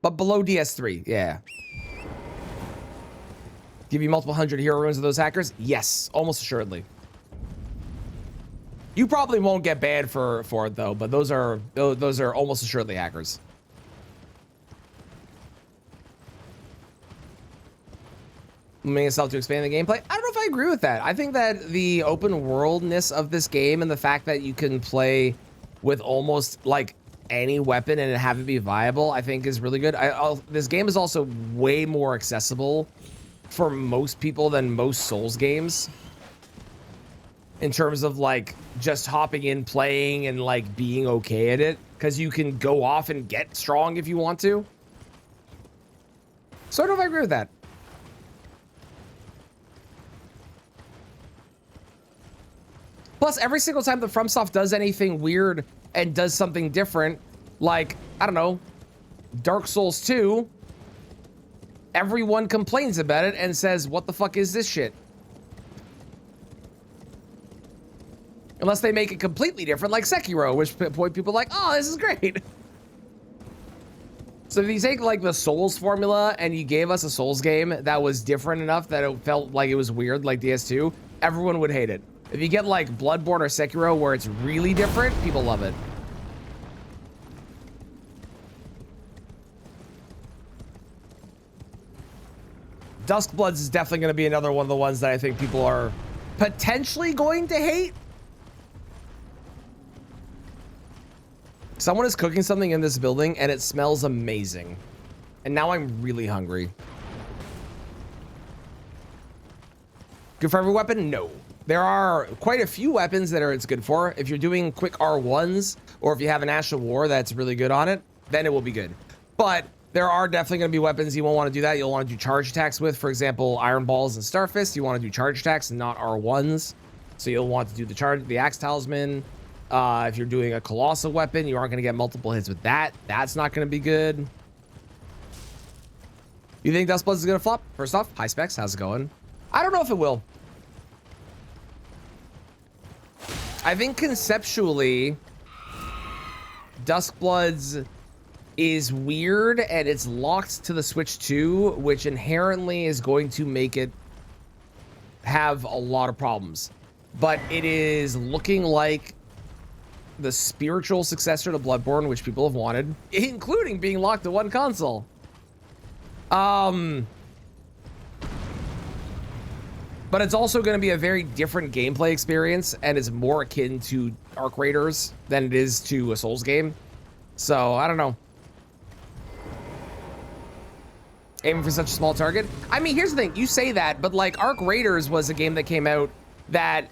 Speaker 1: but below DS3. Yeah. Give you multiple hundred hero runes of those hackers? Yes, almost assuredly. You probably won't get banned for it though, but those are almost assuredly hackers. Limiting itself to expand the gameplay. I don't know if I agree with that. I think that the open worldness of this game and the fact that you can play with almost like any weapon and have it be viable, I think is really good. This game is also way more accessible for most people than most Souls games. In terms of like just hopping in, playing, and like being okay at it, because you can go off and get strong if you want to. So I don't know if I agree with that. Plus, every single time that FromSoft does anything weird and does something different, like, I don't know, Dark Souls 2, everyone complains about it and says, what the fuck is this shit? Unless they make it completely different, like Sekiro, which point people are like, oh, this is great. So if you take like the Souls formula and you gave us a Souls game that was different enough that it felt like it was weird, like DS2, everyone would hate it. If you get like Bloodborne or Sekiro where it's really different, people love it. Duskbloods is definitely going to be another one of the ones that I think people are potentially going to hate. Someone is cooking something in this building and it smells amazing. And now I'm really hungry. Good for every weapon? No. There are quite a few weapons that it's good for. If you're doing quick R1s, or if you have an Ash of War that's really good on it, then it will be good. But there are definitely going to be weapons you won't want to do that. You'll want to do charge attacks with. For example, Iron Balls and Starfist. You want to do charge attacks and not R1s. So you'll want to do the Axe Talisman. If you're doing a colossal weapon, you aren't going to get multiple hits with that. That's not going to be good. You think Duskbloods is going to flop? First off, high specs. How's it going? I don't know if it will. I think conceptually, Duskbloods is weird and it's locked to the Switch 2, which inherently is going to make it have a lot of problems. But it is looking like the spiritual successor to Bloodborne, which people have wanted, including being locked to one console. But it's also going to be a very different gameplay experience, and it's more akin to Arc Raiders than it is to a Souls game. So, I don't know. Aiming for such a small target? I mean, here's the thing. You say that, but like Arc Raiders was a game that came out that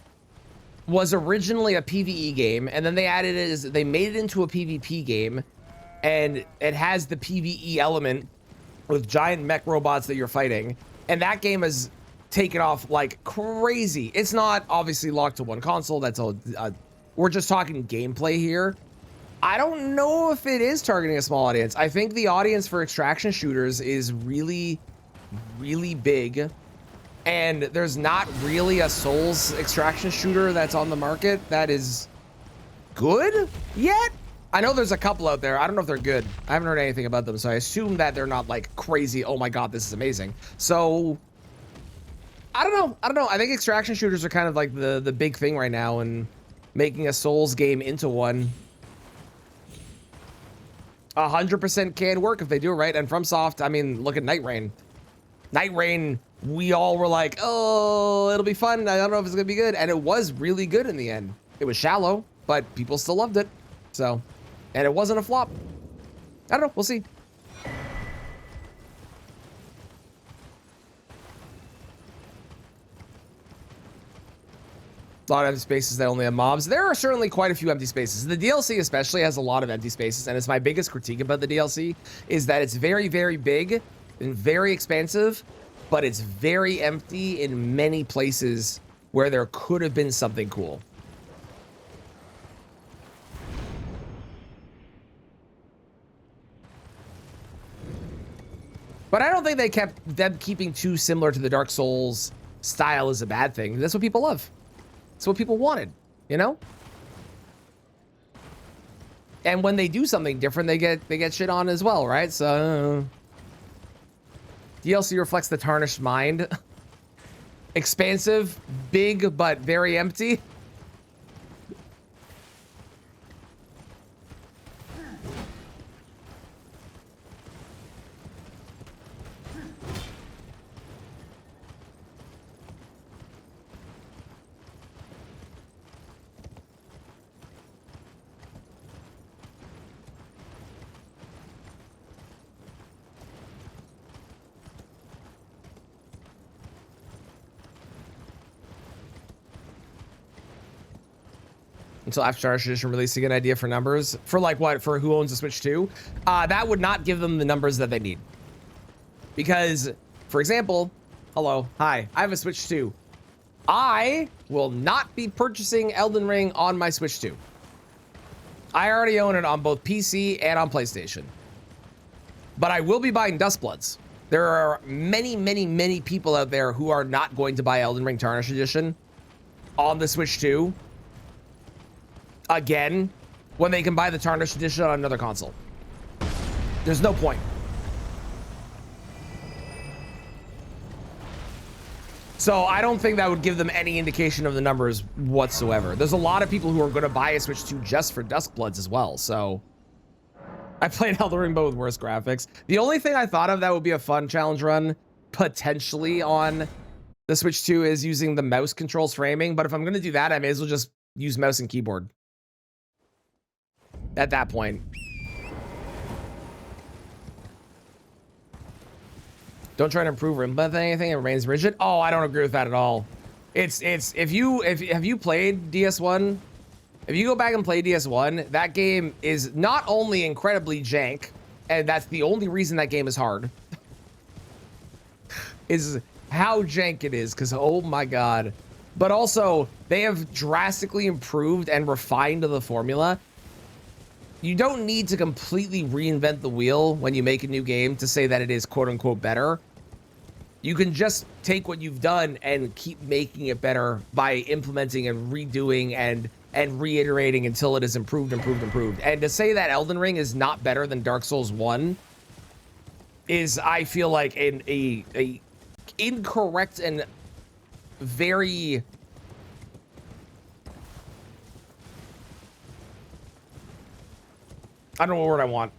Speaker 1: was originally a PvE game, and then they added it as, they made it into a PvP game, and it has the PvE element with giant mech robots that you're fighting, and that game is taken off like crazy. It's not obviously locked to one console. That's all. We're just talking gameplay here. I don't know if it is targeting a small audience. I think the audience for extraction shooters is really, really big. And there's not really a Souls extraction shooter that's on the market that is good yet. I know there's a couple out there. I don't know if they're good. I haven't heard anything about them, so I assume that they're not like crazy. Oh my God, this is amazing. So I don't know. I think extraction shooters are kind of like the big thing right now, and making a Souls game into one 100% can work if they do it right. And FromSoft, I mean, look at Night Rain. Night Rain, we all were like, oh, it'll be fun. I don't know if it's gonna be good. And it was really good in the end. It was shallow, but people still loved it. So, and it wasn't a flop. I don't know, we'll see. A lot of empty spaces that only have mobs. There are certainly quite a few empty spaces. The DLC especially has a lot of empty spaces, and it's my biggest critique about the DLC is that it's very, very big and very expansive, but it's very empty in many places where there could have been something cool. But I don't think them keeping too similar to the Dark Souls style is a bad thing. That's what people love. That's what people wanted, you know? And when they do something different, they get shit on as well, right? So DLC reflects the tarnished mind. Expansive, big, but very empty. Until after Charge Edition releasing an idea for numbers for like what, for who owns a Switch 2, that would not give them the numbers that they need. Because, for example, hello, hi, I have a Switch 2. I will not be purchasing Elden Ring on my Switch 2. I already own it on both PC and on PlayStation. But I will be buying Dustbloods. There are many, many, many people out there who are not going to buy Elden Ring Tarnished Edition on the Switch 2. Again, when they can buy the Tarnished Edition on another console. There's no point. So I don't think that would give them any indication of the numbers whatsoever. There's a lot of people who are going to buy a Switch 2 just for Duskbloods as well, so... I played Elden Ring but with worse graphics. The only thing I thought of that would be a fun challenge run, potentially on the Switch 2, is using the mouse controls for aiming, but if I'm going to do that, I may as well just use mouse and keyboard. At that point. Don't try to improve or implement anything, it remains rigid. Oh, I don't agree with that at all. It's have you played DS1? If you go back and play DS1, that game is not only incredibly jank, and that's the only reason that game is hard, is how jank it is, because oh my god. But also, they have drastically improved and refined the formula. You don't need to completely reinvent the wheel when you make a new game to say that it is quote-unquote better. You can just take what you've done and keep making it better by implementing and redoing and reiterating until it is improved. And to say that Elden Ring is not better than Dark Souls 1 is, I feel like, a incorrect and very... I don't know what word I want.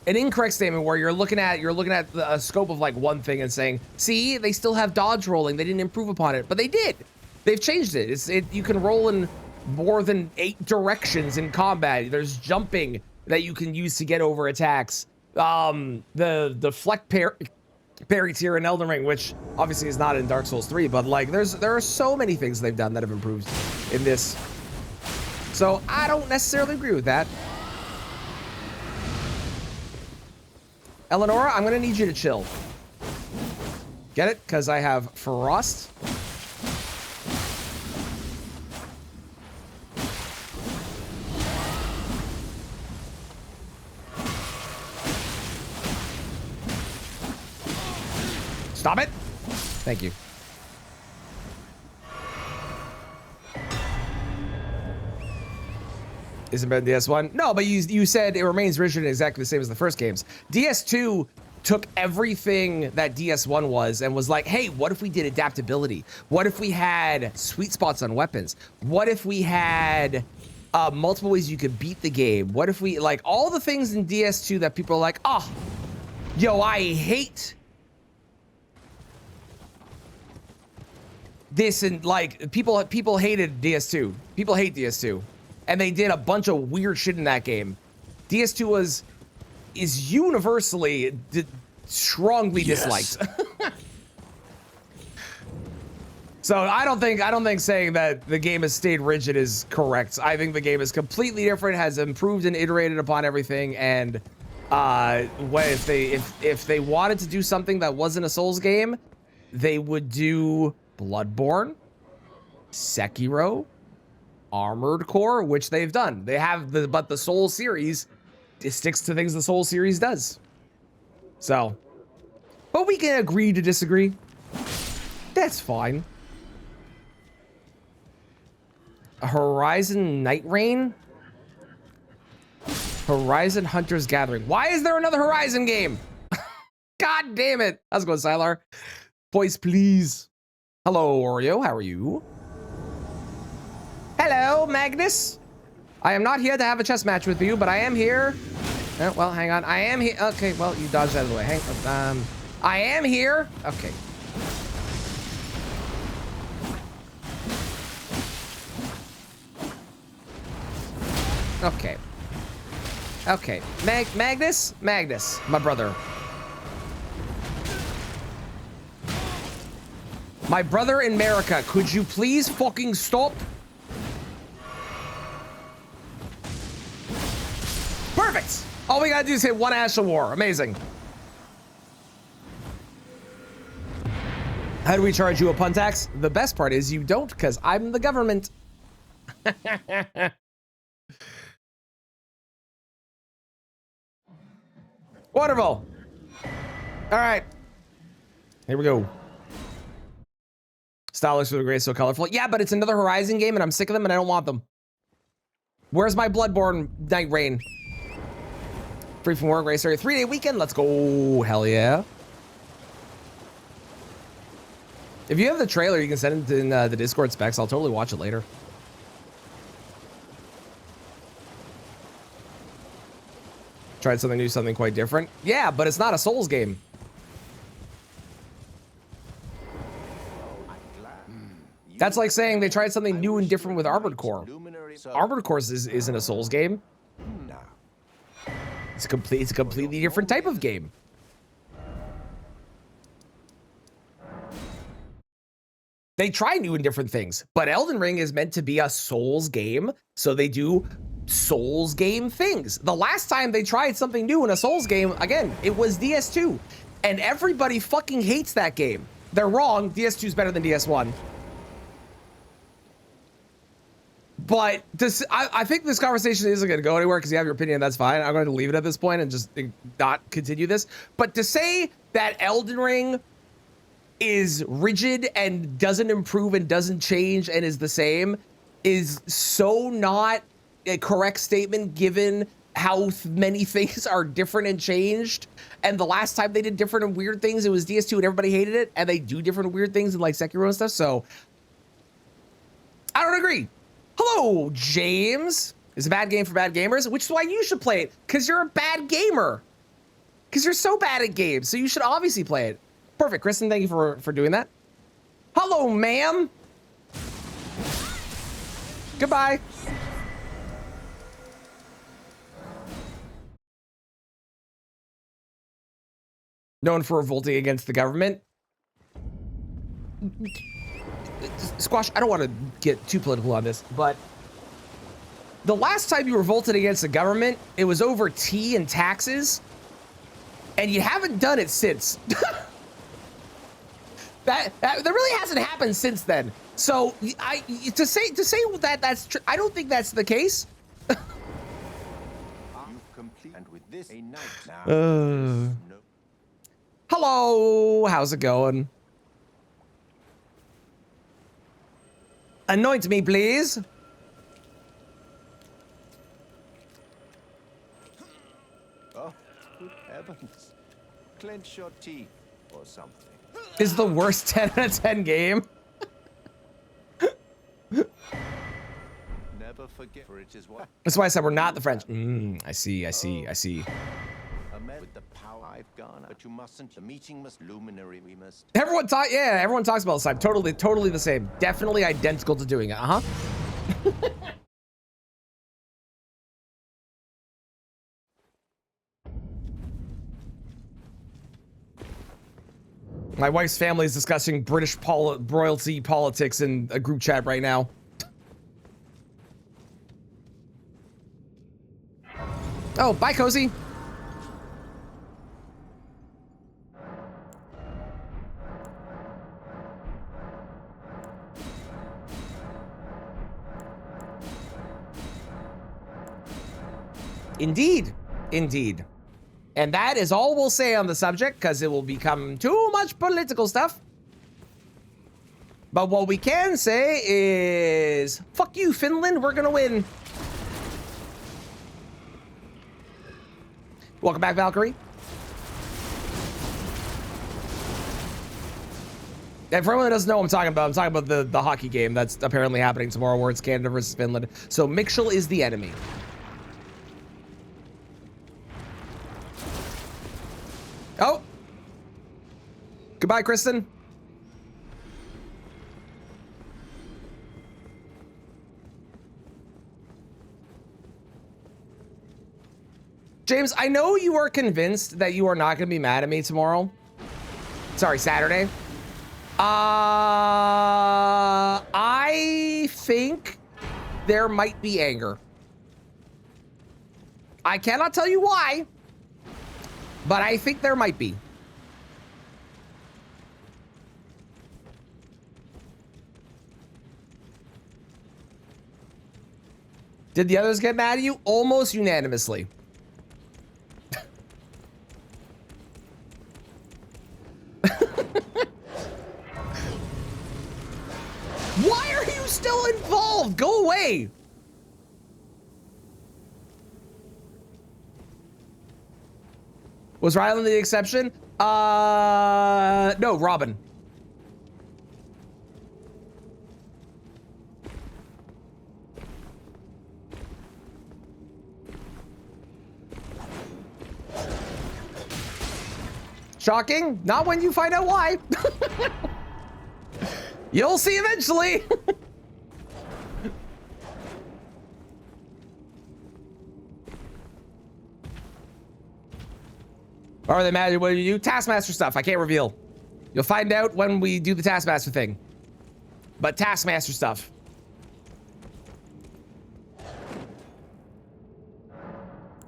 Speaker 1: An incorrect statement where you're looking at the scope of like one thing and saying, see, they still have dodge rolling. They didn't improve upon it, but they did. They've changed it. You can roll in more than 8 directions in combat. There's jumping that you can use to get over attacks. The fleck parry tier in Elden Ring, which obviously is not in Dark Souls 3, but like there are so many things they've done that have improved in this. So I don't necessarily agree with that. Eleonora, I'm gonna need you to chill. Get it? Because I have Frost. Stop it. Thank you. Isn't better than DS1? No, but you said it remains rigid and exactly the same as the first games. DS2 took everything that DS1 was and was like, hey, what if we did adaptability? What if we had sweet spots on weapons? What if we had multiple ways you could beat the game? What if we, like, all the things in DS2 that people are like, oh, yo, I hate this, and like people hated DS2. People hate DS2. And they did a bunch of weird shit in that game. DS2 is universally strongly disliked. So I don't think saying that the game has stayed rigid is correct. I think the game is completely different, has improved and iterated upon everything, and if they wanted to do something that wasn't a Souls game, they would do Bloodborne, Sekiro, Armored Core, which they've done. They have but the Soul series, it sticks to things the Soul series does. So, but we can agree to disagree. That's fine. Horizon Night Rain? Horizon Hunter's Gathering. Why is there another Horizon game? God damn it. How's it going, Sylar? Voice, please. Hello, Oreo. How are you? Hello, Magnus. I am not here to have a chess match with you, but I am here. Well, hang on. I am here. Okay, well, you dodged out of the way. I am here. Okay. Okay. Okay. Magnus, my brother. My brother in America, could you please fucking stop? Perfect. All we gotta do is hit one Ash of War. Amazing. How do we charge you a pun tax? The best part is you don't, because I'm the government. Wonderful. All right. Here we go. Style looks really great, so colorful. Yeah, but it's another Horizon game, and I'm sick of them, and I don't want them. Where's my Bloodborne Night Rain? Free from work, racer. 3-day weekend. Let's go. Hell yeah. If you have the trailer, you can send it in the Discord specs. I'll totally watch it later. Tried something new, something quite different. Yeah, but it's not a Souls game. That's like saying they tried something new and different with Armored Core. Armored Core isn't a Souls game. It's a completely different type of game. They try new and different things, but Elden Ring is meant to be a Souls game, so they do Souls game things. The last time they tried something new in a Souls game, again, it was DS2, and everybody fucking hates that game. They're wrong. DS2 is better than DS1. But I think this conversation isn't going to go anywhere because you have your opinion. That's fine. I'm going to leave it at this point and just not continue this. But to say that Elden Ring is rigid and doesn't improve and doesn't change and is the same is so not a correct statement given how many things are different and changed. And the last time they did different and weird things, it was DS2 and everybody hated it. And they do different and weird things in like Sekiro and stuff. So I don't agree. Hello, James. It's a bad game for bad gamers, which is why you should play it, because you're a bad gamer. Because you're so bad at games, so you should obviously play it. Perfect, Kristen, thank you for doing that. Hello, ma'am. Goodbye. Known for revolting against the government. Squash, I don't want to get too political on this, but the last time you revolted against the government, it was over tea and taxes, and you haven't done it since. that really hasn't happened since then. So to say that that's true, I don't think that's the case.
Speaker 5: You've completed, and with this a night now.
Speaker 1: Hello, how's it going? Anoint me, please.
Speaker 5: Oh, good heavens. Clench your teeth or something.
Speaker 1: Is the worst 10 out of 10 game.
Speaker 5: Never forget, for it is what.
Speaker 1: That's why I said we're not the French. I see.
Speaker 5: With the power I've garnered, but you mustn't. The meeting must luminary. We must.
Speaker 1: Everyone talks about this time. Totally the same. Definitely identical to doing it. My wife's family is discussing British royalty politics in a group chat right now. Oh, bye, Cozy. Indeed. Indeed. And that is all we'll say on the subject, because it will become too much political stuff. But what we can say is, fuck you, Finland, we're gonna win. Welcome back, Valkyrie. And for anyone that doesn't know what I'm talking about the hockey game that's apparently happening tomorrow where it's Canada versus Finland. So Mikshel is the enemy. Oh. Goodbye, Kristen. James, I know you are convinced that you are not going to be mad at me tomorrow. Sorry, Saturday. I think there might be anger. I cannot tell you why, but I think there might be. Did the others get mad at you? Almost unanimously. Why are you still involved? Go away. Was Rylan the exception? No, Robin. Shocking? Not when you find out why. You'll see eventually. Or they mad at what you do? Taskmaster stuff. I can't reveal. You'll find out when we do the Taskmaster thing. But Taskmaster stuff.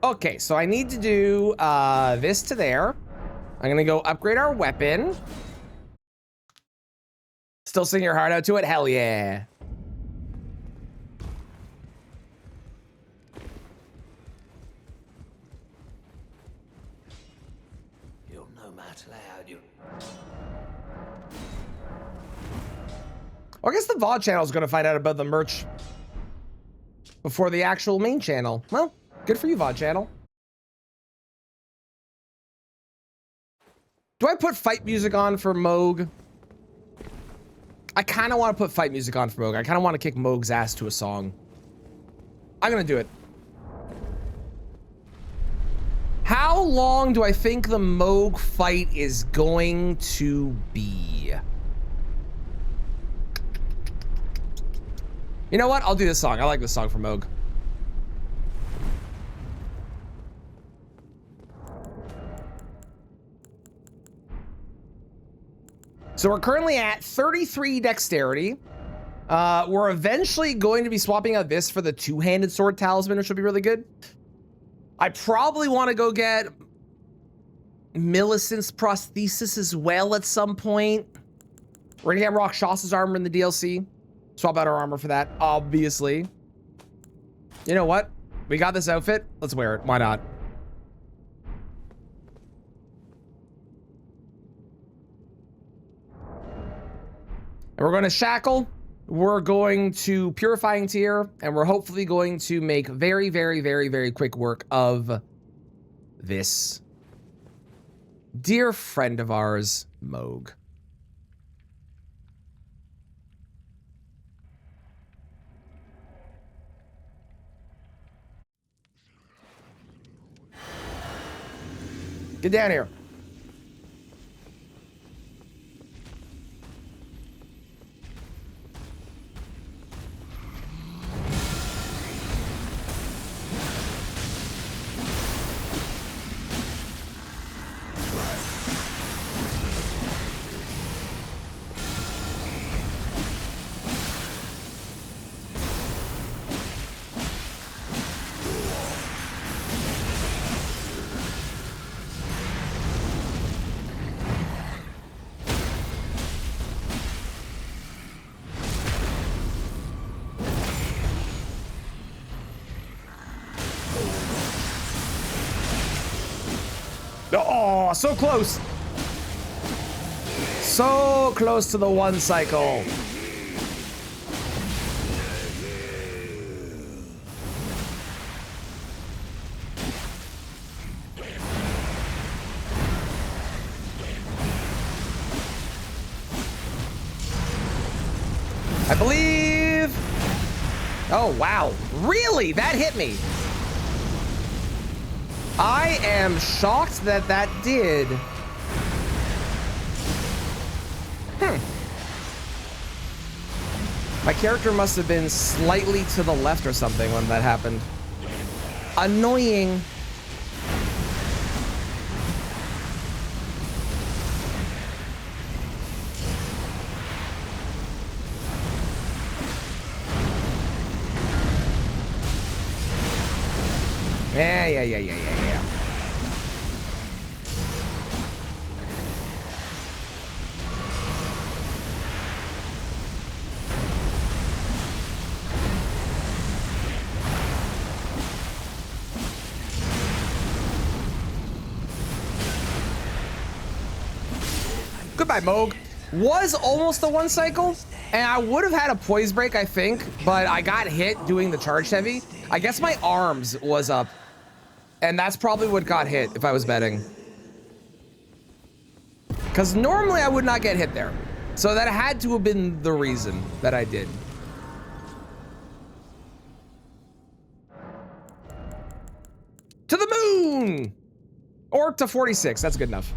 Speaker 1: Okay, so I need to do this to there. I'm gonna go upgrade our weapon. Still sing your heart out to it? Hell yeah.
Speaker 2: You'll no matter how you.
Speaker 1: Well, I guess the VOD channel is gonna find out about the merch before the actual main channel. Well, good for you, VOD channel. Do I put fight music on for Moog? I kind of want to put fight music on for Moog. I kind of want to kick Moog's ass to a song. I'm gonna do it. How long do I think the Moog fight is going to be? You know what? I'll do this song. I like this song for Moog. So we're currently at 33 dexterity. We're eventually going to be swapping out this for the two-handed sword talisman, which will be really good. I probably want to go get Millicent's prosthesis as well at some point. We're gonna get Rakshas's armor in the DLC. Swap out our armor for that, obviously. You know what? We got this outfit. Let's wear it. Why not? And we're going to shackle, we're going to purifying tier, and we're hopefully going to make very, very, very, very quick work of this dear friend of ours, Moog. Get down here. Oh, so close. So close to the one cycle. I believe. Oh, wow. Really? That hit me. I am shocked that that did. My character must have been slightly to the left or something when that happened. Annoying. Yeah. Goodbye, Moog. Was almost the one cycle, and I would have had a poise break, I think, but I got hit doing the charge heavy. I guess my arms was up, and that's probably what got hit if I was betting. Because normally I would not get hit there. So that had to have been the reason that I did. To the moon! Or to 46, that's good enough.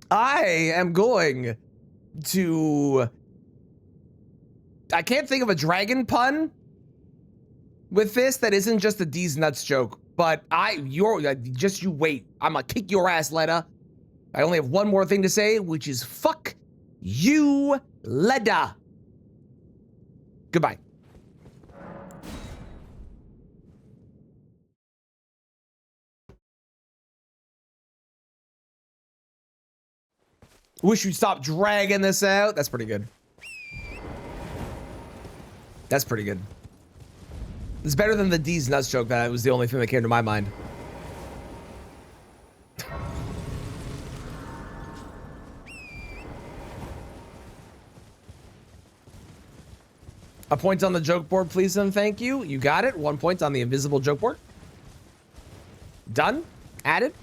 Speaker 1: I am going to... I can't think of a dragon pun with this that isn't just a D's nuts joke, but just you wait. I'm gonna kick your ass, Leda. I only have one more thing to say, which is fuck you, Leda. Goodbye. Wish you'd stop dragging this out. That's pretty good. That's pretty good. It's better than the D's nuts joke. That was the only thing that came to my mind. A point on the joke board, please and thank you. You got it. 1 point on the invisible joke board. Done. Added.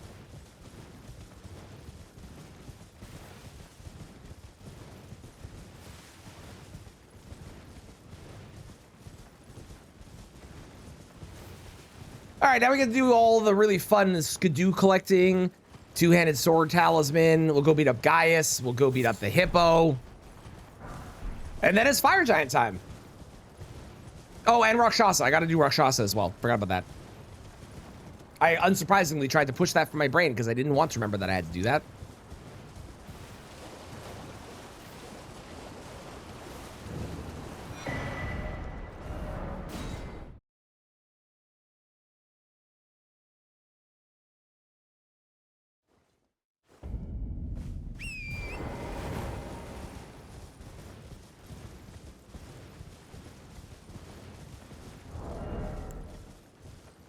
Speaker 1: All right, now we get to do all the really fun skidoo collecting. Two-handed sword talisman. We'll go beat up Gaius. We'll go beat up the hippo. And then it's fire giant time. Oh, and Rakshasa. I got to do Rakshasa as well. Forgot about that. I unsurprisingly tried to push that from my brain because I didn't want to remember that I had to do that.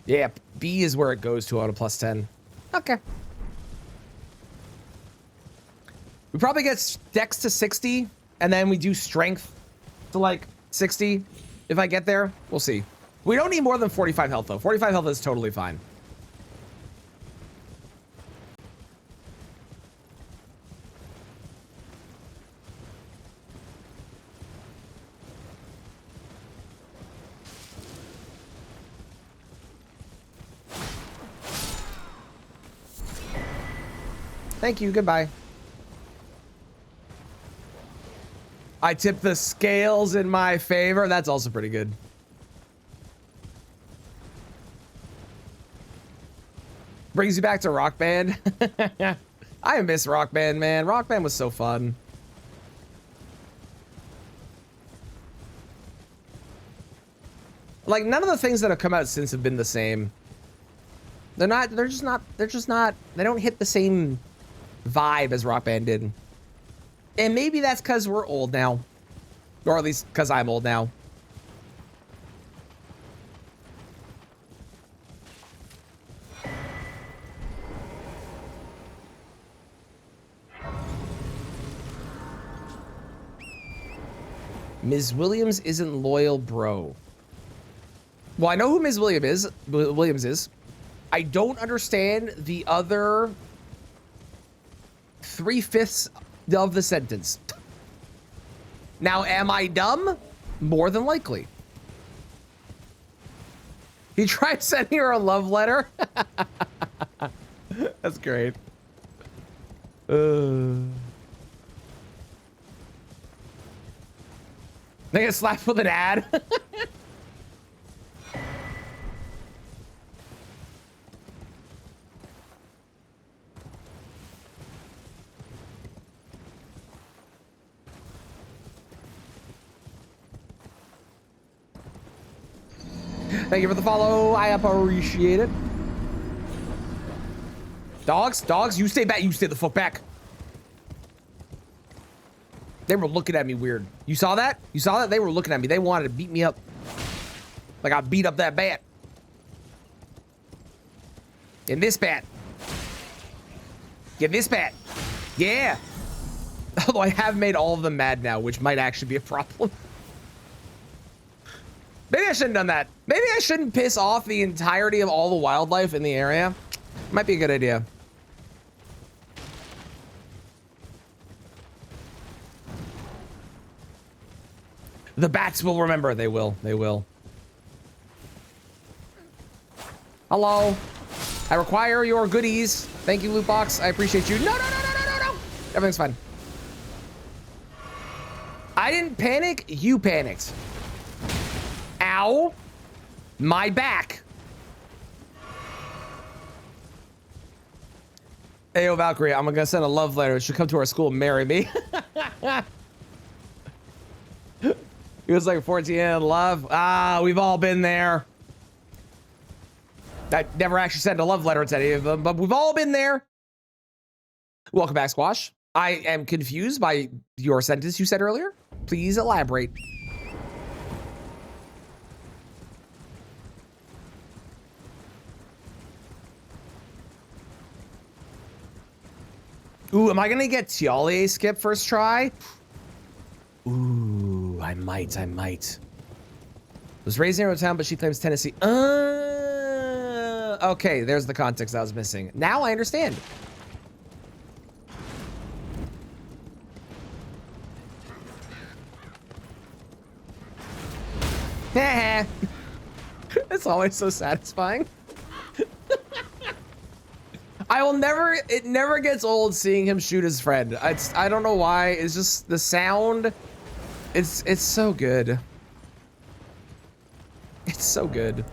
Speaker 1: Yeah, B is where it goes to out of plus 10. Okay. We probably get dex to 60, and then we do strength to like 60. If I get there, we'll see. We don't need more than 45 health, though. 45 health is totally fine. Thank you. Goodbye. I tip the scales in my favor. That's also pretty good. Brings you back to Rock Band. I miss Rock Band, man. Rock Band was so fun. Like, none of the things that have come out since have been the same. They're just not, they don't hit the same vibe as Rock Band did. And maybe that's because we're old now. Or at least because I'm old now. Ms. Williams isn't loyal, bro. Well, I know who Ms. Williams is. I don't understand the other 3/5 of the sentence. Now, am I dumb? More than likely. He tried sending her a love letter. That's great. They get slapped with an ad. Thank you for the follow. I appreciate it. Dogs, you stay back. You stay the fuck back. They were looking at me weird. You saw that? You saw that? They were looking at me. They wanted to beat me up. Like I beat up that bat. And this bat. Get this bat. Yeah. Although I have made all of them mad now, which might actually be a problem. Maybe I shouldn't have done that. Maybe I shouldn't piss off the entirety of all the wildlife in the area. Might be a good idea. The bats will remember. They will. They will. Hello. I require your goodies. Thank you, loot box. I appreciate you. No. Everything's fine. I didn't panic. You panicked. Ow. My back. Hey, yo, Valkyrie, I'm gonna send a love letter. She'll come to our school and marry me. He was like 14 in love. Ah, we've all been there. I never actually sent a love letter to any of them, but we've all been there. Welcome back, Squash. I am confused by your sentence you said earlier. Please elaborate. Ooh, am I gonna get Tiale skip first try? Ooh, I might. Was raised in town, but she claims Tennessee. Okay, there's the context I was missing. Now I understand. It's always so satisfying. I will never, it never gets old seeing him shoot his friend. I don't know why. It's just the sound. It's so good. It's so good.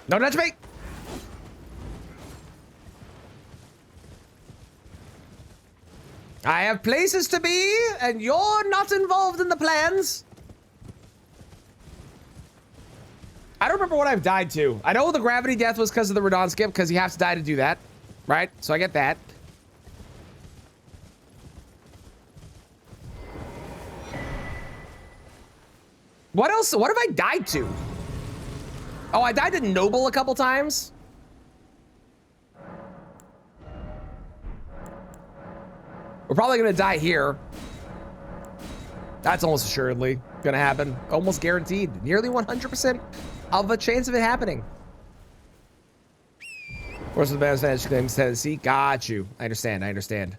Speaker 1: Don't touch me. I have places to be, and you're not involved in the plans. I don't remember what I've died to. I know the gravity death was because of the Radon skip, because you have to die to do that, right? So I get that. What else? What have I died to? Oh, I died to Noble a couple times. We're probably gonna die here. That's almost assuredly gonna happen. Almost guaranteed. Nearly 100% of a chance of it happening. Where's the best finish claims Tennessee? Got you. I understand.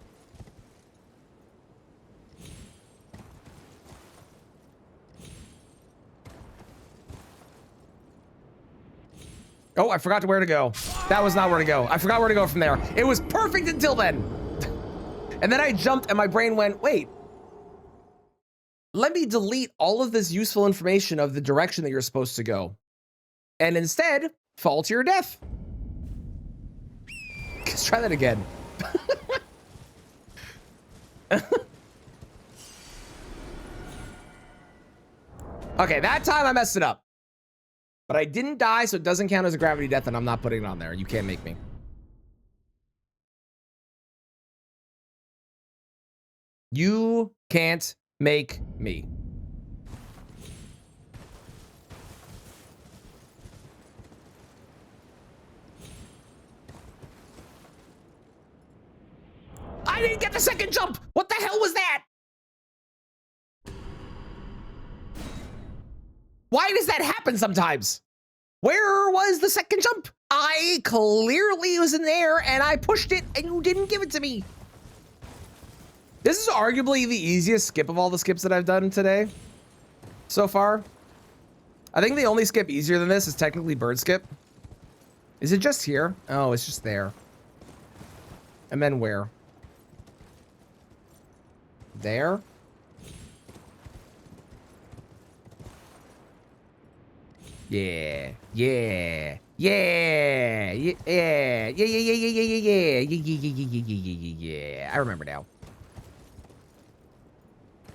Speaker 1: Oh, I forgot where to go. That was not where to go. I forgot where to go from there. It was perfect until then. And then I jumped and my brain went, wait. Let me delete all of this useful information of the direction that you're supposed to go. And instead, fall to your death. Let's try that again. Okay, that time I messed it up. But I didn't die, so it doesn't count as a gravity death, and I'm not putting it on there. You can't make me. You can't make me. the second jump. What the hell was that? Why does that happen sometimes? Where was the second jump? I clearly was in there and I pushed it and you didn't give it to me. This is arguably the easiest skip of all the skips that I've done today so far. I think the only skip easier than this is technically bird skip. Is it just here? Oh, it's just there. And then where? There? Yeah, yeah, yeah, yeah, yeah, yeah, yeah, yeah, yeah, yeah, yeah. I remember now.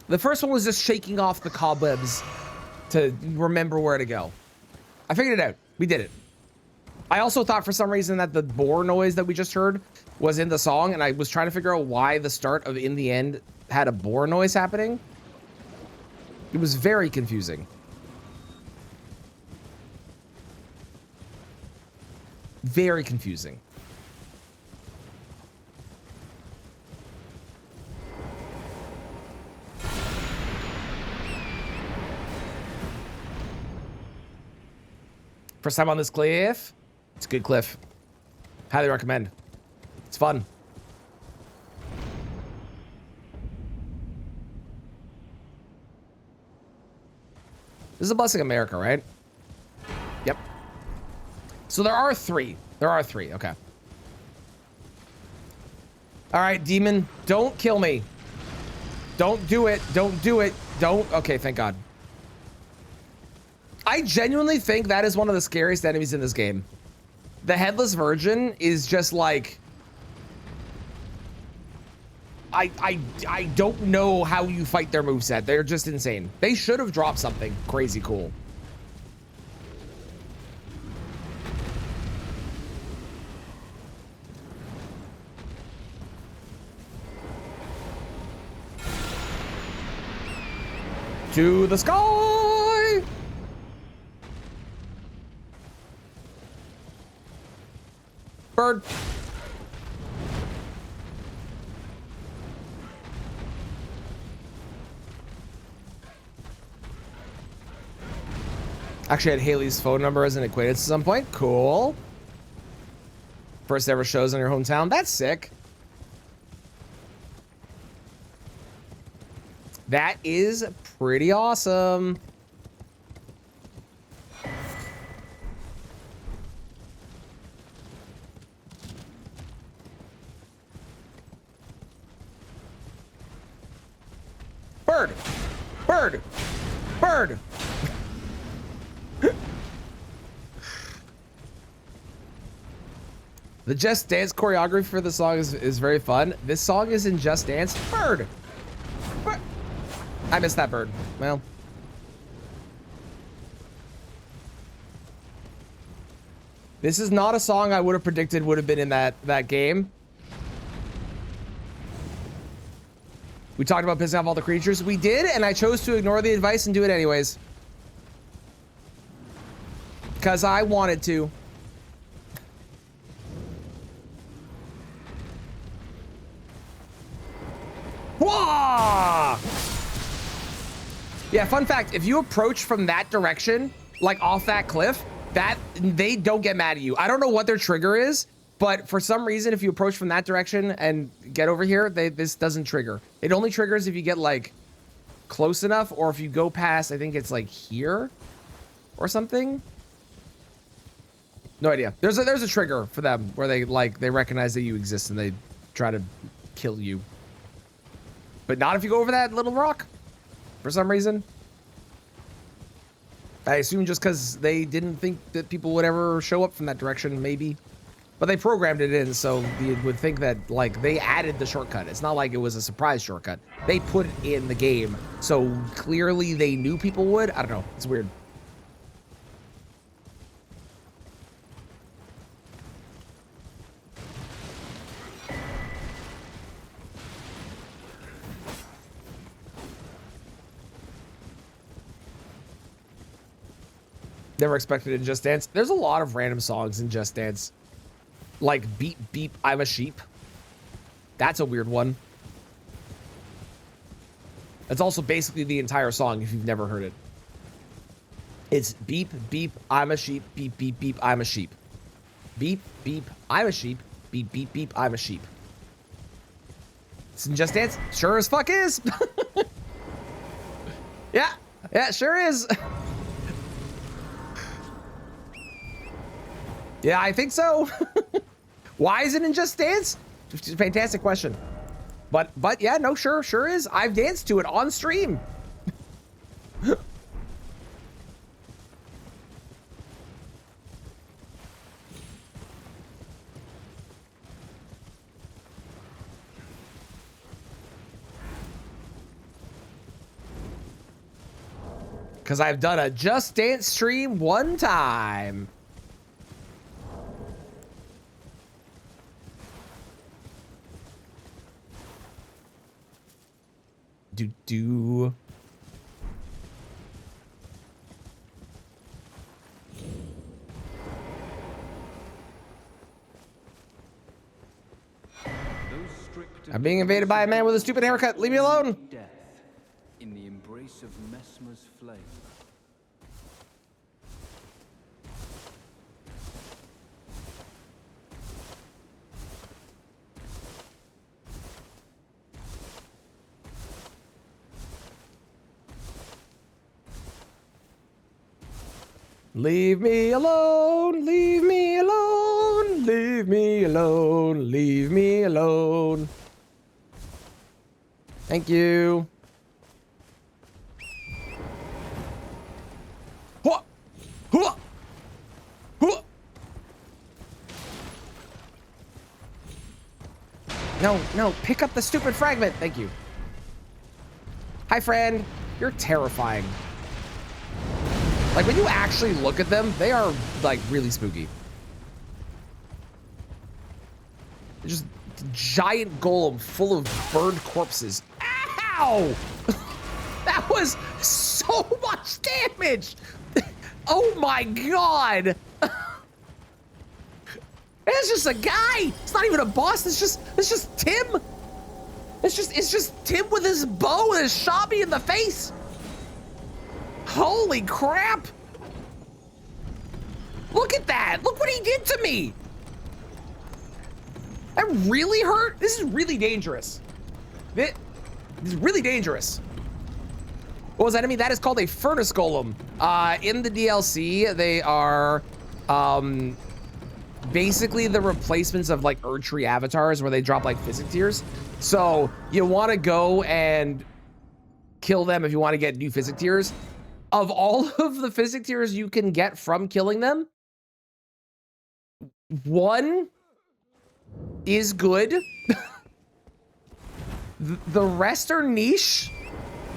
Speaker 1: The first one was just shaking off the cobwebs to remember where to go. I figured it out. We did it. I also thought for some reason that the boar noise that we just heard was in the song, and I was trying to figure out why the start of In the End had a boar noise happening. It was very confusing. Very confusing. First time on this cliff. It's a good cliff. Highly recommend. It's fun. This is a Blessing America, right? Yep. So there are three. There are three. Okay. All right, demon. Don't kill me. Don't do it. Don't do it. Don't. Okay, thank God. I genuinely think that is one of the scariest enemies in this game. The Headless Virgin is just like... I don't know how you fight their moveset. They're just insane. They should have dropped something crazy cool. To the sky! Bird. Actually had Haley's phone number as an acquaintance at some point. Cool. First ever shows in your hometown. That's sick. That is pretty awesome. Bird! Bird! Bird! The Just Dance choreography for the song is very fun. This song is in Just Dance. Bird! Bird! I missed that bird. Well. This is not a song I would have predicted would have been in that game. We talked about pissing off all the creatures. We did, and I chose to ignore the advice and do it anyways. Because I wanted to. Whoa! Yeah, fun fact, if you approach from that direction, like off that cliff, they don't get mad at you. I don't know what their trigger is, but for some reason, if you approach from that direction and get over here, this doesn't trigger. It only triggers if you get like close enough, or if you go past, I think it's like here or something. No idea. There's a trigger for them where they recognize that you exist and they try to kill you. But not if you go over that little rock for some reason. I assume just because they didn't think that people would ever show up from that direction, maybe. But they programmed it in, so you would think that, like, they added the shortcut. It's not like it was a surprise shortcut. They put it in the game, so clearly they knew people would. I don't know. It's weird. Never expected in Just Dance. There's a lot of random songs in Just Dance. Like Beep Beep, I'm a Sheep. That's a weird one. That's also basically the entire song if you've never heard it. It's beep, beep, I'm a sheep, beep, beep, beep, I'm a sheep. Beep, beep, I'm a sheep, beep, beep, beep, I'm a sheep. It's in Just Dance? Sure as fuck is. Yeah, it sure is. Yeah, I think so. Why is it in Just Dance? It's a fantastic question. But yeah, no, sure is. I've danced to it on stream. Because I've done a Just Dance stream one time. Do. I'm being invaded by a man with a stupid haircut. Leave me alone.
Speaker 2: Death in the embrace of Mesmer's flame.
Speaker 1: Leave me alone, leave me alone, leave me alone, leave me alone. Thank you. Hua! Hua! Hua! No, pick up the stupid fragment. Thank you. Hi, friend. You're terrifying. Like, when you actually look at them, they are, like, really spooky. They're just giant golem full of burned corpses. Ow! That was so much damage! Oh my god! It's just a guy! It's not even a boss, it's just Tim! It's just Tim with his bow and his shot me in the face! Holy crap! Look at that! Look what he did to me! That really hurt? This is really dangerous. This is really dangerous. What was that enemy? That is called a furnace golem. In the DLC, they are basically the replacements of like Erdtree avatars where they drop like physic tiers. So you want to go and kill them if you want to get new physic tiers. Of all of the physic tiers you can get from killing them, one is good. The rest are niche,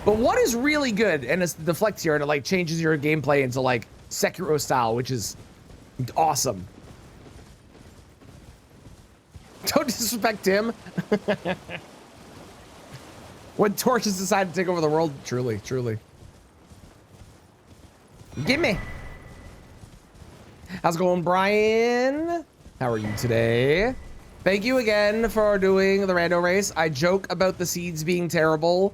Speaker 1: but one is really good, and it's the deflect tier, and it like changes your gameplay into like Sekiro style, which is awesome. Don't disrespect Tim. When torches decide to take over the world, truly. Gimme. How's it going, Brian? How are you today? Thank you again for doing the rando race. I joke about the seeds being terrible,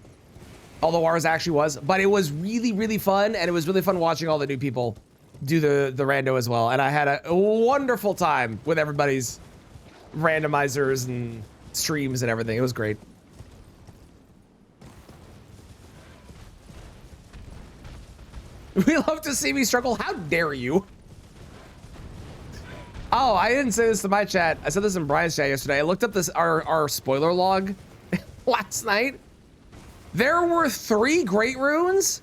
Speaker 1: although ours actually was, but it was really fun, and it was really fun watching all the new people do the rando as well. And I had a wonderful time with everybody's randomizers and streams and everything. It was great. We love to see me struggle. How dare you? Oh, I didn't say this to my chat. I said this in Brian's chat yesterday. I looked up our spoiler log last night. There were 3 great runes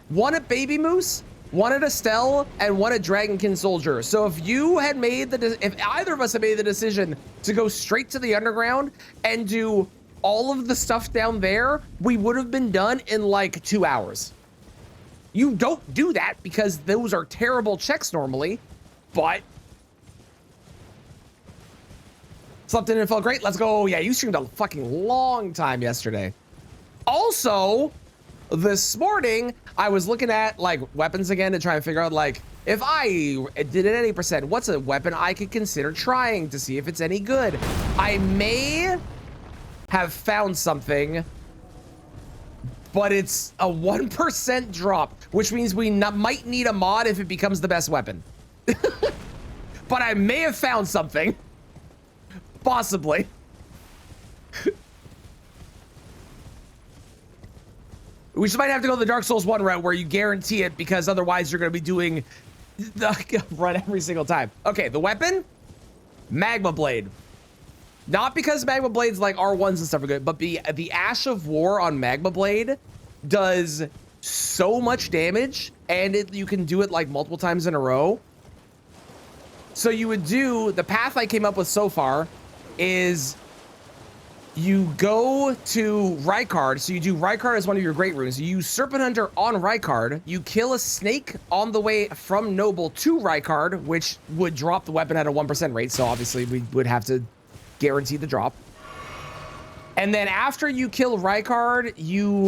Speaker 1: one at Baby Moose, one at Estelle, and one at Dragonkin Soldier. So if you had made if either of us had made the decision to go straight to the underground and do all of the stuff down there, we would have been done in like 2 hours. You don't do that because those are terrible checks normally, but something didn't feel great. Let's go. Yeah, you streamed a fucking long time yesterday. Also, this morning, I was looking at like weapons again to try and figure out like, if I did it at 80%, what's a weapon I could consider trying to see if it's any good? I may have found something but it's a 1% drop, which means we might need a mod if it becomes the best weapon. But I may have found something. Possibly. We just might have to go the Dark Souls 1 route where you guarantee it, because otherwise you're going to be doing the run every single time. Okay, the weapon, Magma Blade. Not because Magma Blades like R1s and stuff are good, but the Ash of War on Magma Blade does so much damage, and you can do it like multiple times in a row. So you would do, the path I came up with so far is you go to Rykard. So you do Rykard as one of your great runes. You use Serpent Hunter on Rykard. You kill a snake on the way from Noble to Rykard, which would drop the weapon at a 1% rate. So obviously we would have to guarantee the drop. And then after you kill Rykard,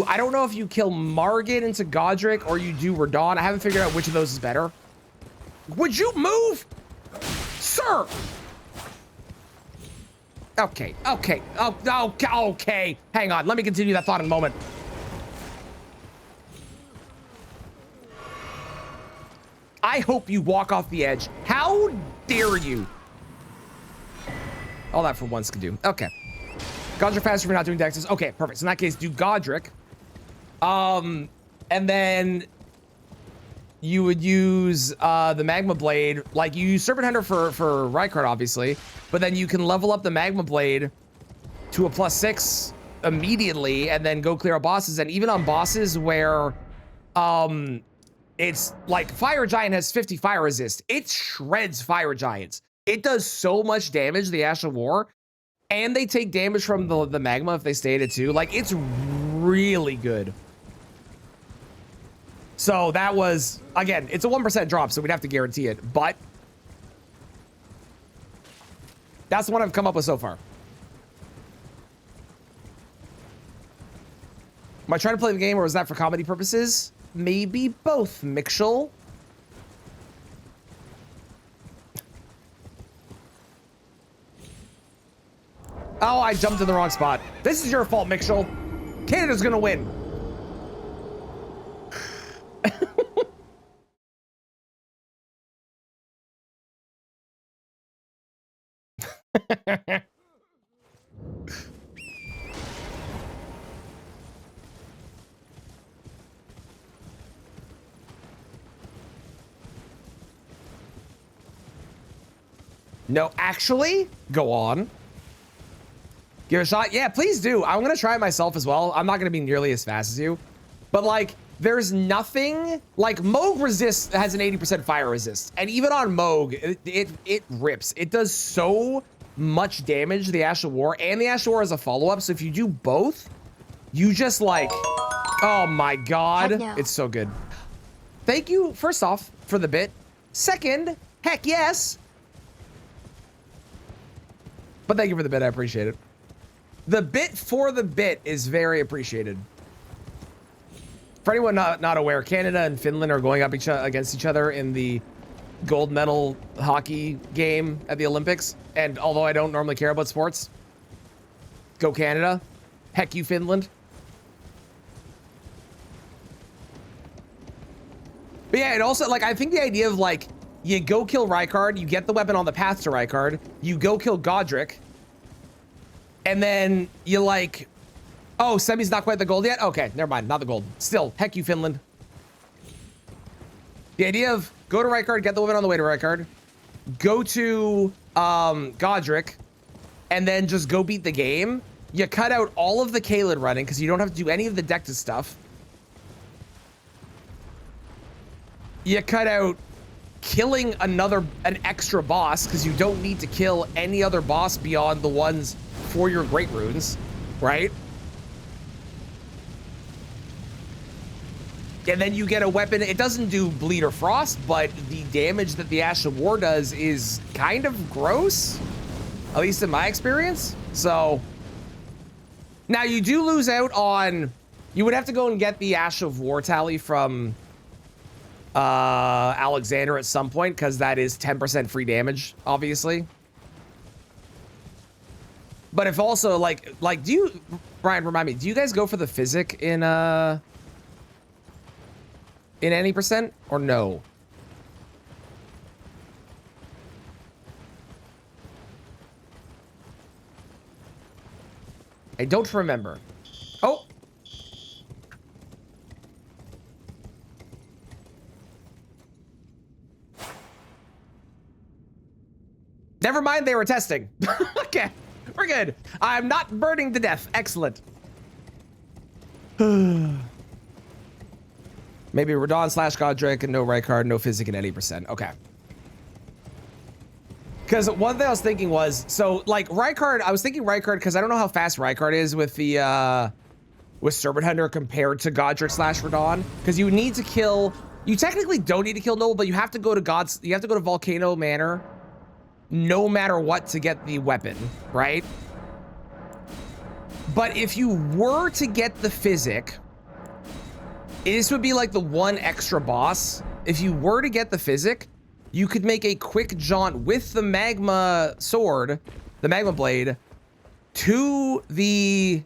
Speaker 1: I don't know if you kill Margit into Godric or you do Radon. I haven't figured out which of those is better. Would you move? Sir! Okay. Okay. Hang on. Let me continue that thought in a moment. I hope you walk off the edge. How dare you? All that for once can do. Okay. Godric faster for not doing dexes. Okay, perfect. So in that case, do Godric. And then you would use the Magma Blade. Like, you use Serpent Hunter for Rykard, obviously. But then you can level up the Magma Blade to a +6 immediately and then go clear out bosses. And even on bosses where it's like Fire Giant has 50 fire resist, it shreds Fire Giants. It does so much damage, the Ash of War. And they take damage from the magma if they stay at it too. Like, it's really good. So that was, again, it's a 1% drop, so we'd have to guarantee it. But that's the one I've come up with so far. Am I trying to play the game, or was that for comedy purposes? Maybe both, Mixel. Oh, I jumped in the wrong spot. This is your fault, Mixel. Canada's gonna win. No, actually, go on. Give it a shot. Yeah, please do. I'm going to try it myself as well. I'm not going to be nearly as fast as you. But, like, there's nothing... Like, Moog resist has an 80% fire resist. And even on Moog, it rips. It does so much damage, the Ash of War. And the Ash of War is a follow-up. So if you do both, you just, like... Oh, my God.
Speaker 3: Heck no.
Speaker 1: It's so good. Thank you, first off, for the bit. Second, heck yes. But thank you for the bit. I appreciate it. The bit for the bit is very appreciated. For anyone not aware, Canada and Finland are going up against each other in the gold medal hockey game at the Olympics. And although I don't normally care about sports, go Canada. Heck you, Finland. But yeah, and also, like, I think the idea of, like, you go kill Rykard, you get the weapon on the path to Rykard, you go kill Godric, and then you like, oh, Semi's not quite the gold yet? Okay, never mind, not the gold. Still, heck you, Finland. The idea of go to Rykard, get the weapon on the way to Rykard, go to Godric, and then just go beat the game. You cut out all of the Caelid running because you don't have to do any of the Dectus stuff. You cut out killing an extra boss because you don't need to kill any other boss beyond the ones for your great runes, right? And then you get a weapon. It doesn't do bleed or frost, but the damage that the Ash of War does is kind of gross, at least in my experience. So now you do lose out on, you would have to go and get the Ash of War tally from Alexander at some point, because that is 10% free damage, obviously. But if also like do you, Brian, remind me, do you guys go for the physic in any percent or no? I don't remember. Oh. Never mind, they were testing. Okay, we're good. I'm not burning to death. Excellent. Maybe Radon / Godric and no right card, no physic in any percent. Okay. Because one thing I was thinking was, so like Rykard, I was thinking Rykard because I don't know how fast Rykard is with the with Serpent Hunter compared to Godric / Radon. Because you need to kill, you technically don't need to kill Noble, but you have to go to you have to go to Volcano Manor no matter what to get the weapon, right? But if you were to get the physic, this would be like the one extra boss. If you were to get the physic, you could make a quick jaunt with the magma sword, the magma blade, to the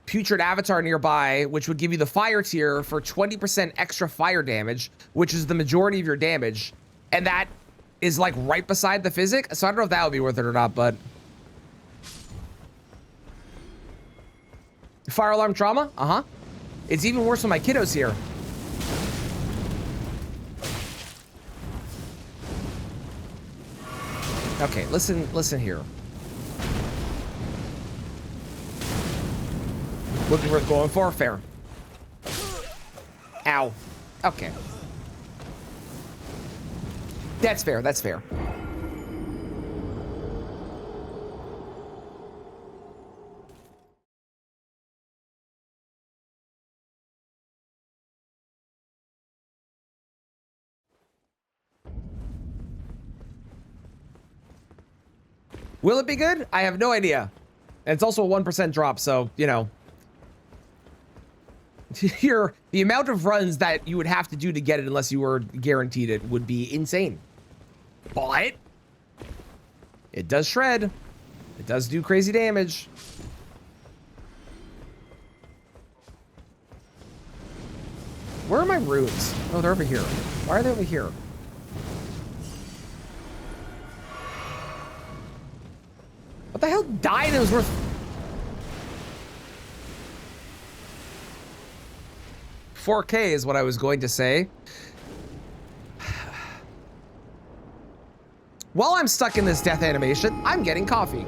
Speaker 1: putrid avatar nearby, which would give you the fire tier for 20% extra fire damage, which is the majority of your damage. And that is like right beside the physic. So I don't know if that would be worth it or not, but fire alarm trauma. It's even worse when my kiddo's here. Okay, listen here. Would be worth going for, fair. Ow. Okay. That's fair, that's fair. Will it be good? I have no idea. And it's also a 1% drop, so, you know. The amount of runs that you would have to do to get it unless you were guaranteed it would be insane. But it does shred. It does do crazy damage. Where are my runes? Oh, they're over here. Why are they over here? What the hell died? It was worth 4K is what I was going to say. While I'm stuck in this death animation, I'm getting coffee.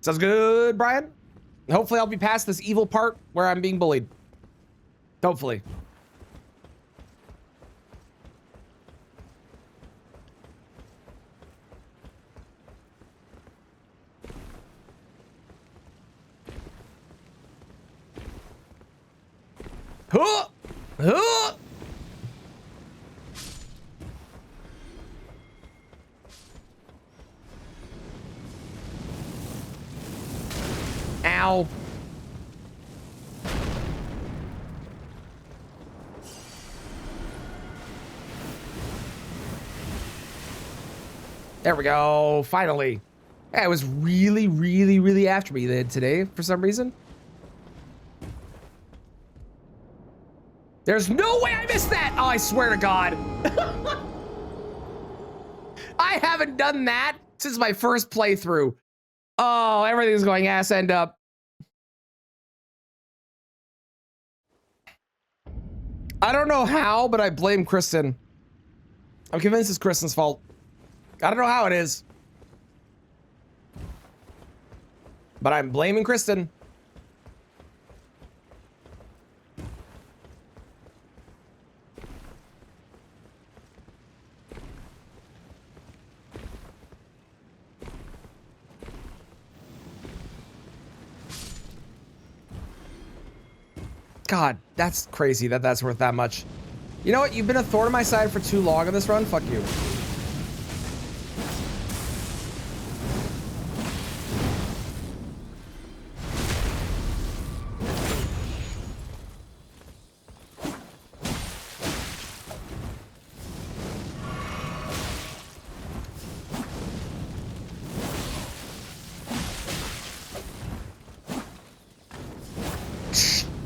Speaker 1: Sounds good, Brian. Hopefully I'll be past this evil part where I'm being bullied. Hopefully. Huh! Huh! Ow. There we go. Finally. Yeah, it was really after me today for some reason. There's no way I missed that. Oh, I swear to God. I haven't done that since my first playthrough. Oh, everything's going ass end up. I don't know how, but I blame Kristen. I'm convinced it's Kristen's fault. I don't know how it is, but I'm blaming Kristen. God, that's crazy that that's worth that much. You know what? You've been a thorn in my side for too long on this run. Fuck you.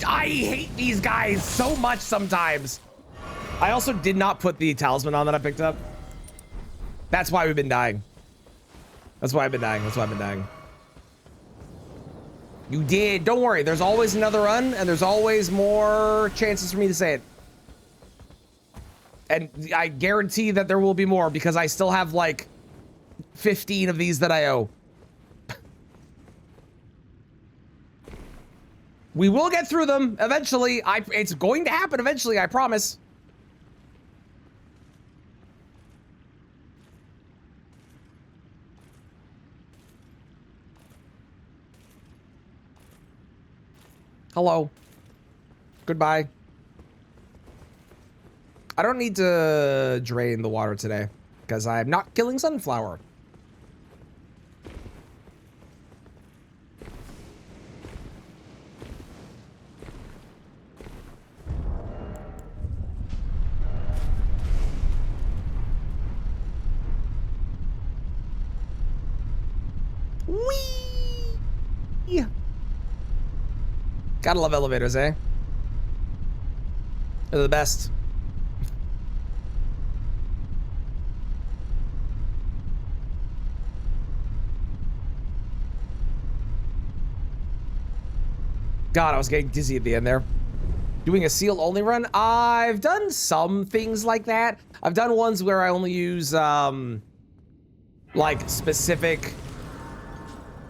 Speaker 1: I hate these guys so much sometimes. I also did not put the talisman on that I picked up. That's why we've been dying. That's why I've been dying. That's why I've been dying. You did. Don't worry. There's always another run, and there's always more chances for me to say it. And I guarantee that there will be more because I still have like 15 of these that I owe. We will get through them eventually. It's going to happen eventually, I promise. Hello. Goodbye. I don't need to drain the water today because I'm not killing sunflower. Whee! Gotta love elevators, eh? They're the best. God, I was getting dizzy at the end there. Doing a seal only run? I've done some things like that. I've done ones where I only use, like specific,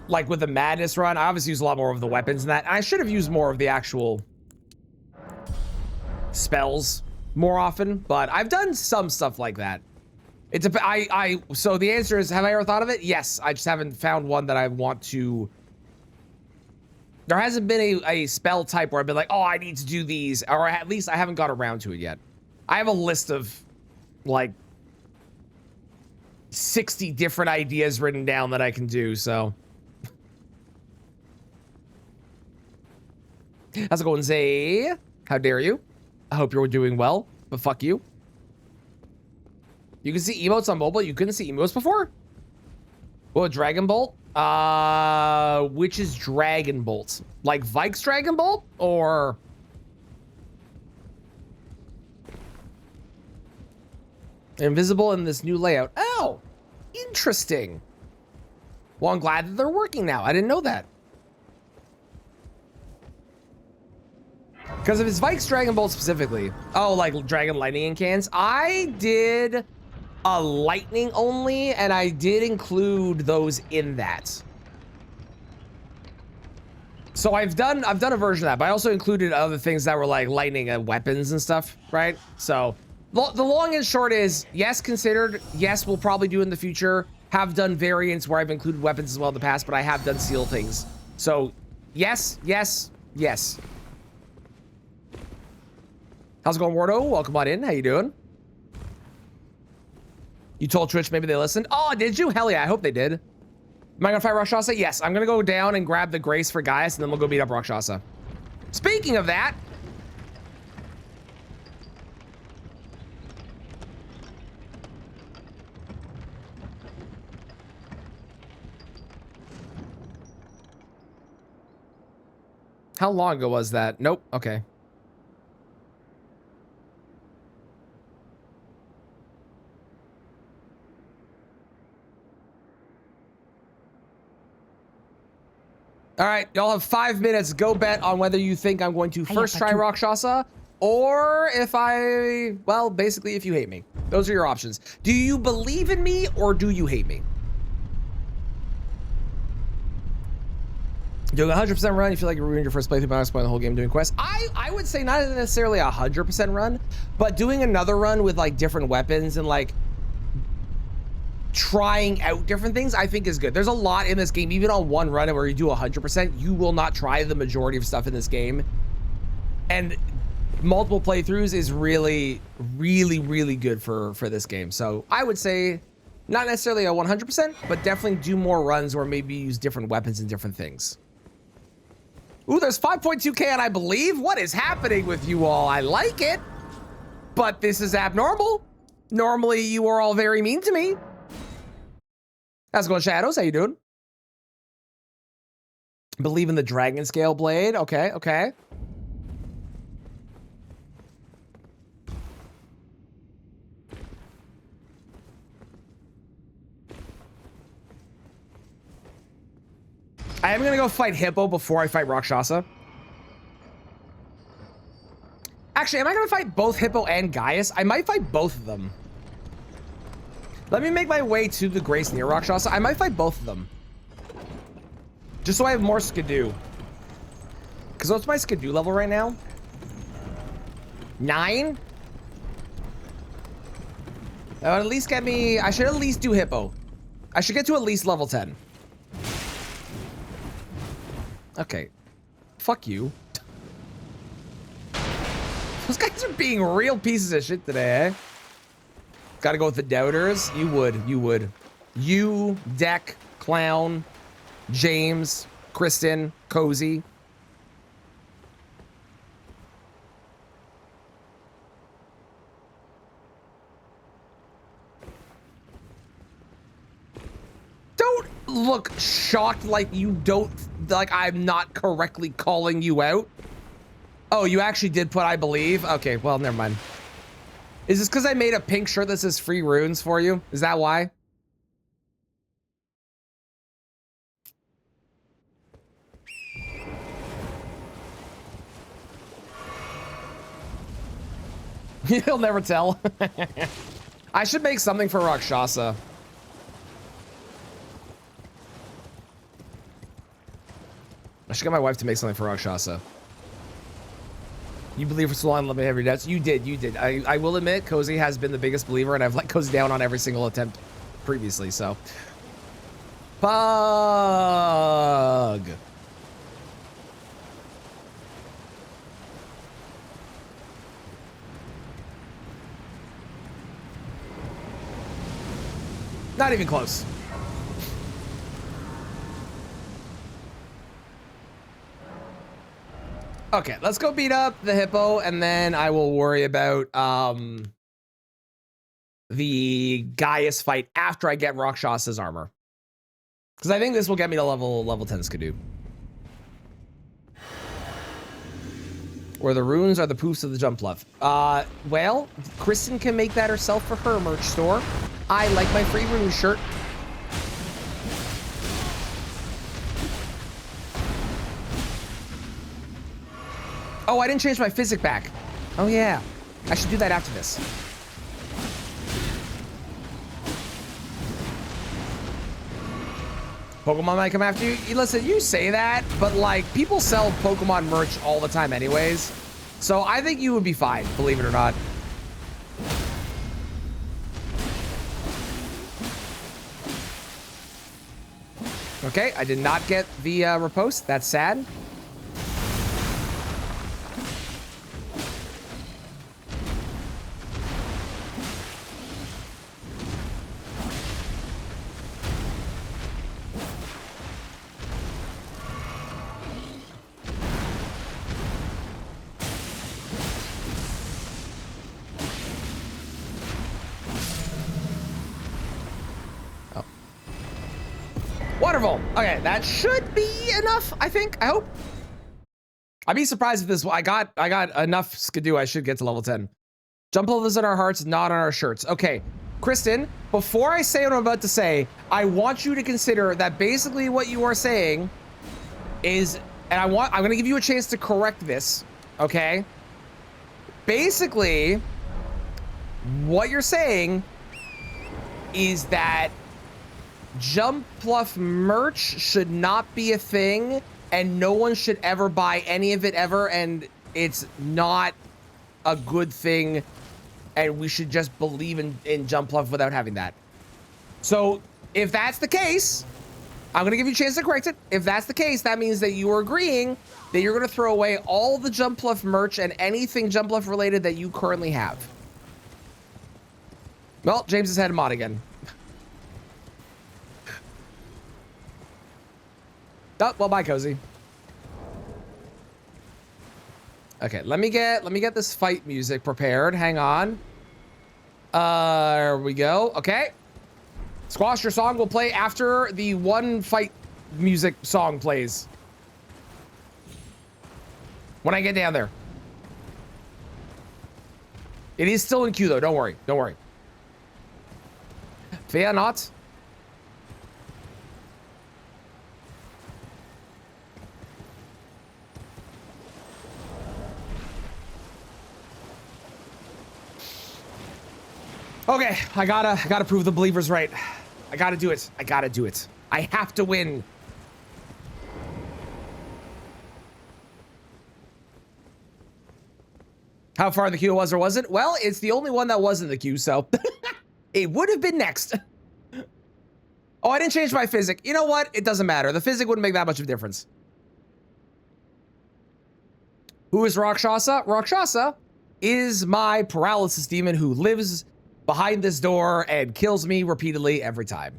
Speaker 1: like with the madness run. I obviously use a lot more of the weapons and that. I should have used more of the actual spells more often, but I've done some stuff like that. It's so the answer is, have I ever thought of it? Yes, I just haven't found one that I want to. There hasn't been a spell type where I've been like, oh, I need to do these, or at least I haven't got around to it yet. I have a list of like 60 different ideas written down that I can do, so. How's it going, Zay? How dare you? I hope you're doing well, but fuck you. You can see emotes on mobile. You couldn't see emotes before? Well, Dragon Bolt? Which is Dragon Bolt? Like Vike's Dragon Bolt? Or... invisible in this new layout. Oh, interesting. Well, I'm glad that they're working now. I didn't know that. Because if it's Vike's Dragon Bolt specifically, oh, like Dragon Lightning and cans, I did a lightning only, and I did include those in that. So I've done a version of that, but I also included other things that were like lightning and weapons and stuff, right? So the long and short is, yes, considered, yes, we'll probably do in the future. Have done variants where I've included weapons as well in the past, but I have done seal things. So yes, yes, yes. How's it going, Wardo? Welcome on in. How you doing? You told Twitch maybe they listened. Oh, did you? Hell yeah, I hope they did. Am I gonna fight Rakshasa? Yes, I'm gonna go down and grab the Grace for Gaius, and then we'll go beat up Rakshasa. Speaking of that... how long ago was that? Nope. Okay. All right, y'all have 5 minutes. Go bet on whether you think I'm going to first try Rakshasa or if I, well, basically if you hate me. Those are your options. Do you believe in me or do you hate me? Doing 100% run, you feel like you ruined your first playthrough by spoiling the whole game doing quests. I would say not necessarily 100% run, but doing another run with like different weapons and like trying out different things, I think is good. There's a lot in this game, even on one run where you do 100%, you will not try the majority of stuff in this game. And multiple playthroughs is really, really, really good for this game. So I would say not necessarily a 100%, but definitely do more runs or maybe use different weapons and different things. Ooh, there's 5.2K and I believe. What is happening with you all? I like it, but this is abnormal. Normally you are all very mean to me. How's it going, Shadows? How you doing? Believe in the Dragonscale blade. Okay, okay. I am gonna go fight Hippo before I fight Rakshasa. Actually, am I gonna fight both Hippo and Gaius? I might fight both of them. Let me make my way to the Grace near Rakshasa. I might fight both of them. Just so I have more Skidoo. Because what's my Skidoo level right now? 9? That would at least get me... I should at least do Hippo. I should get to at least level 10. Okay. Fuck you. Those guys are being real pieces of shit today, eh? Gotta go with the doubters. You would. You would. You, Deck, Clown, James, Kristen, Cozy. Don't look shocked like you don't, like I'm not correctly calling you out. Oh, you actually did put I believe? Okay, well, never mind. Is this because I made a pink shirt that says free runes for you? Is that why? You'll never tell. I should make something for Rakshasa. I should get my wife to make something for Rakshasa. You believe for so long, let me have your debts. You did, you did. I will admit, Cozy has been the biggest believer, and I've let Cozy down on every single attempt previously, so. Pug. Not even close. Okay, let's go beat up the Hippo, and then I will worry about the Gaius fight after I get Rakshasa's armor. Because I think this will get me to level 10 Skidoo. Where the runes are the poofs of the jump left. Well, Kristen can make that herself for her merch store. I like my free rune shirt. Oh, I didn't change my physic back. Oh yeah, I should do that after this. Pokemon might come after you. Listen, you say that, but like people sell Pokemon merch all the time anyways. So I think you would be fine, believe it or not. Okay, I did not get the riposte. That's sad. Wonderful. Okay, that should be enough, I think. I hope. I'd be surprised if this. I got enough Skidoo. I should get to level 10. Jump levels in our hearts, not on our shirts. Okay, Kristen, before I say what I'm about to say, I want you to consider that basically what you are saying is, and I'm gonna give you a chance to correct this, okay? Basically, what you're saying is that Jump Pluff merch should not be a thing, and no one should ever buy any of it ever, and it's not a good thing, and we should just believe in Jump Pluff without having that. So if that's the case, I'm gonna give you a chance to correct it. If that's the case, that means that you are agreeing that you're gonna throw away all the Jump Bluff merch and anything Jump Bluff related that you currently have. Well, James has had a mod again. Oh, well, bye, Cozy. Okay, let me get this fight music prepared. Hang on. There we go. Okay. Squash, your song will play after the one fight music song plays. When I get down there. It is still in queue though, don't worry, don't worry. Fear not. Okay, I gotta prove the believers right. I gotta do it. I gotta do it. I have to win. How far the queue was or wasn't? Well, it's the only one that was in the queue, so it would have been next. Oh, I didn't change my physic. You know what? It doesn't matter. The physic wouldn't make that much of a difference. Who is Rakshasa? Rakshasa is my paralysis demon who lives behind this door and kills me repeatedly every time.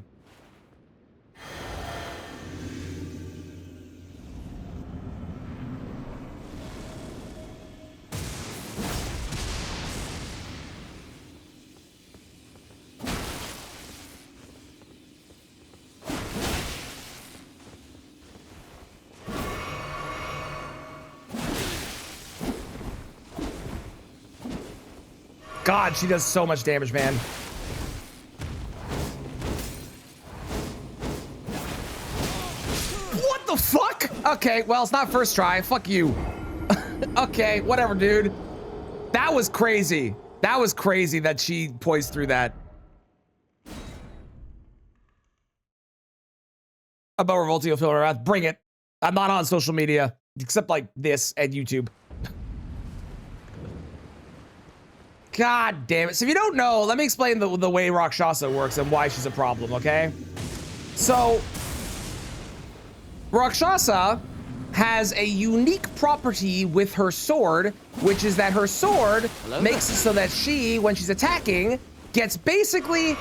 Speaker 1: God, she does so much damage, man. What the fuck? Okay, well, it's not first try. Fuck you. Okay, whatever, dude. That was crazy. That was crazy that she poised through that. About Revoltio Film Wrath. Bring it. I'm not on social media, except like this and YouTube. God damn it. So if you don't know, let me explain the way Rakshasa works and why she's a problem, okay? So, Rakshasa has a unique property with her sword, which is that her sword makes it so that she, when she's attacking, gets basically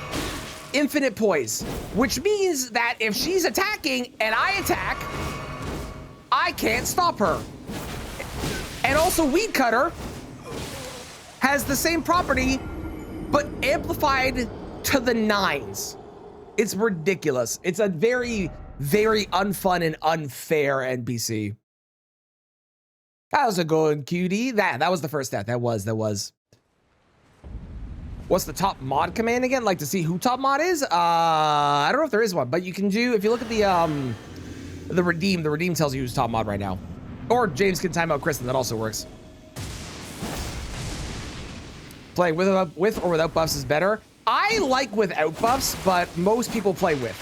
Speaker 1: infinite poise, which means that if she's attacking and I attack, I can't stop her. And also Weed Cutter has the same property, but amplified to the nines. It's ridiculous. It's a very, very unfun and unfair NPC. How's it going, cutie? That was the first stat. That was. What's the top mod command again? Like to see who top mod is? I don't know if there is one, but you can do, if you look at the redeem tells you who's top mod right now. Or James can time out Kristen, that also works. Playing with or without buffs is better. I like without buffs, but most people play with.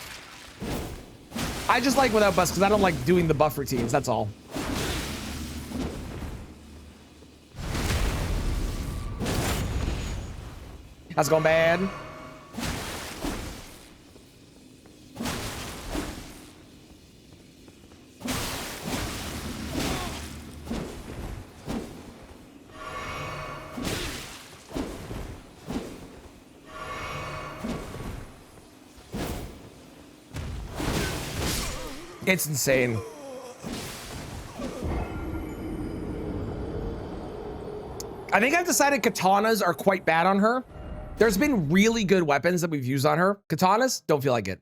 Speaker 1: I just like without buffs because I don't like doing the buff routines, that's all. How's it going, bad? It's insane. I think I've decided katanas are quite bad on her. There's been really good weapons that we've used on her. Katanas, don't feel like it.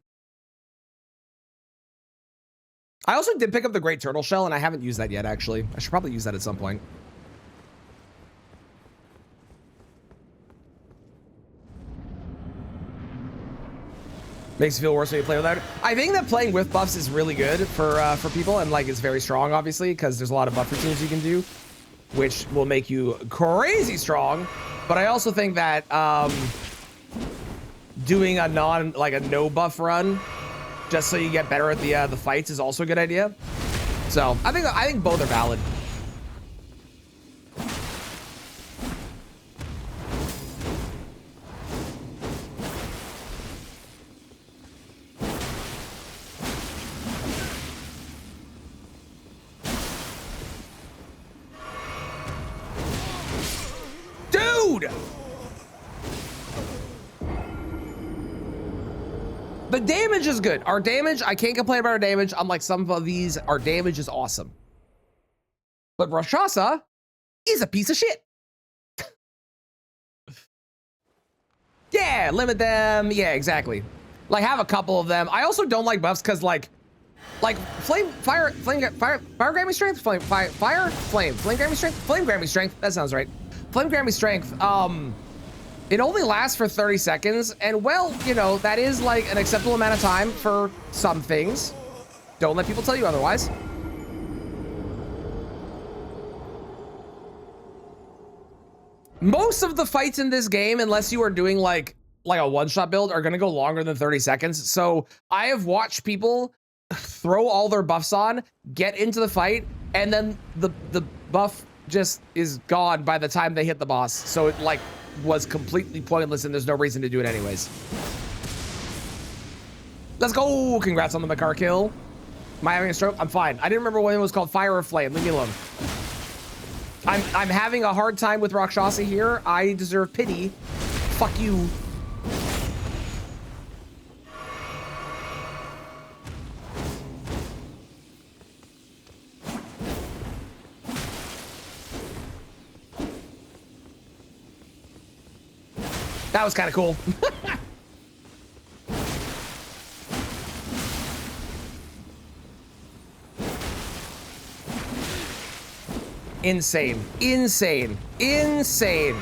Speaker 1: I also did pick up the Great Turtle Shell, and I haven't used that yet, actually. I should probably use that at some point. Makes you feel worse when you play without it. I think that playing with buffs is really good for people, and like it's very strong, obviously, because there's a lot of buff routines you can do, which will make you crazy strong. But I also think that doing a no buff run, just so you get better at the fights, is also a good idea. So I think both are valid. Dude! The damage is good. Our damage, I can't complain about our damage. Unlike some of these, our damage is awesome. But Rakshasa is a piece of shit. Yeah, limit them. Yeah, exactly. Like, have a couple of them. I also don't like buffs because, like flame grabbing strength, flame grabbing strength, flame grabbing strength. That sounds right. Flame grabbing strength. It only lasts for 30 seconds, and well, you know, that is like an acceptable amount of time for some things. Don't let people tell you otherwise. Most of the fights in this game, unless you are doing like a one-shot build, are gonna go longer than 30 seconds. So I have watched people throw all their buffs on, get into the fight, and then the buff just is gone by the time they hit the boss. So it like was completely pointless and there's no reason to do it anyways. Let's go! Congrats on the Makar kill. Am I having a stroke? I'm fine. I didn't remember when it was called Fire or Flame. Leave me alone. I'm having a hard time with Rakshasa here. I deserve pity. Fuck you. That was kind of cool. Insane. Insane. Insane.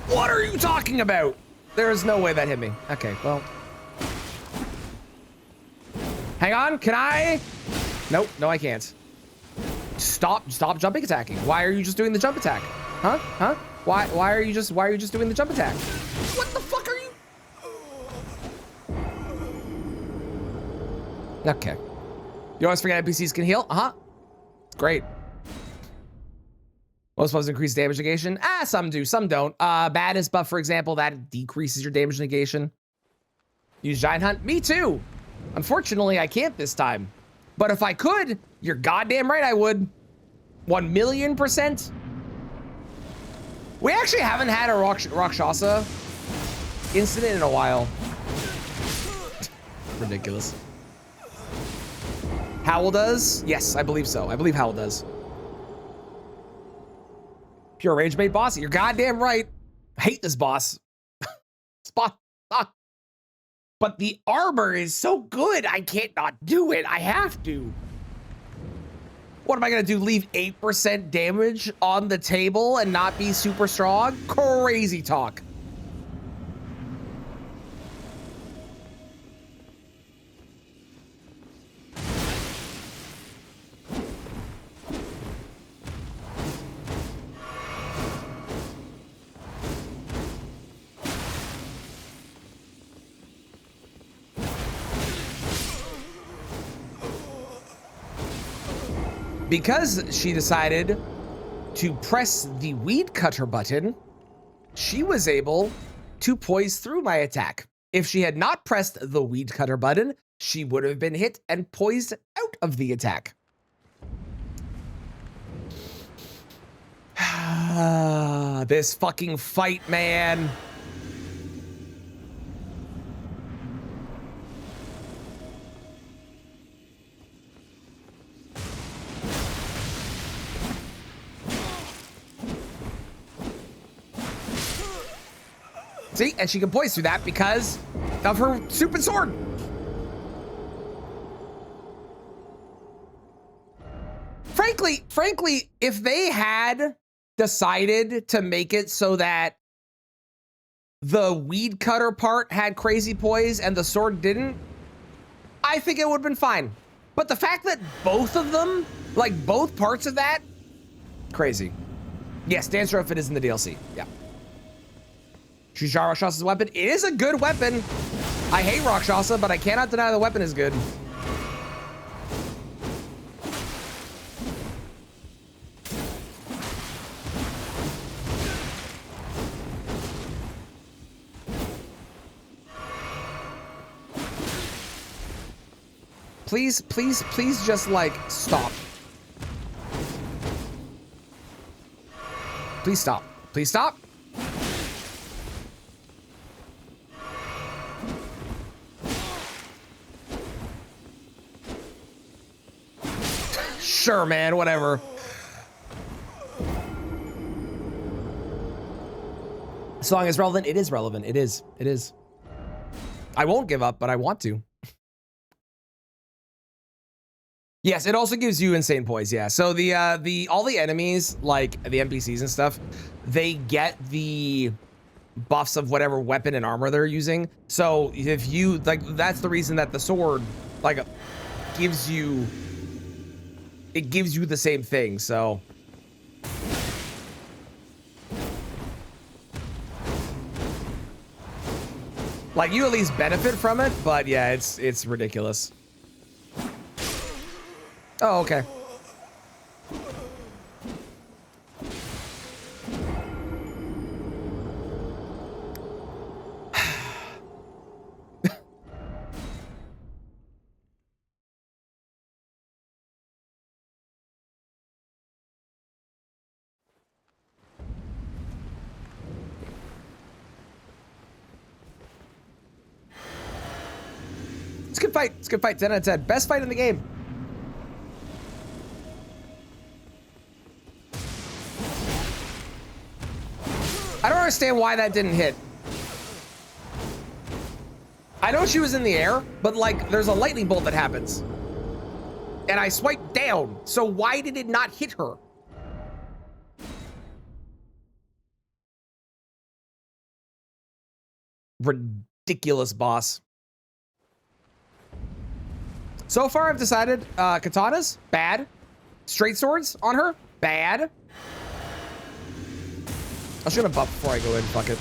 Speaker 1: What are you talking about? There is no way that hit me. Okay, well. Hang on, can I? Nope, no I can't. Stop jumping attacking. Why are you just doing the jump attack? Huh? Huh? Why are you just doing the jump attack? What the fuck are you? Okay. You always forget NPCs can heal? Uh-huh. Great. Most buffs increase damage negation. Ah, some do, some don't. Badness buff, for example, that decreases your damage negation. Use Giant Hunt. Me too. Unfortunately, I can't this time. But if I could, you're goddamn right I would. 1,000,000%. We actually haven't had a Rakshasa incident in a while. Ridiculous. Howl does? Yes, I believe so. I believe Howl does. Pure Rage Made boss? You're goddamn right. I hate this boss. Spot. But the armor is so good, I can't not do it. I have to. What am I gonna do? Leave 8% damage on the table and not be super strong? Crazy talk. Because she decided to press the weed cutter button, she was able to poise through my attack. If she had not pressed the weed cutter button, she would have been hit and poised out of the attack. This fucking fight, man. See, and she can poise through that because of her stupid sword. Frankly, if they had decided to make it so that the weed cutter part had crazy poise and the sword didn't, I think it would have been fine. But the fact that both of them, like both parts of that, crazy. Yes, Dancer Outfit is in the DLC. Yeah. Choose Rakshasa's weapon. It is a good weapon. I hate Rakshasa, but I cannot deny the weapon is good. Please, please, please just like stop. Please stop. Please stop. Sure, man, whatever. Song is relevant. It is relevant. It is. It is. I won't give up, but I want to. Yes, it also gives you insane poise. Yeah. So the all the enemies, like the NPCs and stuff, they get the buffs of whatever weapon and armor they're using. So if you like, that's the reason that the sword like gives you, it gives you the same thing. So like you at least benefit from it, but yeah, it's ridiculous. Oh, okay. It's a good fight. It's a good fight. 10 out of 10. Best fight in the game. I don't understand why that didn't hit. I know she was in the air, but like there's a lightning bolt that happens. And I swiped down. So why did it not hit her? Ridiculous, boss. So far I've decided katanas, bad. Straight swords on her, bad. I was gonna buff before I go in, fuck it.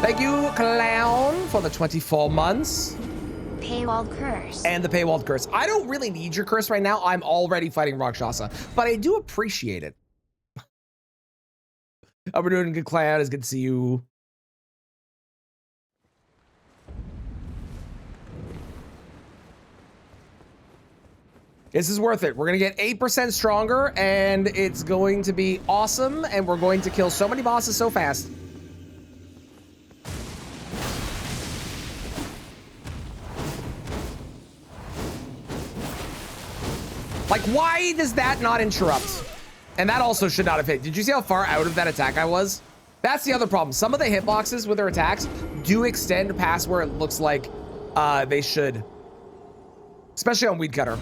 Speaker 1: Thank you, Clown, for the 24 months.
Speaker 3: Paywall curse.
Speaker 1: And the paywalled curse. I don't really need your curse right now. I'm already fighting Rakshasa, but I do appreciate it. Oh, we're doing good, Clown. It's good to see you. This is worth it. We're going to get 8% stronger, and it's going to be awesome, and we're going to kill so many bosses so fast. Like, why does that not interrupt? And that also should not have hit. Did you see how far out of that attack I was? That's the other problem. Some of the hitboxes with their attacks do extend past where it looks like they should. Especially on Weed Cutter.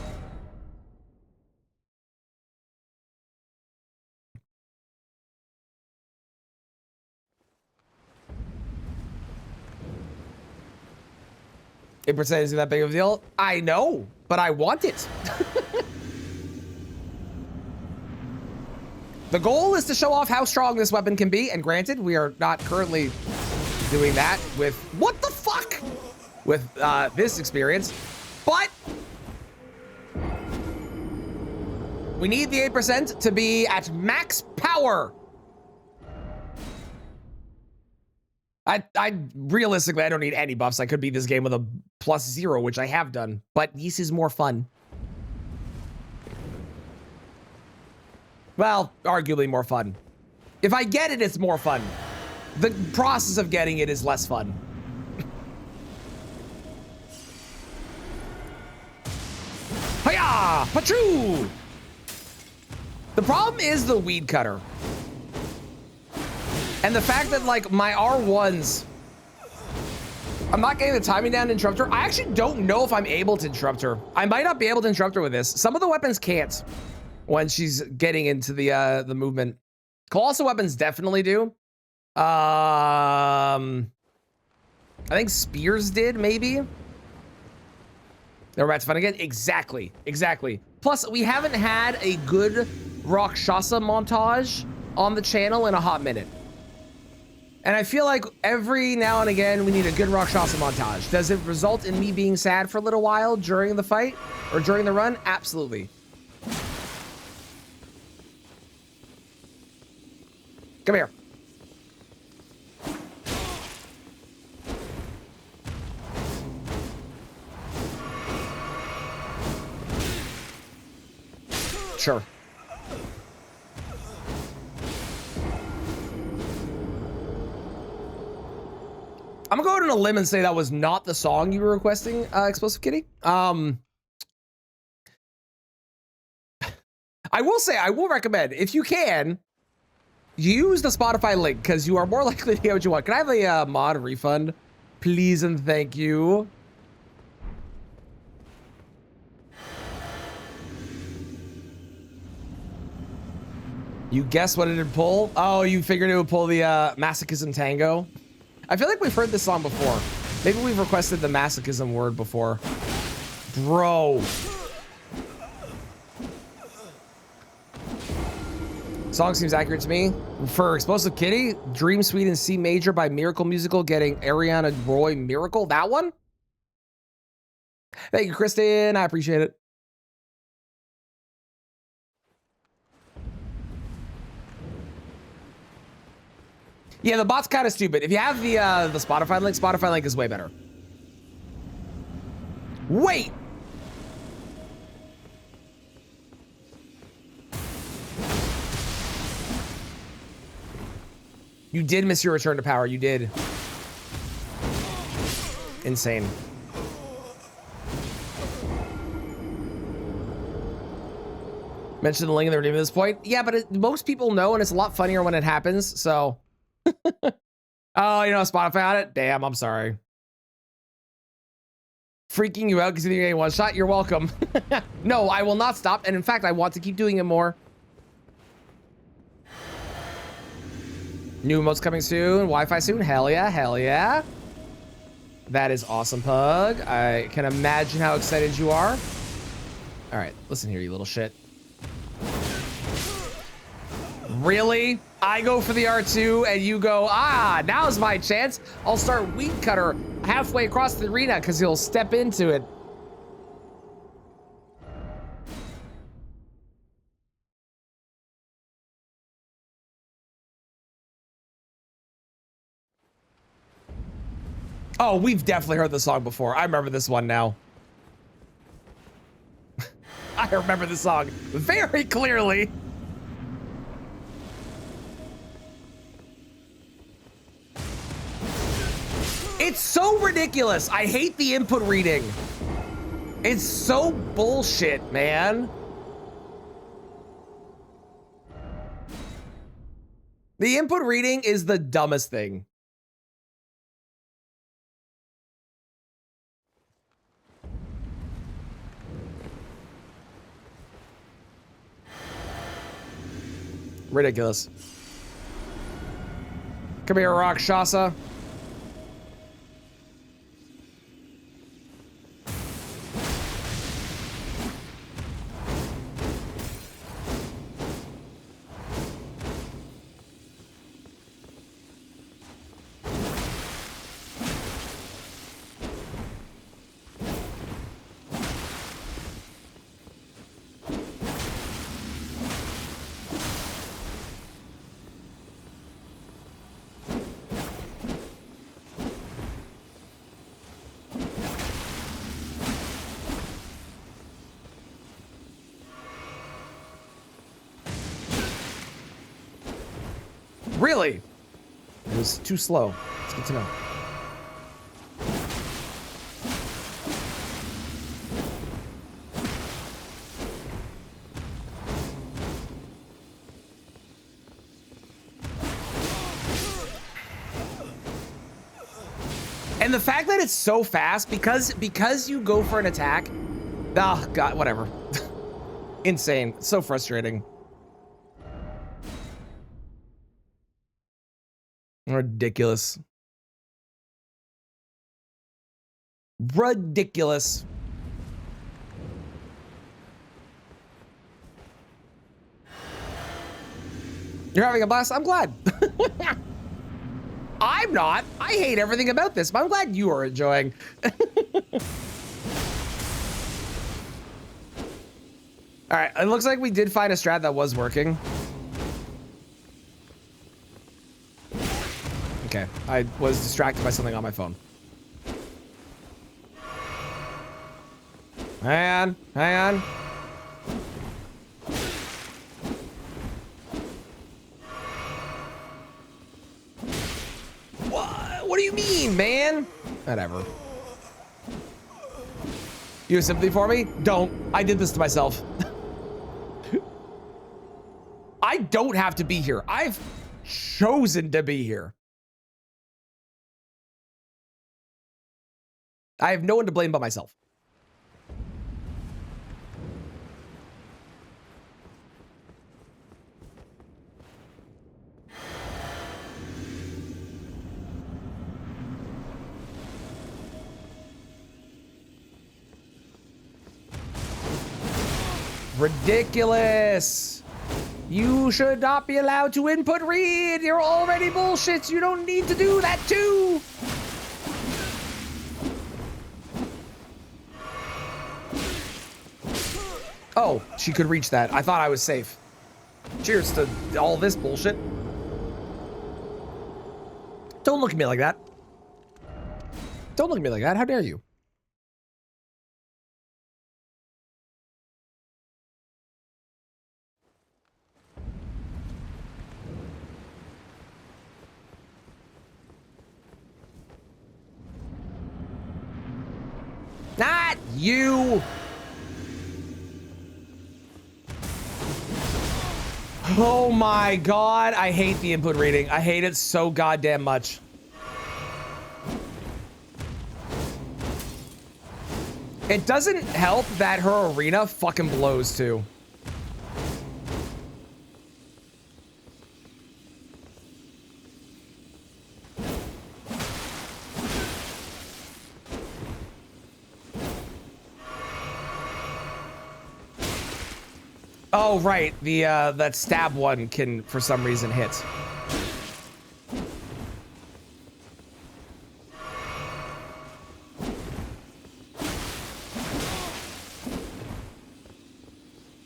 Speaker 1: 8% isn't that big of a deal. I know, but I want it. The goal is to show off how strong this weapon can be, and granted, we are not currently doing that with, what the fuck? With this experience, but we need the 8% to be at max power. I realistically, I don't need any buffs. I could beat this game with a +0, which I have done, but this is more fun. Well, arguably more fun. If I get it, it's more fun. The process of getting it is less fun. Hiya! Pachoo! The problem is the Weed Cutter. And the fact that, like, my R1s, I'm not getting the timing down to interrupt her. I actually don't know if I'm able to interrupt her. I might not be able to interrupt her with this. Some of the weapons can't when she's getting into the movement. Colossal weapons definitely do. I think spears did, maybe. They're back to fun again. Exactly. Plus, we haven't had a good Rakshasa montage on the channel in a hot minute. And I feel like every now and again, we need a good Rakshasa montage. Does it result in me being sad for a little while during the fight or during the run? Absolutely. Come here. Sure. I'm gonna go out on a limb and say that was not the song you were requesting, Explosive Kitty. I will say, I will recommend, if you can, use the Spotify link, because you are more likely to get what you want. Can I have a mod refund? Please and thank you. You guess what it would pull? Oh, you figured it would pull the Masochism Tango? I feel like we've heard this song before. Maybe we've requested the masochism word before. Bro. Song seems accurate to me. For Explosive Kitty, Dream Suite in C major by Miracle Musical getting Ariana Roy Miracle. That one? Thank you, Kristen. I appreciate it. Yeah, the bot's kind of stupid. If you have the Spotify link is way better. Wait! You did miss your return to power. You did. Insane. Mention the link in the redeem at this point. Yeah, but most people know, and it's a lot funnier when it happens, so... Oh, you know, Spotify on it? Damn, I'm sorry. Freaking you out because you're getting one shot? You're welcome. No, I will not stop. And in fact, I want to keep doing it more. New emotes coming soon. Wi-Fi soon. Hell yeah. Hell yeah. That is awesome, Pug. I can imagine how excited you are. All right, listen here, you little shit. Really? I go for the R2 and you go, now's my chance. I'll start Weed Cutter halfway across the arena because he'll step into it. Oh, we've definitely heard the song before. I remember this one now. I remember the song very clearly. It's so ridiculous. I hate the input reading. It's so bullshit, man. The input reading is the dumbest thing. Ridiculous. Come here, Rakshasa. Really? It was too slow. It's good to know. And the fact that it's so fast because you go for an attack. Oh god, whatever. Insane. So frustrating. Ridiculous. Ridiculous. You're having a blast? I'm glad. I'm not. I hate everything about this, but I'm glad you are enjoying. All right, it looks like we did find a strat that was working. Okay, I was distracted by something on my phone. Hang on, hang on. Whatever. You have sympathy for me? Don't. I did this to myself. I don't have to be here. I've chosen to be here. I have no one to blame but myself. Ridiculous. You should not be allowed to input read. You're already bullshit. You don't need to do that too. Oh, she could reach that. I thought I was safe. Cheers to all this bullshit. Don't look at me like that. Don't look at me like that. How dare you? Not you. Oh my God, I hate the input reading. I hate it so goddamn much. It doesn't help that her arena fucking blows too. Oh, right. The that stab one can, for some reason, hit.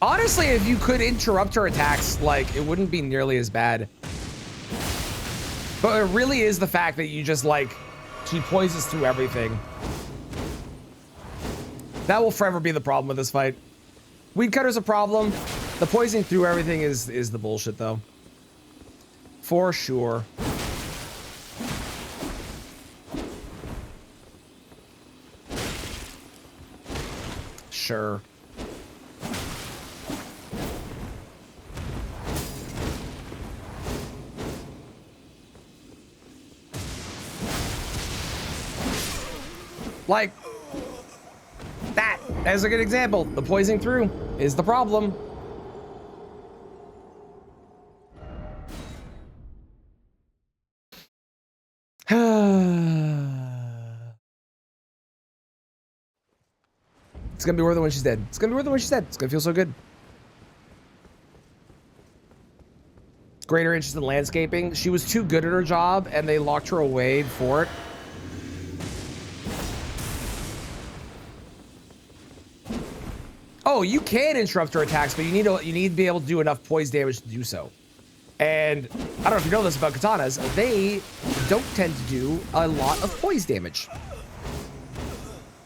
Speaker 1: Honestly, if you could interrupt her attacks, like, it wouldn't be nearly as bad. But it really is the fact that you just, like, she poisons through everything. That will forever be the problem with this fight. Weed Cutter's a problem. The poisoning through everything is the bullshit, though. For sure. Sure. Like, that as a good example. The poisoning through is the problem. It's gonna be worth it when she's dead. It's gonna be worth it when she's dead. It's gonna feel so good. Greater interest in landscaping. She was too good at her job and they locked her away for it. Oh, you can interrupt her attacks, but you need to be able to do enough poise damage to do so. And I don't know if you know this about katanas, they don't tend to do a lot of poise damage.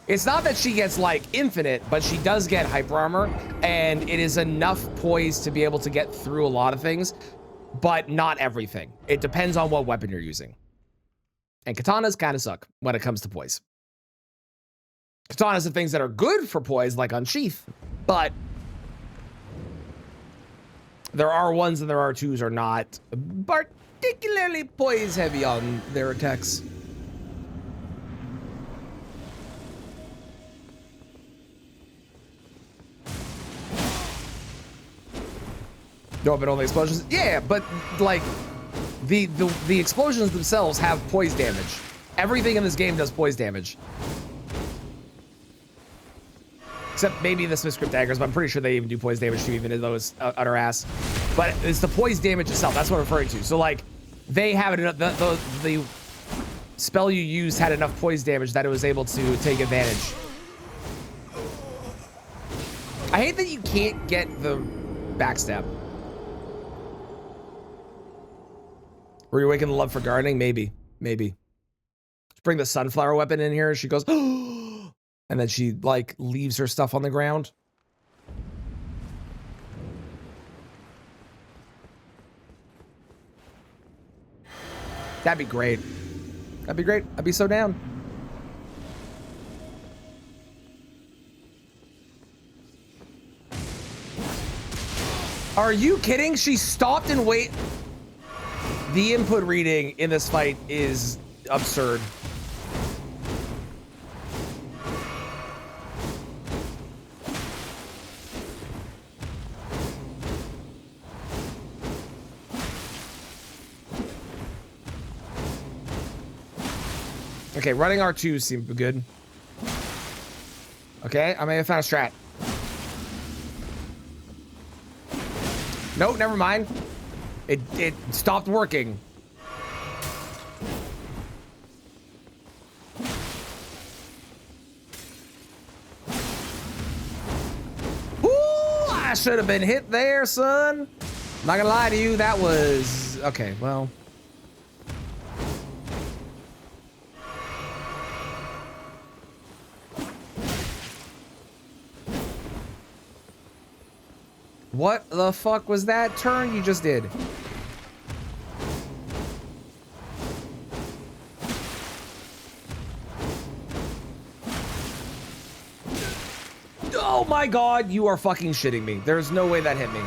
Speaker 1: It's not that she gets like infinite, but she does get hyper armor, and it is enough poise to be able to get through a lot of things, but not everything. It depends on what weapon you're using. And katanas kind of suck when it comes to poise. Katanas have things that are good for poise, like Unsheath, but there are ones and there are twos are not particularly poise heavy on their attacks. No, but only explosions. Yeah, but like the explosions themselves have poise damage. Everything in this game does poise damage. Except maybe the Smith's Crypt daggers, but I'm pretty sure they even do poise damage too, even though it's utter ass. But it's the poise damage itself. That's what I'm referring to. So like, they have it. The spell you used had enough poise damage that it was able to take advantage. I hate that you can't get the backstab. Were you awakening the love for gardening? Maybe. Let's bring the sunflower weapon in here. She goes, and then she like leaves her stuff on the ground. That'd be great. That'd be great. I'd be so down. Are you kidding? She stopped and wait. The input reading in this fight is absurd. Okay, running R2 seems good. Okay, I may have found a strat. Nope, never mind. It stopped working. Ooh, I should have been hit there, son. Not gonna lie to you, that was okay. Well. What the fuck was that turn you just did? Oh my god, you are fucking shitting me. There's no way that hit me.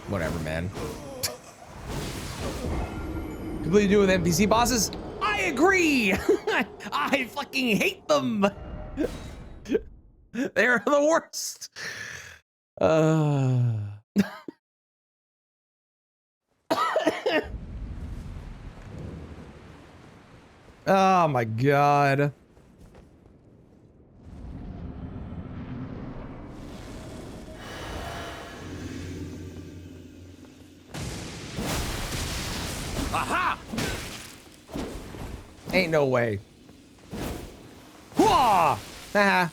Speaker 1: Whatever, man. Completely do with NPC bosses? I agree! I fucking hate them! They're the worst! Oh my god. Aha! Ain't no way. Whoa! Haha.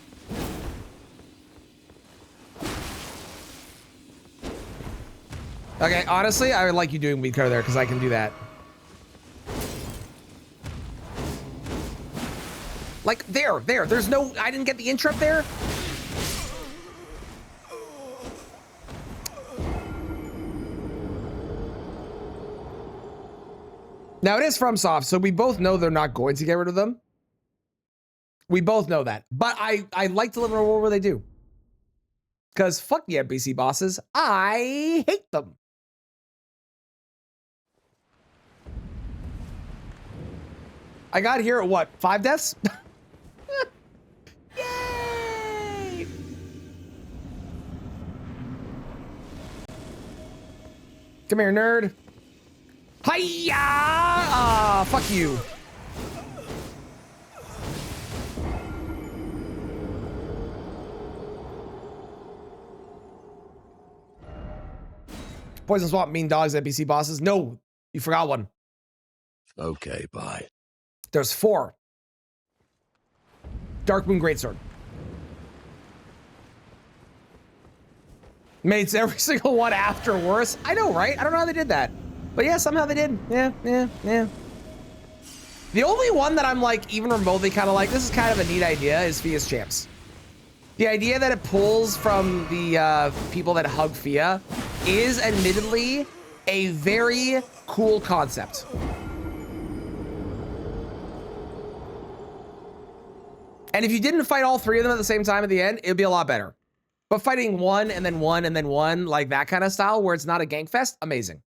Speaker 1: Okay, honestly, I would like you doing weed cutter there because I can do that. Like, there's no, I didn't get the interrupt there. Now it is FromSoft, so we both know they're not going to get rid of them. We both know that. But I like to live in a world where they do. Because fuck the NPC bosses. I hate them. I got here at what? 5 deaths? Yay! Come here, nerd. Hiya! Ah, fuck you. Poison Swamp, Mean Dogs, NPC bosses. No, you forgot one.
Speaker 5: Okay, bye.
Speaker 1: There's 4. Darkmoon Greatsword. Makes every single one after worse. I know, right? I don't know how they did that. But yeah, somehow they did. Yeah. The only one that I'm like, even remotely kind of like, this is kind of a neat idea is Fia's Champs. The idea that it pulls from the people that hug Fia is admittedly a very cool concept. And if you didn't fight all 3 of them at the same time at the end, it'd be a lot better. But fighting one and then one and then one, like that kind of style where it's not a gank fest, amazing.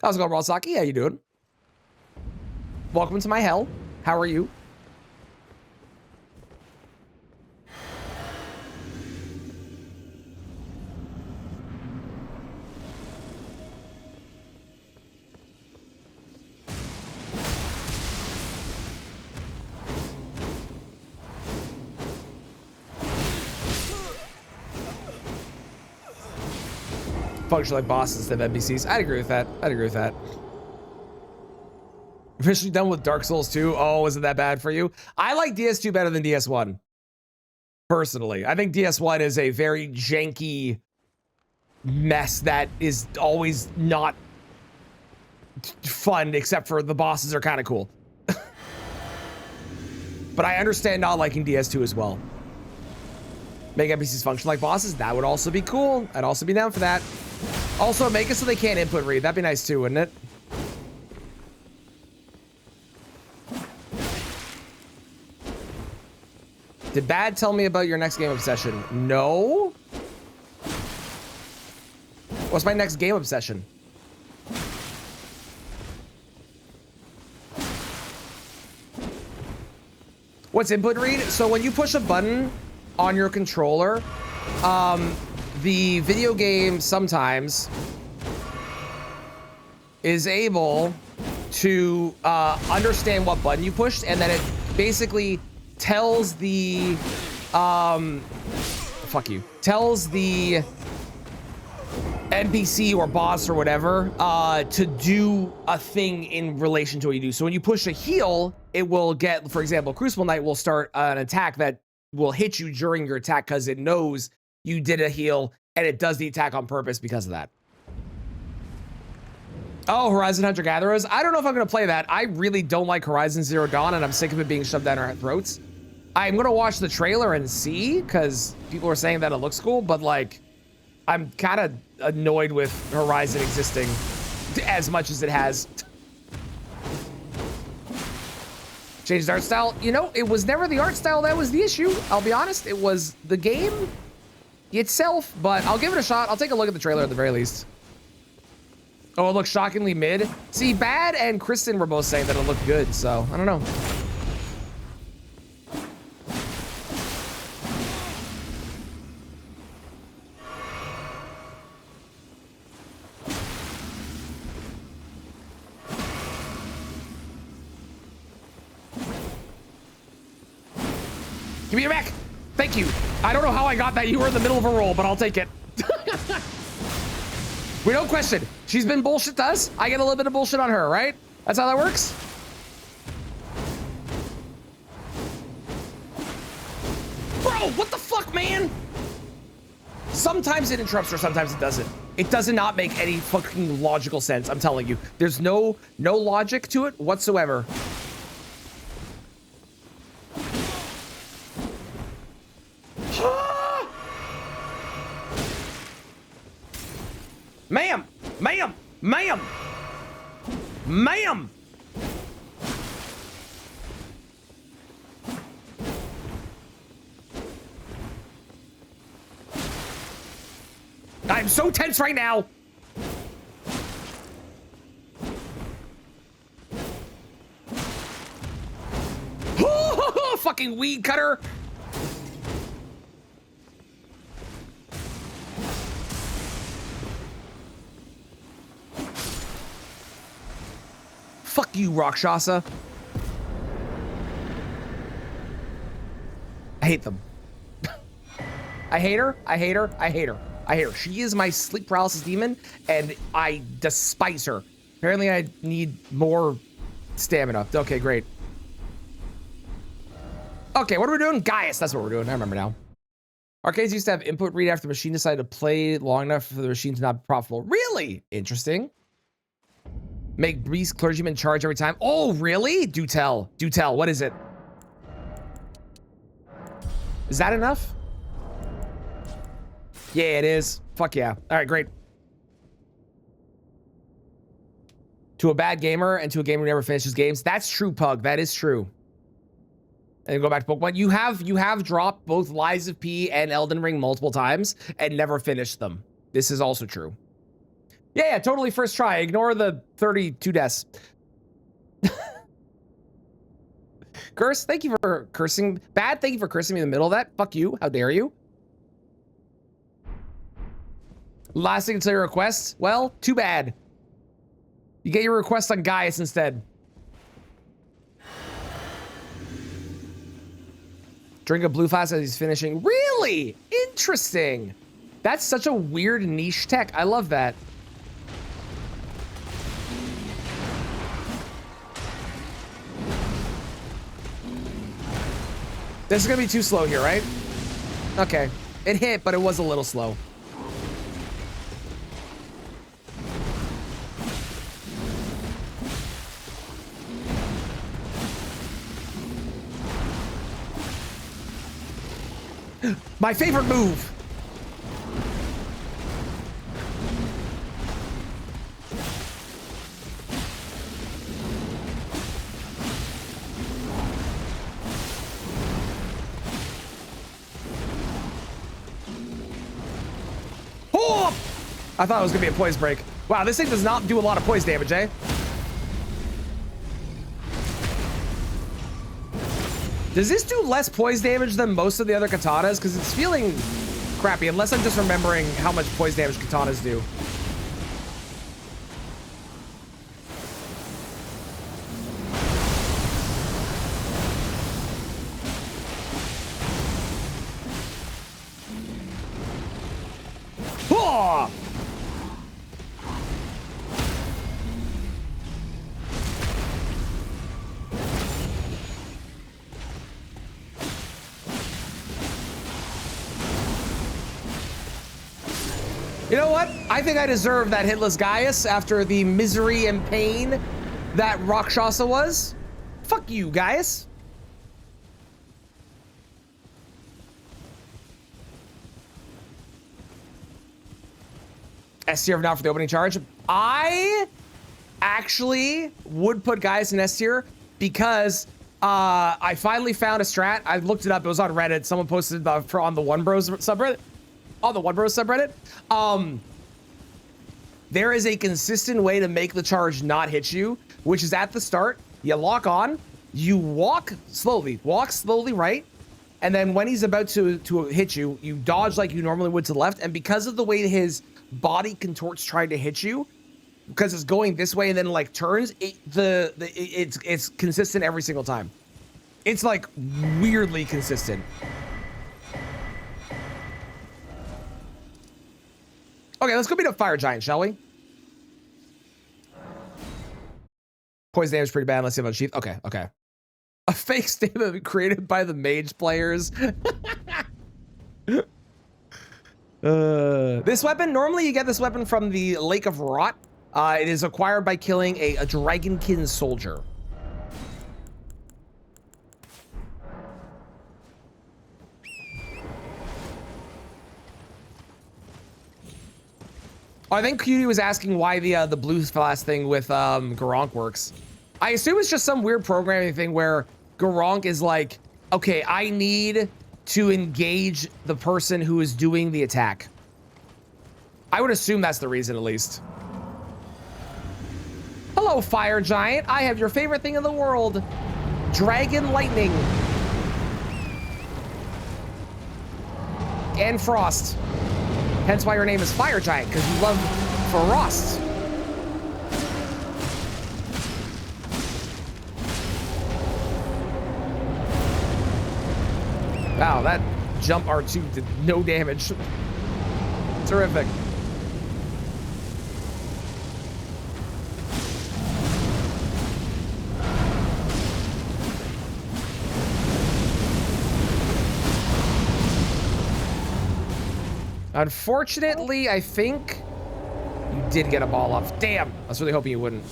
Speaker 1: How's it going, Rosaki? How you doing? Welcome to my hell. How are you? Function like bosses instead of NPCs. I'd agree with that. Officially done with Dark Souls 2. Oh, isn't that bad for you? I like DS2 better than DS1. Personally. I think DS1 is a very janky mess that is always not fun, except for the bosses are kind of cool. But I understand not liking DS2 as well. Make NPCs function like bosses. That would also be cool. I'd also be down for that. Also, make it so they can't input read. That'd be nice too, wouldn't it? Did Bad tell me about your next game obsession? No. What's my next game obsession? What's input read? So when you push a button on your controller, the video game sometimes is able to understand what button you pushed, and then it basically tells the tells the NPC or boss or whatever to do a thing in relation to what you do. So when you push a heal, it will get, for example, Crucible Knight will start an attack that will hit you during your attack because it knows you did a heal, and it does the attack on purpose because of that. Oh, Horizon Hunter Gatherers. I don't know if I'm going to play that. I really don't like Horizon Zero Dawn, and I'm sick of it being shoved down our throats. I'm going to watch the trailer and see, because people are saying that it looks cool, but like, I'm kind of annoyed with Horizon existing as much as it has. Changed art style. You know, it was never the art style that was the issue. I'll be honest. It was the game itself, but I'll give it a shot. I'll take a look at the trailer at the very least. Oh, it looks shockingly mid. See, Bad and Kristen were both saying that it looked good, so I don't know. Give me your back. Thank you. I don't know how I got that. You were in the middle of a roll, but I'll take it. We don't question. She's been bullshit to us. I get a little bit of bullshit on her, right? That's how that works. Bro, what the fuck, man? Sometimes it interrupts her, sometimes it doesn't. It does not make any fucking logical sense. I'm telling you. There's no logic to it whatsoever. Ma'am! Ma'am! Ma'am! Ma'am! I'm so tense right now! Fucking weed cutter! Fuck you, Rakshasa. I hate them. I hate her. I hate her. I hate her. I hate her. She is my sleep paralysis demon, and I despise her. Apparently, I need more stamina. Okay, great. Okay, what are we doing? Gaius, that's what we're doing. I remember now. Arcades used to have input read after the machine decided to play long enough for the machine to not be profitable. Really? Interesting. Make Breeze clergyman charge every time. Oh, really? Do tell. Do tell. What is it? Is that enough? Yeah, it is. Fuck yeah. All right, great. To a bad gamer and to a gamer who never finishes games. That's true, Pug. That is true. And go back to Pokemon. You have dropped both Lies of P and Elden Ring multiple times and never finished them. This is also true. Yeah, totally first try. Ignore the 32 deaths. Curse, thank you for cursing. Bad, thank you for cursing me in the middle of that. Fuck you. How dare you? Last thing to your request. Well, too bad. You get your request on Gaius instead. Drink a blue flask as he's finishing. Really? Interesting. That's such a weird niche tech. I love that. This is gonna be too slow here, right? Okay. It hit, but it was a little slow. My favorite move. Oh! I thought it was gonna be a poise break. Wow, this thing does not do a lot of poise damage, eh? Does this do less poise damage than most of the other katanas? Because it's feeling crappy, unless I'm just remembering how much poise damage katanas do. Oh! You know what? I think I deserve that hitless Gaius after the misery and pain that Rakshasa was. Fuck you, Gaius. S tier now for the opening charge. I actually would put Gaius in S tier because I finally found a strat. I looked it up. It was on Reddit. Someone posted on the One Bros subreddit. On the One Bros subreddit. There is a consistent way to make the charge not hit you, which is at the start, you lock on, you walk slowly right, and then when he's about to hit you, you dodge like you normally would to the left, and because of the way his body contorts trying to hit you, because it's going this way and then like turns, it's consistent every single time. It's like weirdly consistent. Okay, let's go beat up Fire Giant, shall we? Poison damage is pretty bad unless you have a sheath. Okay, okay. A fake statement created by the mage players. This weapon, normally you get this weapon from the Lake of Rot. It is acquired by killing a Dragonkin soldier. I think Cutie was asking why the blue flask thing with Garank works. I assume it's just some weird programming thing where Garank is like, okay, I need to engage the person who is doing the attack. I would assume that's the reason, at least. Hello, Fire Giant. I have your favorite thing in the world. Dragon Lightning. And Frost. Hence why your name is Fire Giant, because you love Frost. Wow, that jump R2 did no damage. Terrific. Unfortunately, I think you did get a ball off. Damn, I was really hoping you wouldn't.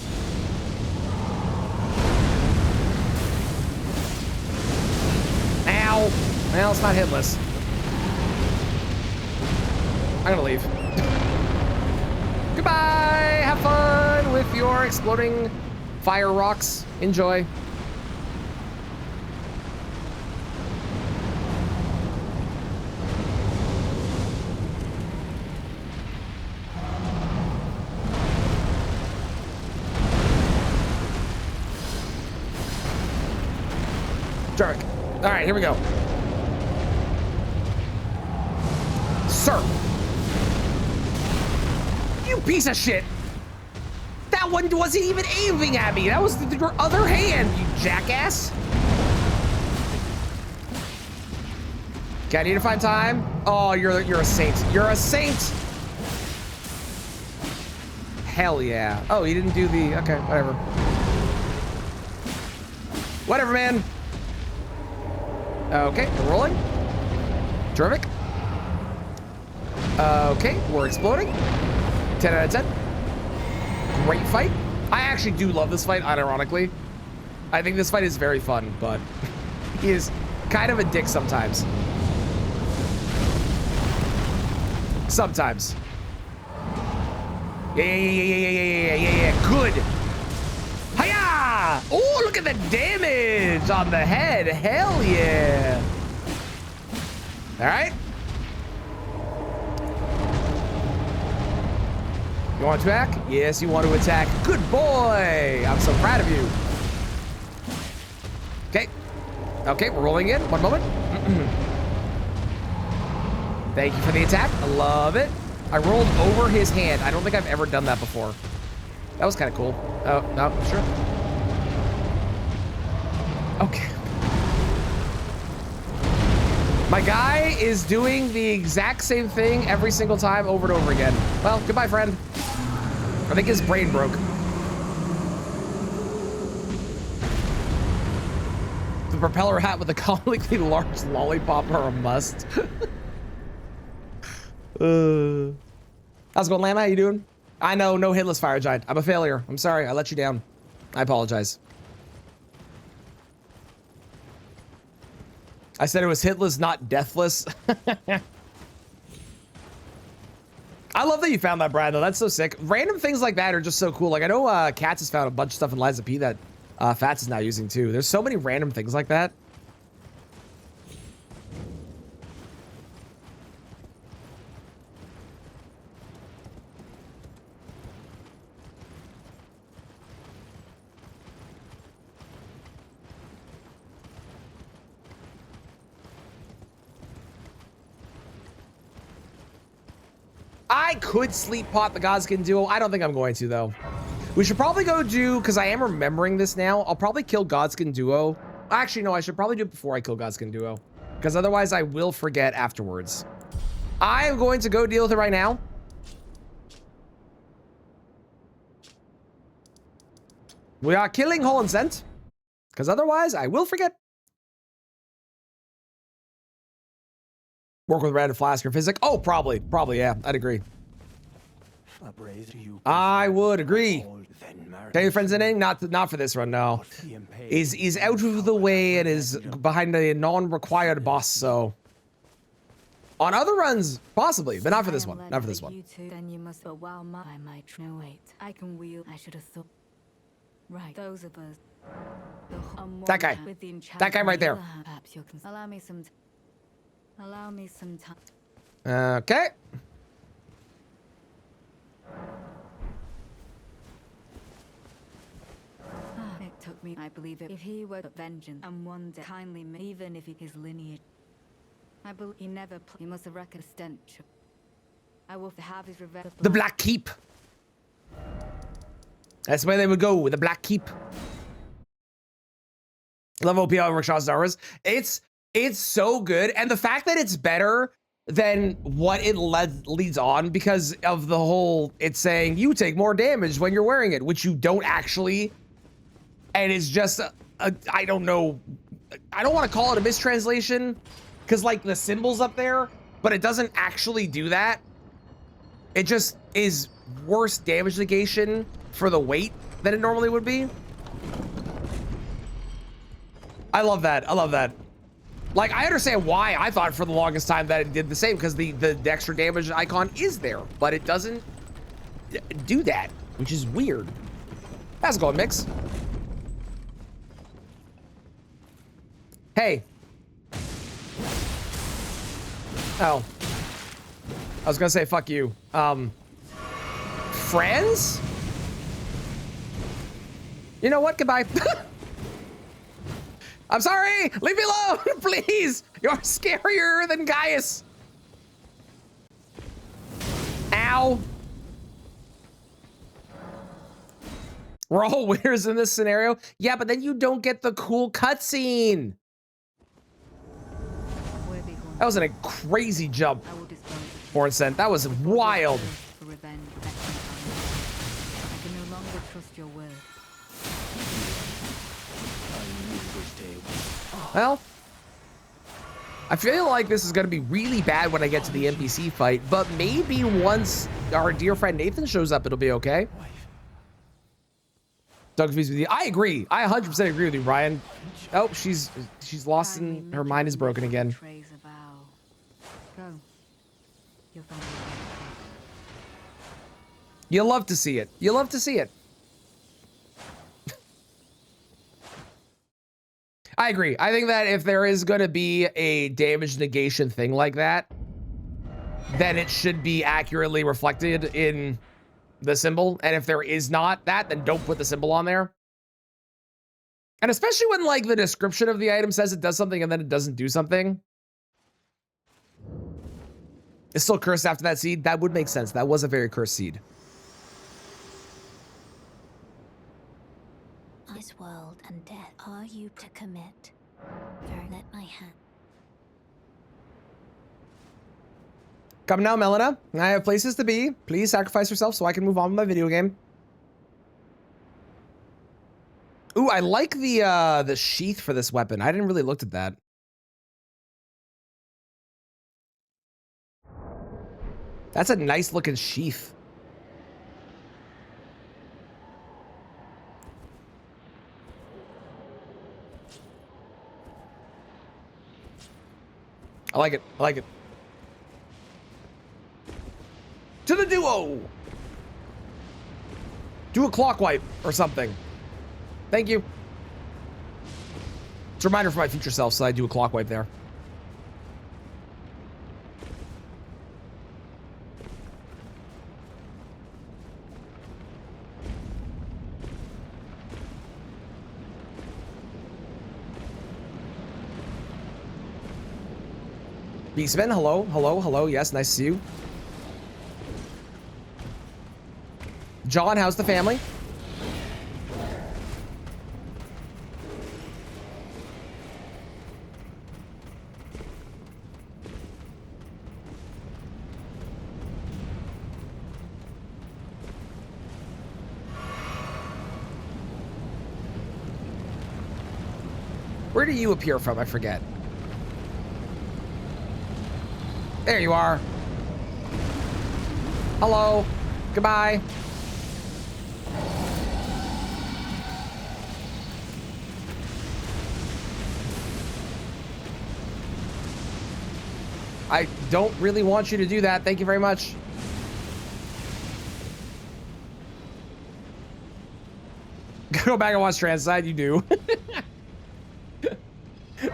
Speaker 1: Ow. Well, it's not hitless. I'm gonna leave. Goodbye. Have fun with your exploding fire rocks. Enjoy. Jerk. All right, here we go. Sir. You piece of shit. That one wasn't even aiming at me. That was your other hand, you jackass. Okay, I need to find time. Oh, you're a saint. You're a saint. Hell yeah. Oh, you didn't do the, okay, whatever. Whatever, man. Okay, we're rolling. Terrific. Okay, we're exploding. 10 out of 10. Great fight. I actually do love this fight, unironically. I think this fight is very fun, but he is kind of a dick sometimes. Sometimes. Yeah. Good. Hiya! Oh, look at the damage on the head. Hell yeah. All right. You want to attack? Yes, you want to attack. Good boy. I'm so proud of you. Okay. Okay, we're rolling in. One moment. Thank you for the attack. I love it. I rolled over his hand. I don't think I've ever done that before. That was kind of cool. Oh, no, sure. Okay. My guy is doing the exact same thing every single time over and over again. Well, goodbye, friend. I think his brain broke. The propeller hat with a comically large lollipop are a must. How's it going, Lana? How you doing? I know, no hitless fire giant. I'm a failure. I'm sorry. I let you down. I apologize. I said it was hitless, not deathless. I love that you found that, Brad, though. That's so sick. Random things like that are just so cool. Like, I know Katz has found a bunch of stuff in Liza P that Fats is now using, too. There's so many random things like that. I could sleep pot the Godskin duo. I don't think I'm going to, though. We should probably go do, because I am remembering this now, I'll probably kill Godskin duo. Actually, no, I should probably do it before I kill Godskin duo, because otherwise I will forget afterwards. I am going to go deal with it right now. We are killing Hole and Scent, because otherwise I will forget. Work with Random Flask or Physic? Oh, probably, yeah, I'd agree. I would agree. Okay, friends in not for this run, no. Is out of the way and is behind a non-required boss, so. On other runs, possibly, but not for this one. Not for this one.
Speaker 6: Then you must wow my I might no wait. I can wheel. I should have thought. Right, those of us.
Speaker 1: That guy. That guy right there.
Speaker 6: Perhaps you can allow me some. Allow me some time.
Speaker 1: Okay.
Speaker 6: It took me, I believe it. If he were vengeance and one day kindly, even if his lineage, I believe he never. He must have reckoned stench. I will have his revenge.
Speaker 1: The Black Keep. That's where they would go, with the Black Keep. Love OPL Rickshaw Star Wars. It's so good, and the fact that it's better than what it leads on, because of the whole, it's saying you take more damage when you're wearing it, which you don't actually, and it's just I don't know, I don't want to call it a mistranslation, because like the symbol's up there, but it doesn't actually do that. It just is worse damage negation for the weight than it normally would be. I love that. I love that. Like, I understand why I thought for the longest time that it did the same, because the extra damage icon is there, but it doesn't do that, which is weird. How's it going, Mix? Hey. Oh. I was gonna say, fuck you. Friends? You know what? Goodbye. I'm sorry! Leave me alone, please! You're scarier than Gaius! Ow! We're all winners in this scenario. Yeah, but then you don't get the cool cutscene. That was a crazy jump. Horncent, that was wild.
Speaker 6: For revenge, I can no longer trust your word.
Speaker 1: Well, I feel like this is going to be really bad when I get to the NPC fight, but maybe once our dear friend Nathan shows up, it'll be okay. Don't confuse with you. I agree. I 100% agree with you, Brian. Oh, she's lost and her mind is broken again.
Speaker 6: Go. You'll find
Speaker 1: You love to see it. You love to see it. I agree. I think that if there is going to be a damage negation thing like that, then it should be accurately reflected in the symbol. And if there is not that, then don't put the symbol on there. And especially when like the description of the item says it does something and then it doesn't do something. It's still cursed after that seed. That would make sense. That was a very cursed seed.
Speaker 3: This world and death are you to commit? Let my hand.
Speaker 1: Come now, Melina. I have places to be. Please sacrifice yourself so I can move on with my video game. Ooh, I like the sheath for this weapon. I didn't really look at that. That's a nice looking sheath. I like it. I like it. To the duo! Do a clock wipe or something. Thank you. It's a reminder for my future self, so I do a clock wipe there. Beastman, hello, hello, hello. Yes, nice to see you. John, how's the family? Where do you appear from? I forget. There you are. Hello. Goodbye. I don't really want you to do that. Thank you very much. Go back and watch Transide. You do.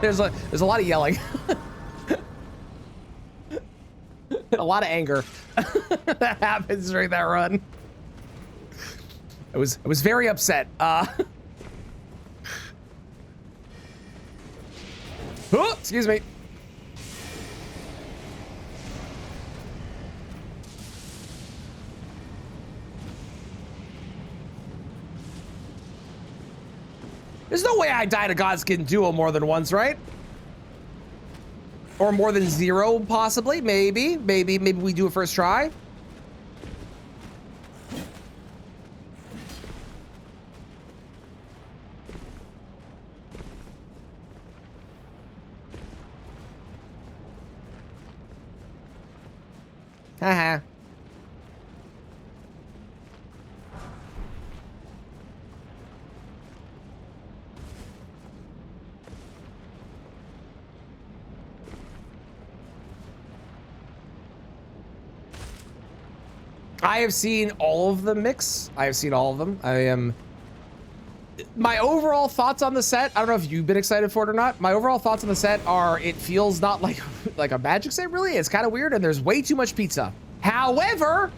Speaker 1: There's a lot of yelling. A lot of anger that happens during that run. I was very upset. Oh, excuse me. There's no way I died a Godskin duo more than once, right? Or more than 0, possibly. Maybe we do a first try. Haha. I have seen all of the mix. I have seen all of them. My overall thoughts on the set, I don't know if you've been excited for it or not. My overall thoughts on the set are it feels not like a magic set, really. It's kind of weird, and there's way too much pizza. However,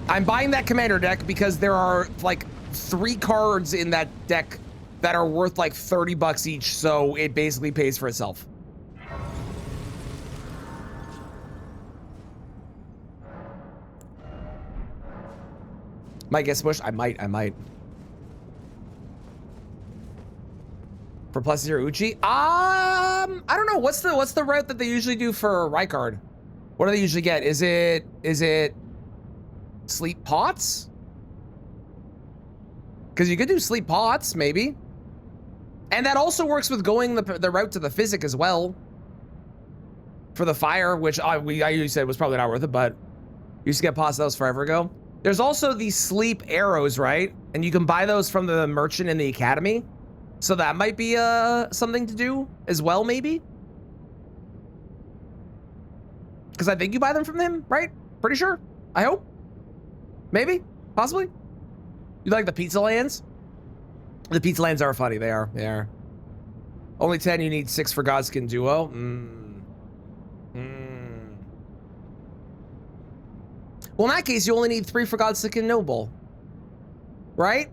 Speaker 1: I'm buying that commander deck because there are like 3 cards in that deck that are worth like 30 bucks each, so it basically pays for itself. Might get smushed. I might. For plus 0 Uchi? I don't know. What's the route that they usually do for Rykard? What do they usually get? Is it sleep pots? Because you could do sleep pots, maybe. And that also works with going the route to the physic as well. For the fire, which I usually said was probably not worth it, but used to get pots of those forever ago. There's also these sleep arrows, right? And you can buy those from the merchant in the academy. So that might be something to do as well, maybe. Because I think you buy them from him, right? Pretty sure. I hope. Maybe, possibly. You like the pizza lands? The pizza lands are funny. They are. They are. Only 10. You need 6 for Godskin Duo. Well, in that case, you only need 3 for Godskin Noble, right?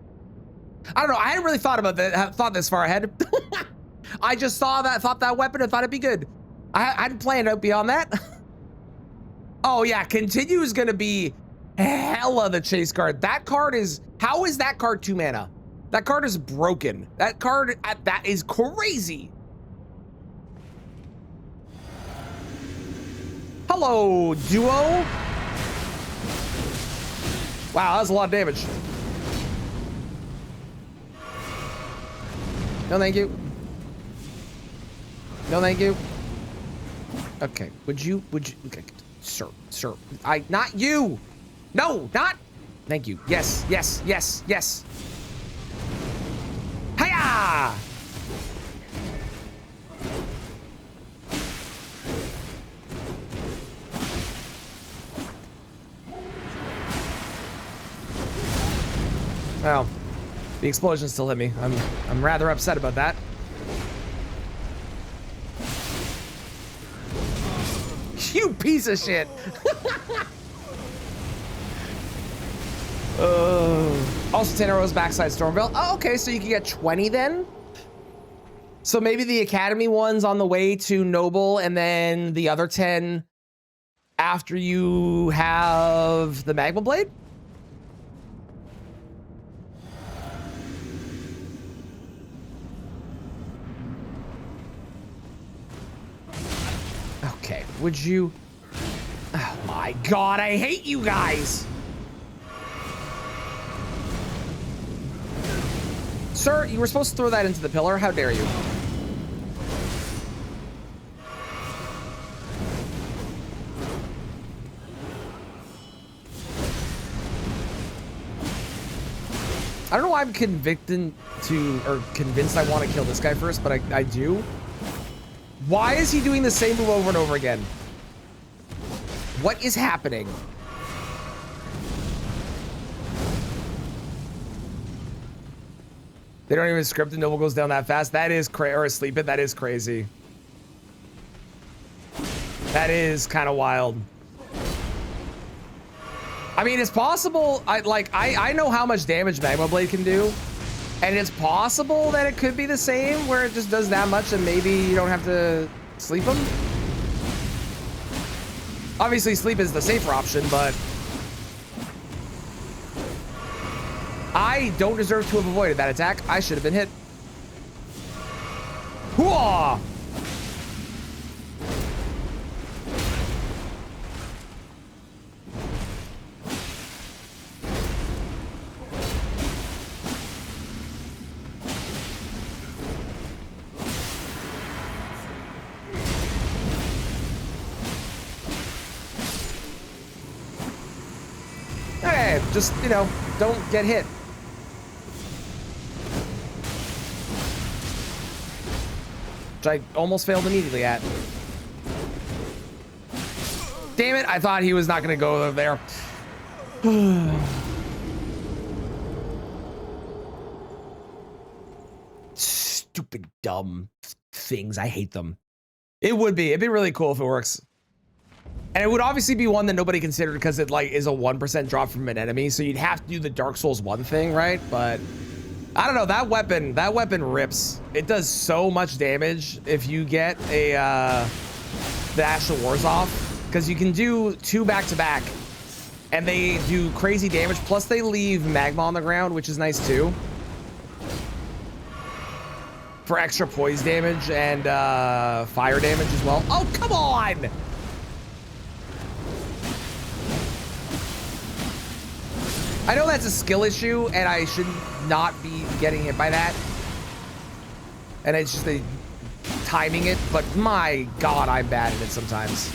Speaker 1: I don't know. I hadn't really thought about that. Thought this far ahead. I just saw that, thought that weapon, and thought it'd be good. I hadn't planned out beyond that. Oh yeah, continue is gonna be hella the chase card. That card is, how is that card 2 mana? That card is broken. That card, that is crazy. Hello, duo. Wow, that's a lot of damage. No, thank you. No, thank you. Okay, would you, okay, sir, not you. No, not. Thank you. Yes, yes, yes, yes. Hiya! Well, the explosion still hit me. I'm rather upset about that. You piece of shit. Also 10 arrows backside Stormveil. Oh, okay, so you can get 20 then? So maybe the Academy one's on the way to Noble, and then the other 10 after you have the Magma Blade? Okay, would you... Oh my god, I hate you guys! Sir, you were supposed to throw that into the pillar. How dare you? I don't know why I'm convinced I want to kill this guy first, but I do. Why is he doing the same move over and over again? What is happening? They don't even script it. Noble goes down that fast. That is crazy. Or sleep it. That is crazy. That is kind of wild. I mean, it's possible. I know how much damage Magma Blade can do, and it's possible that it could be the same, where it just does that much, and maybe you don't have to sleep him. Obviously, sleep is the safer option, but I don't deserve to have avoided that attack. I should have been hit. Hooah! Okay, just, you know, don't get hit. Which I almost failed immediately at. Damn it, I thought he was not going to go over there. Stupid, dumb things. I hate them. It'd be really cool if it works. And it would obviously be one that nobody considered because it like is a 1% drop from an enemy. So you'd have to do the Dark Souls 1 thing, right? But I don't know, that weapon rips. It does so much damage if you get a the Ash of Wars off, because you can do 2 back-to-back and they do crazy damage, plus they leave magma on the ground, which is nice too, for extra poise damage and fire damage as well. Oh, come on! I know that's a skill issue, and I should not be getting hit by that. And it's just timing it, but my god, I'm bad at it sometimes.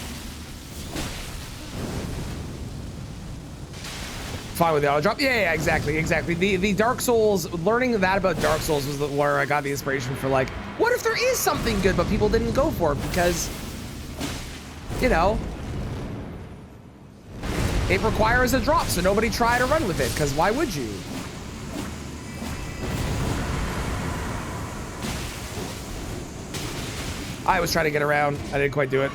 Speaker 1: Fine with the auto drop. Yeah, exactly. The Dark Souls, learning that about Dark Souls was where I got the inspiration for, like, what if there is something good, but people didn't go for it because, you know, it requires a drop, so nobody try to run with it, because why would you? I was trying to get around. I didn't quite do it.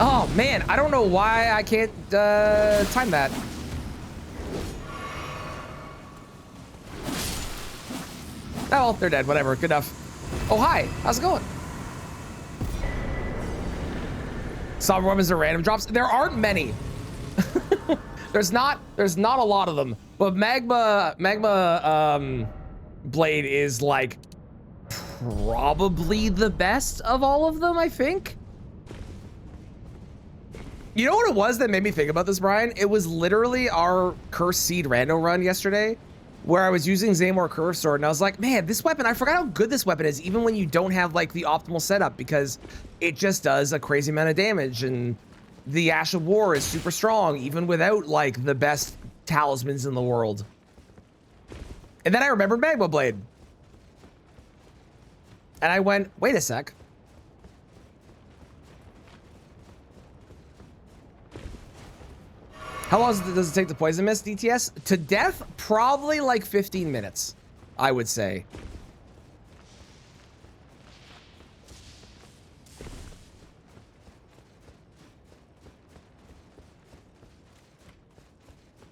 Speaker 1: Oh man, I don't know why I can't time that. Oh, well, they're dead. Whatever. Good enough. Oh, hi. How's it going? Some weapons are random drops. There aren't many. There's not a lot of them. But magma blade is like probably the best of all of them, I think. You know what it was that made me think about this, Brian? It was literally our Cursed Seed rando run yesterday, where I was using Zaymore Curve Sword, and I was like, man, this weapon, I forgot how good this weapon is, even when you don't have like the optimal setup, because it just does a crazy amount of damage, and the Ash of War is super strong, even without like the best talismans in the world. And then I remembered Magma Blade. And I went, wait a sec. How long does it take to poison mist, DTS? To death? Probably like 15 minutes, I would say.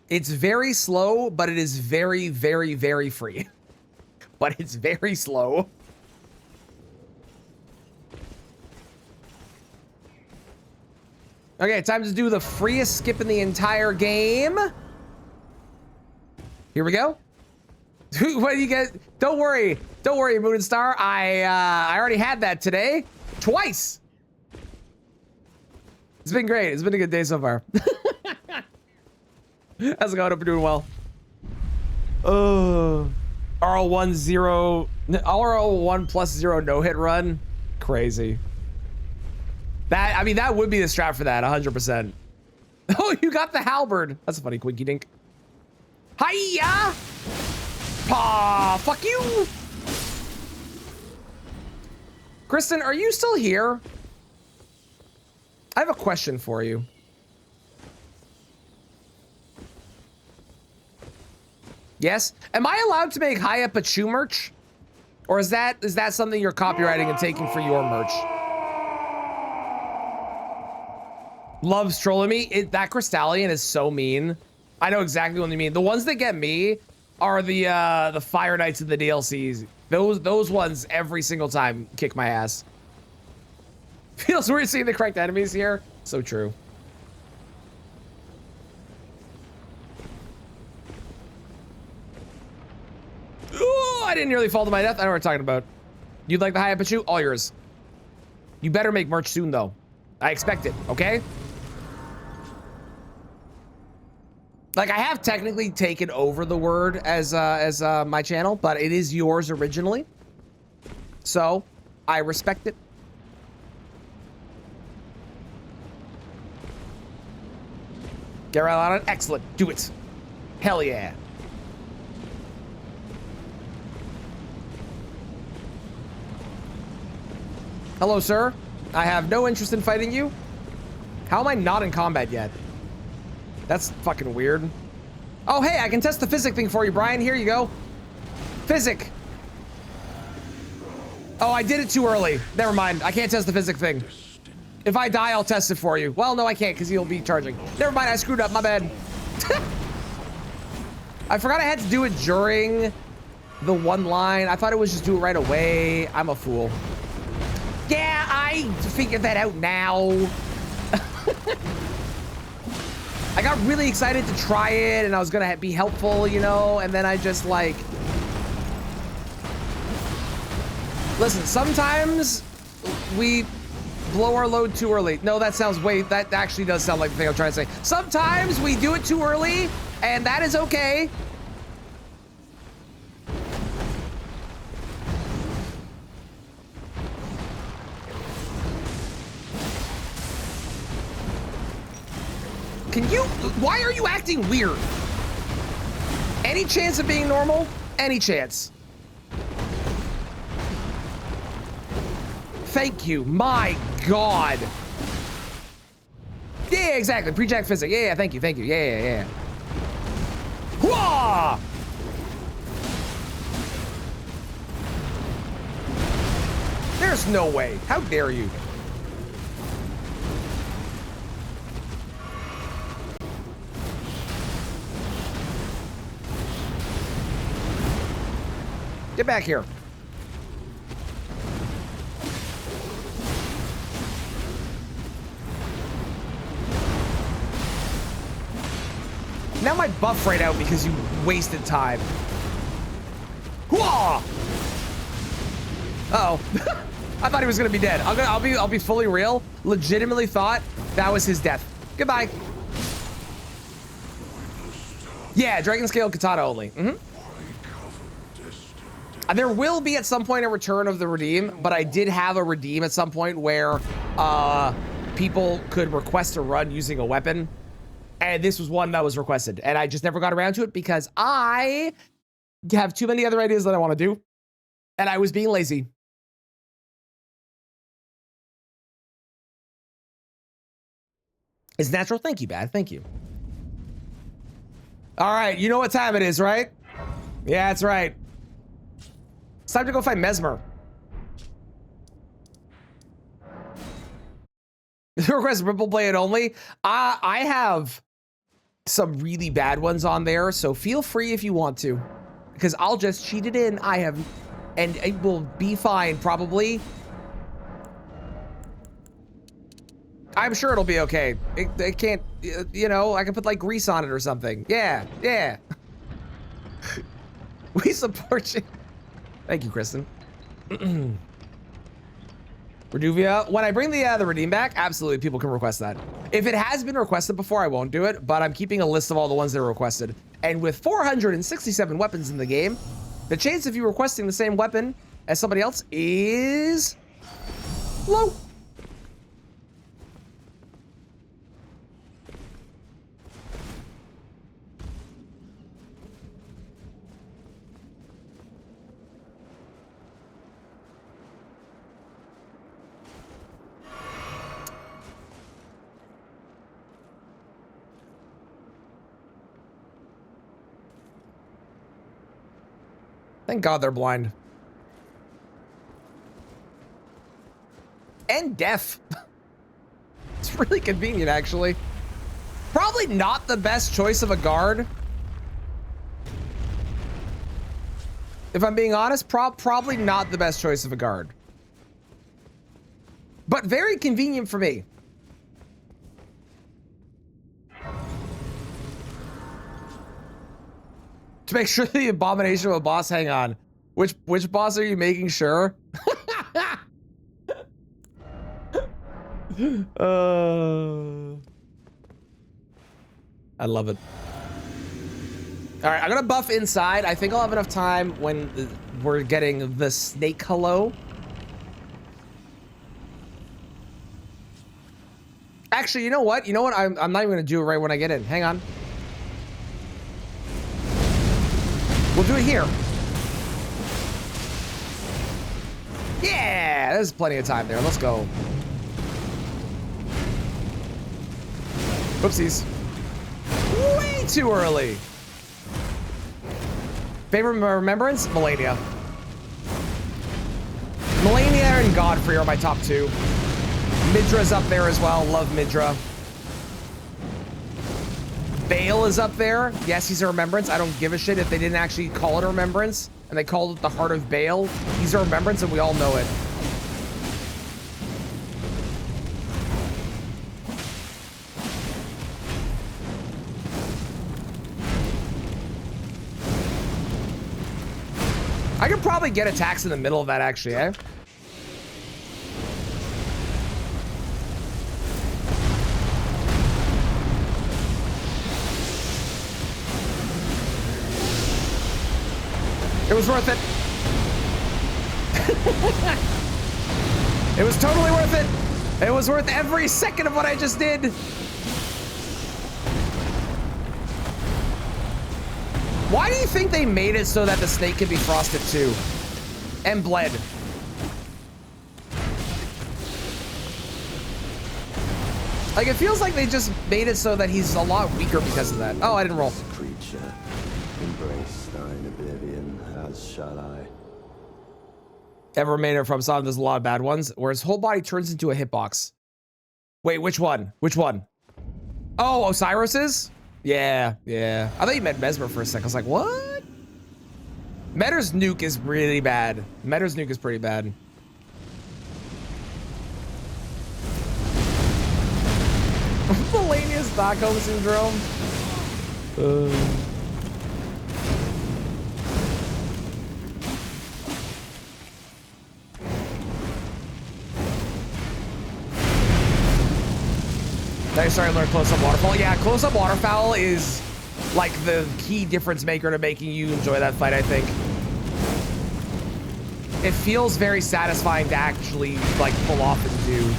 Speaker 1: It's very slow, but it is very, very, very free. But it's very slow. Okay, time to do the freest skip in the entire game. Here we go. What do you get? Don't worry, Moon and Star. I already had that today, twice. It's been great. It's been a good day so far. How's it going? Hope you're doing well. RL1 plus 0 no hit run. Crazy. I mean, that would be the strat for that, 100%. Oh, you got the halberd. That's a funny quinky dink. Hiya! Paw, fuck you! Kristen, are you still here? I have a question for you. Yes? Am I allowed to make Hiya Pachu merch? Or is that something you're copywriting and taking for your merch? Loves trolling me. That Crystallion is so mean. I know exactly what you mean. The ones that get me are the Fire Knights of the DLCs. Those ones every single time kick my ass. Feels weird seeing the correct enemies here. So true. Ooh, I didn't nearly fall to my death. I know what we're talking about. You'd like the Hiya Pachu? All yours. You better make merch soon though. I expect it, okay? Like, I have technically taken over the word as my channel, but it is yours originally. So, I respect it. Get right on it. Excellent. Do it. Hell yeah. Hello, sir. I have no interest in fighting you. How am I not in combat yet? That's fucking weird. Oh, hey, I can test the physic thing for you, Brian. Here you go. Physic. Oh, I did it too early. Never mind. I can't test the physic thing. If I die, I'll test it for you. Well, no, I can't because you'll be charging. Never mind. I screwed up. My bad. I forgot I had to do it during the one line. I thought it was just do it right away. I'm a fool. Yeah, I figured that out now. I got really excited to try it and I was gonna be helpful, you know, and then I just like... Listen, sometimes we blow our load too early. No, that sounds that actually does sound like the thing I'm trying to say. Sometimes we do it too early and that is okay. Can you, why are you acting weird? Any chance of being normal? Any chance? Thank you. My God. Yeah, exactly. Pre-jack physics. Yeah, thank you. Thank you. Yeah. Whoa! There's no way. How dare you? Get back here. Now my buff right out because you wasted time. Whoa! Uh-oh. I thought he was gonna be dead. I'll be fully real. Legitimately thought that was his death. Goodbye. Yeah, Dragonscale katana only. There will be at some point a return of the redeem, but I did have a redeem at some point where people could request a run using a weapon. And this was one that was requested. And I just never got around to it because I have too many other ideas that I want to do. And I was being lazy. It's natural. Thank you, Bad. Thank you. All right. You know what time it is, right? Yeah, that's right. It's time to go find Mesmer. Request Ripple Blade only. I have some really bad ones on there, so feel free if you want to, because I'll just cheat it in. And it will be fine, probably. I'm sure it'll be okay. It can't, you know, I can put like grease on it or something. Yeah. We support you. Thank you, Kristen. Reduvia, when I bring the redeem back, absolutely people can request that. If it has been requested before, I won't do it, but I'm keeping a list of all the ones that were requested. And with 467 weapons in the game, the chance of you requesting the same weapon as somebody else is low. Thank God they're blind. And deaf. It's really convenient, actually. Probably not the best choice of a guard. If I'm being honest, probably not the best choice of a guard. But very convenient for me. To make sure the abomination of a boss, hang on. Which boss are you making sure? I love it. All right, I'm gonna buff inside. I think I'll have enough time when we're getting the snake hello. Actually, you know what? I'm not even gonna do it right when I get in. Hang on. We'll do it here. Yeah, there's plenty of time there. Let's go. Whoopsies. Way too early. Favorite remembrance? Melania. Melania and Godfrey are my top two. Midra's up there as well. Love Midra. Bale is up there. Yes, he's a remembrance. I don't give a shit if they didn't actually call it a remembrance and they called it the Heart of Bale. He's a remembrance and we all know it. I could probably get attacks in the middle of that actually, eh? It was worth it. It was totally worth it. It was worth every second of what I just did. Why do you think they made it so that the snake can be frosted too? And bled? Like, it feels like they just made it so that he's a lot weaker because of that. Oh, I didn't roll.
Speaker 5: Creature, embrace thine oblivion, as shall I.
Speaker 1: Ever made it from something? There's a lot of bad ones where his whole body turns into a hitbox. Wait, which one? Which one? Oh, Osiris's? Yeah, yeah. I thought you meant Mesmer for a second. I was like, what? Metter's nuke is really bad. Metter's nuke is pretty bad. Melania's Stockholm Syndrome. Now you started to learn close-up waterfall. Yeah, close-up waterfowl is like the key difference maker to making you enjoy that fight, I think. It feels very satisfying to actually like pull off and do.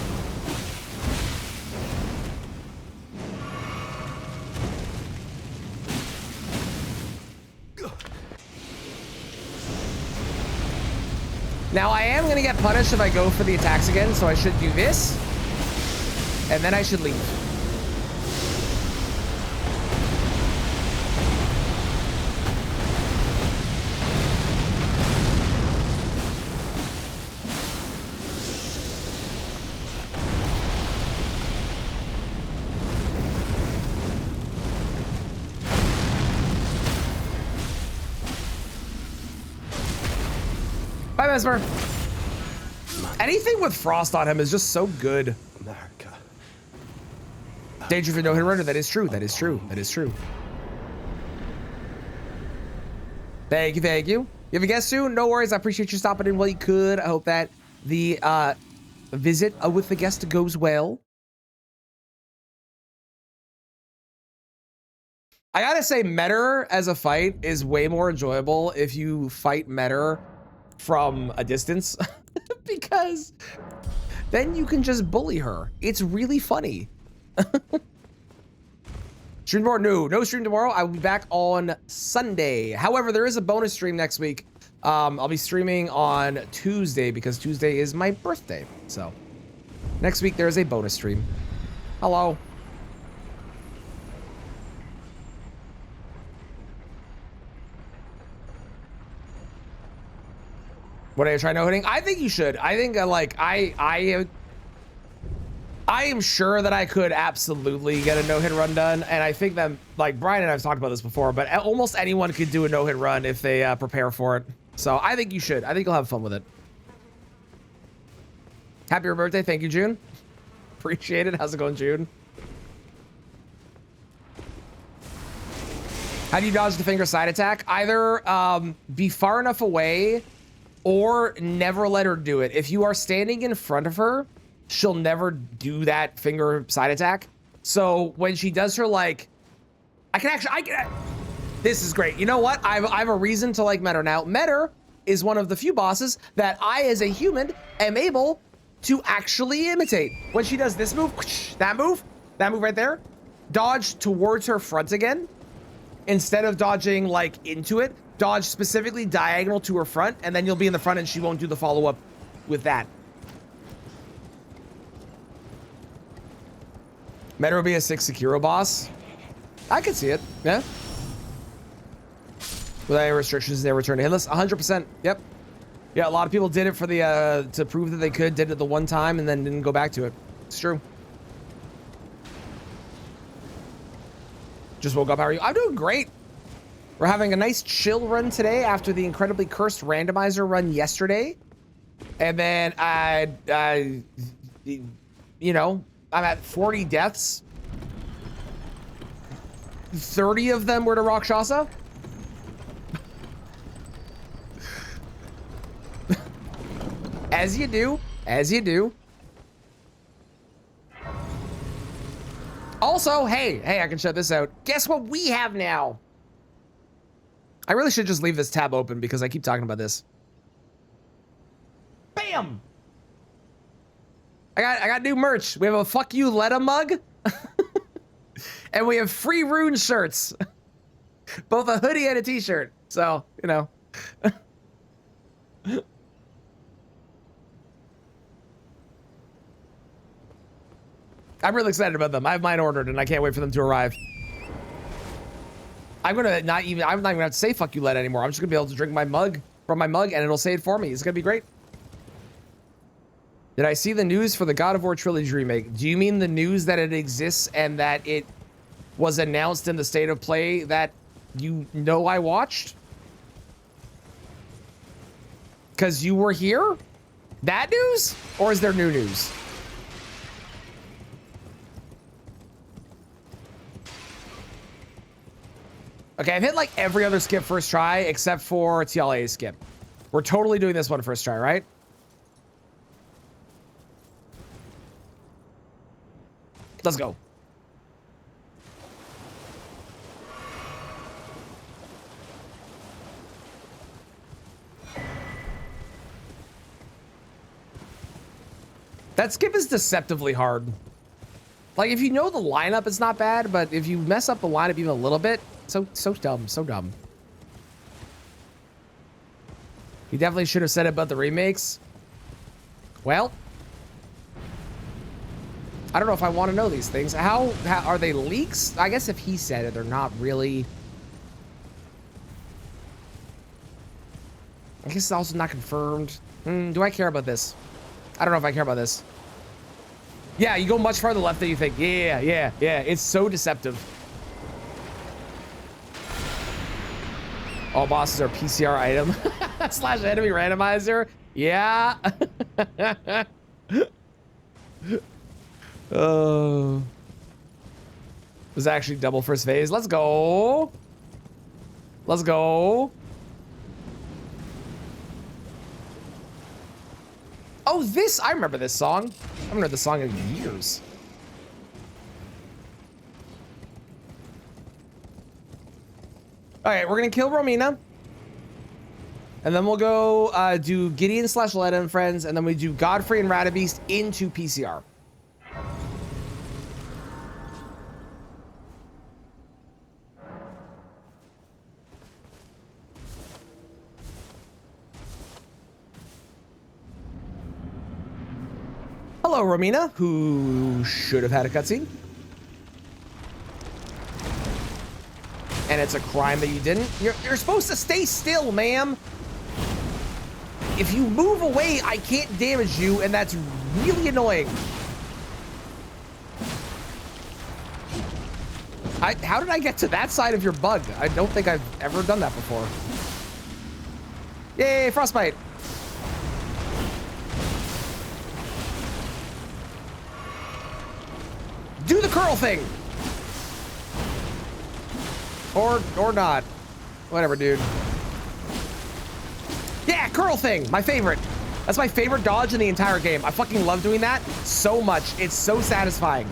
Speaker 1: Now I am gonna get punished if I go for the attacks again, so I should do this, and then I should leave. Bye, Mesmer. Anything with frost on him is just so good.
Speaker 5: America.
Speaker 1: Danger for no hit runner. That is true. That is true. That is true. Thank you. Thank you. You have a guest soon? No worries. I appreciate you stopping in while you could. I hope that the visit with the guest goes well. I gotta say, Metter as a fight is way more enjoyable if you fight Metter from a distance because then you can just bully her. It's really funny. Stream tomorrow? No stream tomorrow. I will be back on Sunday. However, there is a bonus stream next week. I'll be streaming on Tuesday because Tuesday is my birthday. So next week there is a bonus stream. Hello. Would I try no-hitting? I think you should. I think I am sure that I could absolutely get a no-hit run done, and I think that like Brian and I've talked about this before, but almost anyone could do a no-hit run if they prepare for it. So I think you should. I think you'll have fun with it. Happy birthday! Thank you, June. Appreciate it. How's it going, June? How do you dodge the finger side attack? Either be far enough away or never let her do it. If you are standing in front of her, she'll never do that finger side attack. So when she does her, like, this is great. You know what? I have a reason to like Metter now. Metter is one of the few bosses that I, as a human, am able to actually imitate. When she does this move, that move right there, dodge towards her front again, instead of dodging like into it. Dodge specifically diagonal to her front, and then you'll be in the front and she won't do the follow-up with that. Metter will be a 6 Sekiro boss. I could see it, yeah. Without any restrictions, they return to hitless. 100%, yep. Yeah, a lot of people did it for the, to prove that they could, did it the one time and then didn't go back to it. It's true. Just woke up, how are you? I'm doing great. We're having a nice chill run today after the incredibly cursed randomizer run yesterday. And then you know, I'm at 40 deaths. 30 of them were to Rakshasa. As you do, as you do. Also, hey, I can shut this out. Guess what we have now? I really should just leave this tab open because I keep talking about this. Bam! I got new merch. We have a fuck you Letta mug. And we have free rune shirts. both a hoodie and a t-shirt. So, you know. I'm really excited about them. I have mine ordered and I can't wait for them to arrive. I'm not even gonna have to say fuck you, Led anymore. I'm just gonna be able to drink my mug from my mug and it'll say it for me. It's gonna be great. Did I see the news for the God of War trilogy remake? Do you mean the news that it exists and that it was announced in the state of play that you know I watched? Because you were here? That news? Or is there new news? Okay, I've hit like every other skip first try except for TLA skip. We're totally doing this one first try, right? Let's go. That skip is deceptively hard. Like, if you know the lineup, it's not bad, but if you mess up the lineup even a little bit, so dumb, so dumb. He definitely should have said about the remakes. Well, I don't know if I want to know these things. How are they leaks? I guess if he said it, they're not really. I guess it's also not confirmed. Do I care about this? I don't know if I care about this. Yeah, you go much farther left than you think. Yeah. It's so deceptive. All bosses are PCR item. / enemy randomizer. Yeah. Oh. It was actually double first phase. Let's go. Let's go. Oh, this, I remember this song. I haven't heard this song in years. All right, we're gonna kill Romina. And then we'll go do Gideon / Leda and friends, and then we do Godfrey and Radabeast into PCR. Hello, Romina, who should have had a cutscene. And it's a crime that you didn't. You're supposed to stay still, ma'am. If you move away, I can't damage you, and that's really annoying. How did I get to that side of your bug? I don't think I've ever done that before. Yay, frostbite. Do the curl thing. Or not. Whatever, dude. Yeah, curl thing. My favorite. That's my favorite dodge in the entire game. I fucking love doing that so much. It's so satisfying.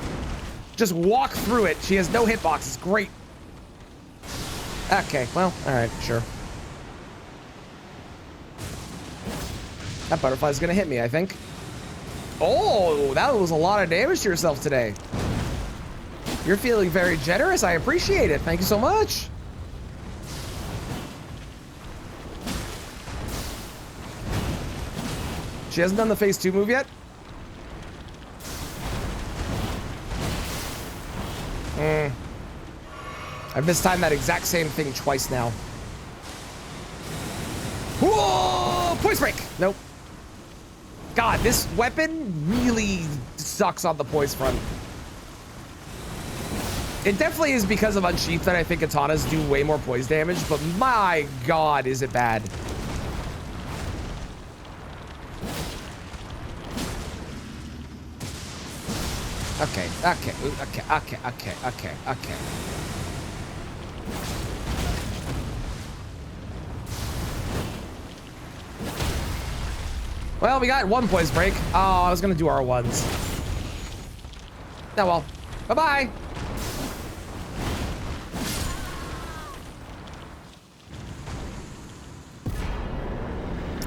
Speaker 1: Just walk through it. She has no hitbox. It's great. Okay, well, all right, sure. That butterfly's gonna hit me, I think. Oh, that was a lot of damage to yourself today. You're feeling very generous. I appreciate it. Thank you so much. She hasn't done the phase 2 move yet? I've mistimed that exact same thing twice now. Whoa! Poise break! Nope. God, this weapon really sucks on the poise front. It definitely is because of Unsheathed that I think katanas do way more poise damage, but my God, is it bad. Okay. Well, we got one poise break. Oh, I was gonna do R1s. Oh well. Bye-bye.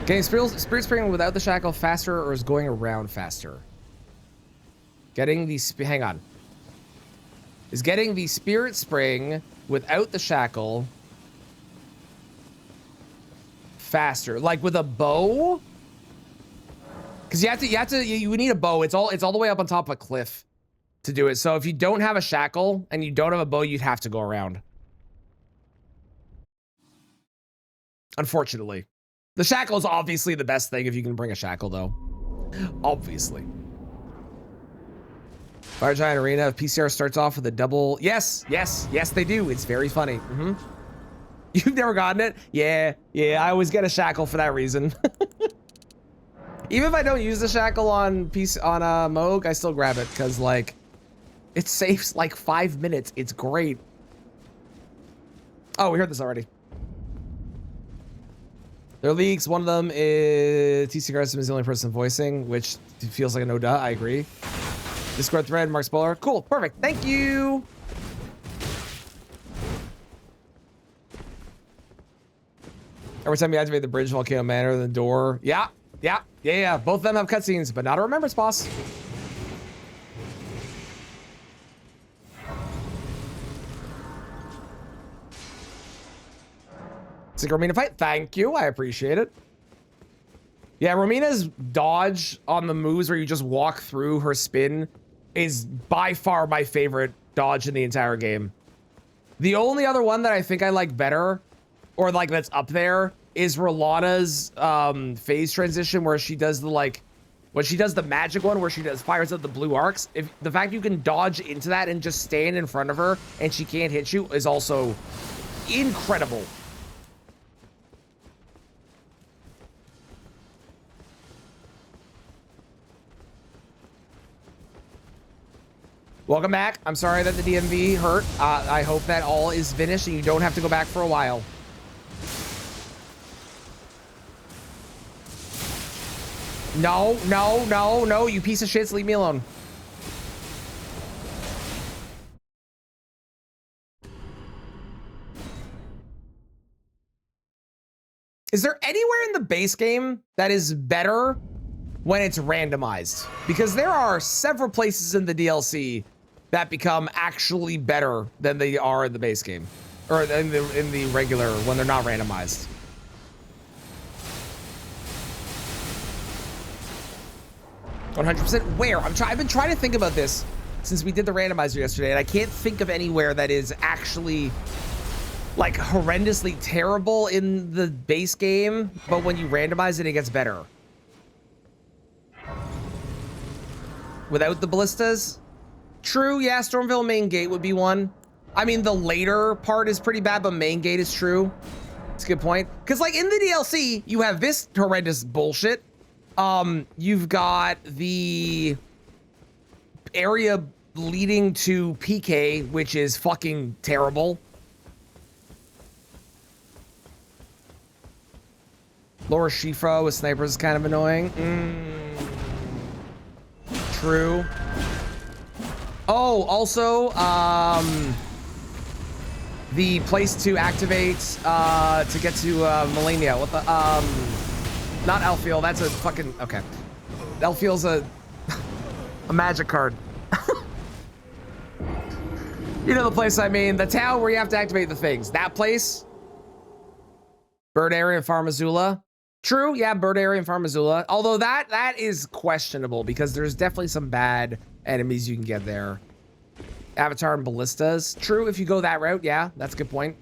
Speaker 1: Getting Spirit Spring without the shackle faster, or is going around faster? Getting the... hang on. Is getting the Spirit Spring without the shackle faster, like with a bow. Because you need a bow. It's all the way up on top of a cliff to do it. So if you don't have a shackle and you don't have a bow, you'd have to go around. Unfortunately. The shackle is obviously the best thing if you can bring a shackle, though. Obviously. Fire Giant Arena, if PCR starts off with a double... Yes, they do. It's very funny. You've never gotten it? Yeah, I always get a shackle for that reason. Even if I don't use the shackle on Moog, I still grab it, because, like, it saves, like, 5 minutes. It's great. Oh, we heard this already. There are leaks. One of them is TC Garrison is the only person voicing, which feels like a no duh. I agree. Discord thread, Mark Spoiler. Cool, perfect. Thank you. Every time you activate the bridge, Volcano Manor, the door. Yeah. Both of them have cutscenes, but not a remembrance boss. It's like Romina fight. Thank you. I appreciate it. Yeah, Romina's dodge on the moves where you just walk through her spin is by far my favorite dodge in the entire game. The only other one that I think I like better, or like that's up there, is Rolana's phase transition where she does the when she does the magic one where she fires out the blue arcs. If the fact you can dodge into that and just stand in front of her and she can't hit you is also incredible. Welcome back. I'm sorry that the DMV hurt. I hope that all is finished and you don't have to go back for a while. No, you piece of shits, leave me alone. Is there anywhere in the base game that is better when it's randomized? Because there are several places in the DLC that become actually better than they are in the base game, or in the regular when they're not randomized. %. Where? I've been trying to think about this since we did the randomizer yesterday, and I can't think of anywhere that is actually like horrendously terrible in the base game, but when you randomize it, it gets better. Without the ballistas? True, yeah, Stormville main gate would be one. I mean, the later part is pretty bad, but main gate is true. That's a good point. Because, like, in the DLC, you have this horrendous bullshit. You've got the area leading to PK, which is fucking terrible. Lower Shifra with snipers is kind of annoying. True. Oh, also, the place to activate to get to Melania. What the not Elfiel, that's a fucking okay. Elfiel's a magic card. You know the place I mean, the town where you have to activate the things. That place. Bird area in Farmazula. True, yeah, bird area in Farmazula. Although that is questionable because there's definitely some bad enemies you can get there. Avatar and ballistas. True, if you go that route, yeah, that's a good point.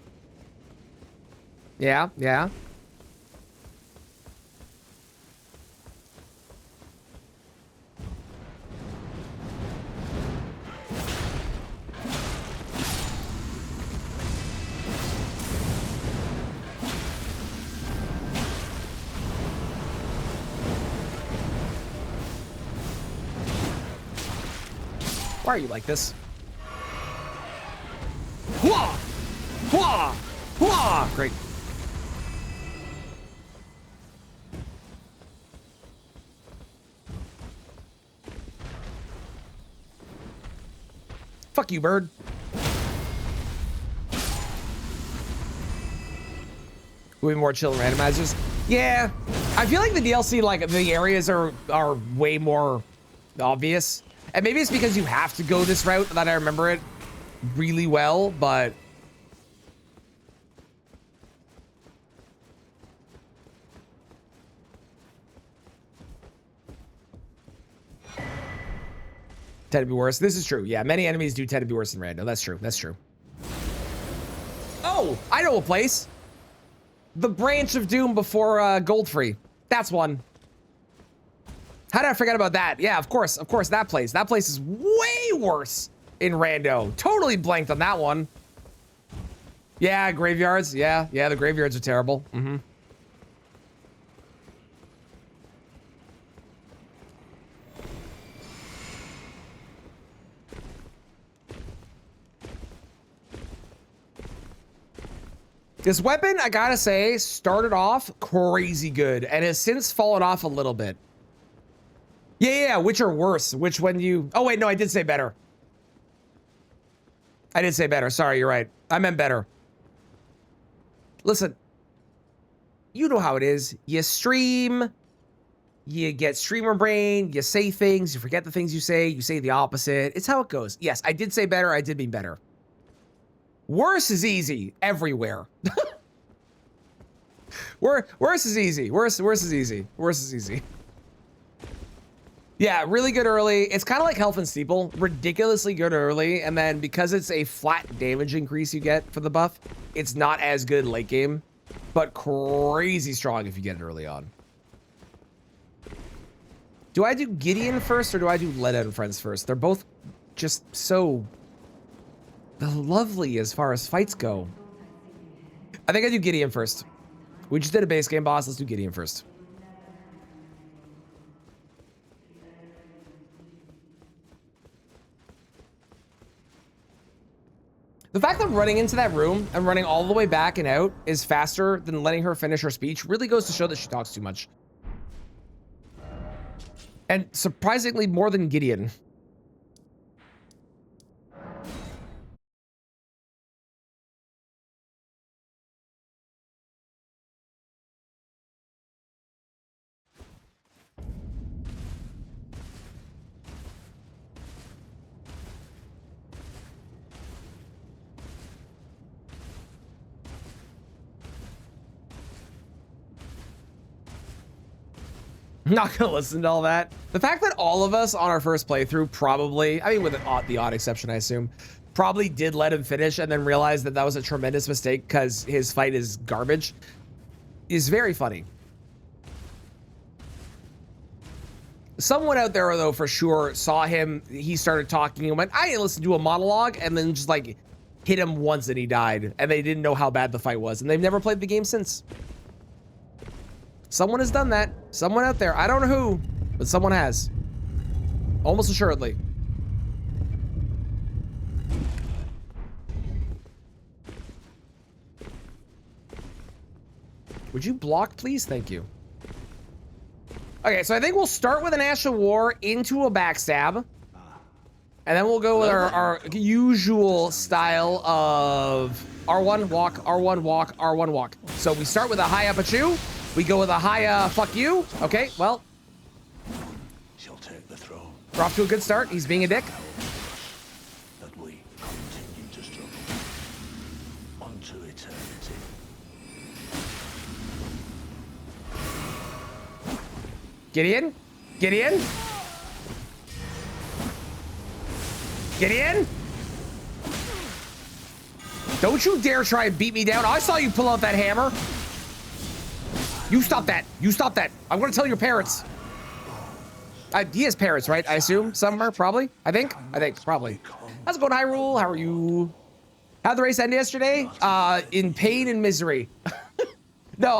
Speaker 1: Yeah. Why are you like this? Hua! Hua! Hua! Great. Fuck you, bird. Will be more chill randomizers. Yeah, I feel like the DLC, like the areas are way more obvious. And maybe it's because you have to go this route that I remember it really well, but Tend to be worse. This is true. Yeah, many enemies do tend to be worse than rando. That's true. That's true. Oh, I know a place. The Branch of Doom before Goldfree. That's one. How did I forget about that? Yeah, of course, that place. That place is way worse in rando. Totally blanked on that one. Yeah, graveyards. Yeah, the graveyards are terrible. Mm-hmm. This weapon, I gotta say, started off crazy good and has since fallen off a little bit. Yeah, which are worse? Which when you... Oh, wait, no, I did say better. I did say better. Sorry, you're right. I meant better. Listen, you know how it is. You stream, you get streamer brain, you say things, you forget the things you say the opposite. It's how it goes. Yes, I did say better. I did mean better. Worse is easy everywhere. Worse is easy. Worse is easy. Worse is easy. Yeah, really good early. It's kind of like Health and Steeple. Ridiculously good early, and then because it's a flat damage increase you get for the buff, it's not as good late game, but crazy strong if you get it early on. Do I do Gideon first, or do I do Let Out Friends first? They're both just so lovely as far as fights go. I think I do Gideon first. We just did a base game boss. Let's do Gideon first. The fact that running into that room and running all the way back and out is faster than letting her finish her speech really goes to show that she talks too much. And surprisingly more than Gideon. Not gonna listen to all that. The fact that all of us on our first playthrough probably, I mean with the odd exception I assume, probably did let him finish and then realized that that was a tremendous mistake because his fight is garbage is very funny. Someone out there though for sure saw him, he started talking and went, I didn't listen to a monologue, and then just like hit him once and he died, and they didn't know how bad the fight was, and they've never played the game since. Someone has done that. Someone out there. I don't know who, but someone has. Almost assuredly. Would you block, please? Thank you. Okay, so I think we'll start with an Ash of War into a backstab. And then we'll go with our usual style of R1, walk, R1, walk, R1, walk. So we start with a high up a chew. We go with a high, fuck you. Okay, well.
Speaker 2: She'll take the throne.
Speaker 1: We're off to a good start. He's being a dick.
Speaker 2: But we continue to struggle. Unto eternity.
Speaker 1: Gideon? Gideon? Gideon? Don't you dare try and beat me down. I saw you pull out that hammer. You stop that. You stop that. I'm going to tell your parents. He has parents, right? I assume somewhere, probably. I think, probably. How's it going, Hyrule? How are you? How'd the race end yesterday? In pain and misery. No,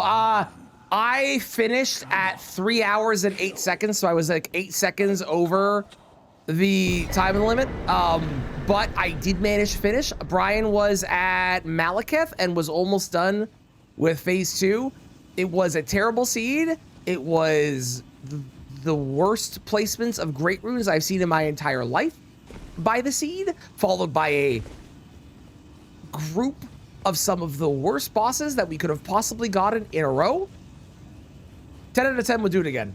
Speaker 1: I finished at 3 hours and 8 seconds, so I was like 8 seconds over the time limit. But I did manage to finish. Brian was at Malekith and was almost done with phase 2. It was a terrible seed. It was the worst placements of Great Runes I've seen in my entire life by the seed, followed by a group of some of the worst bosses that we could have possibly gotten in a row. 10 out of 10 would do it again.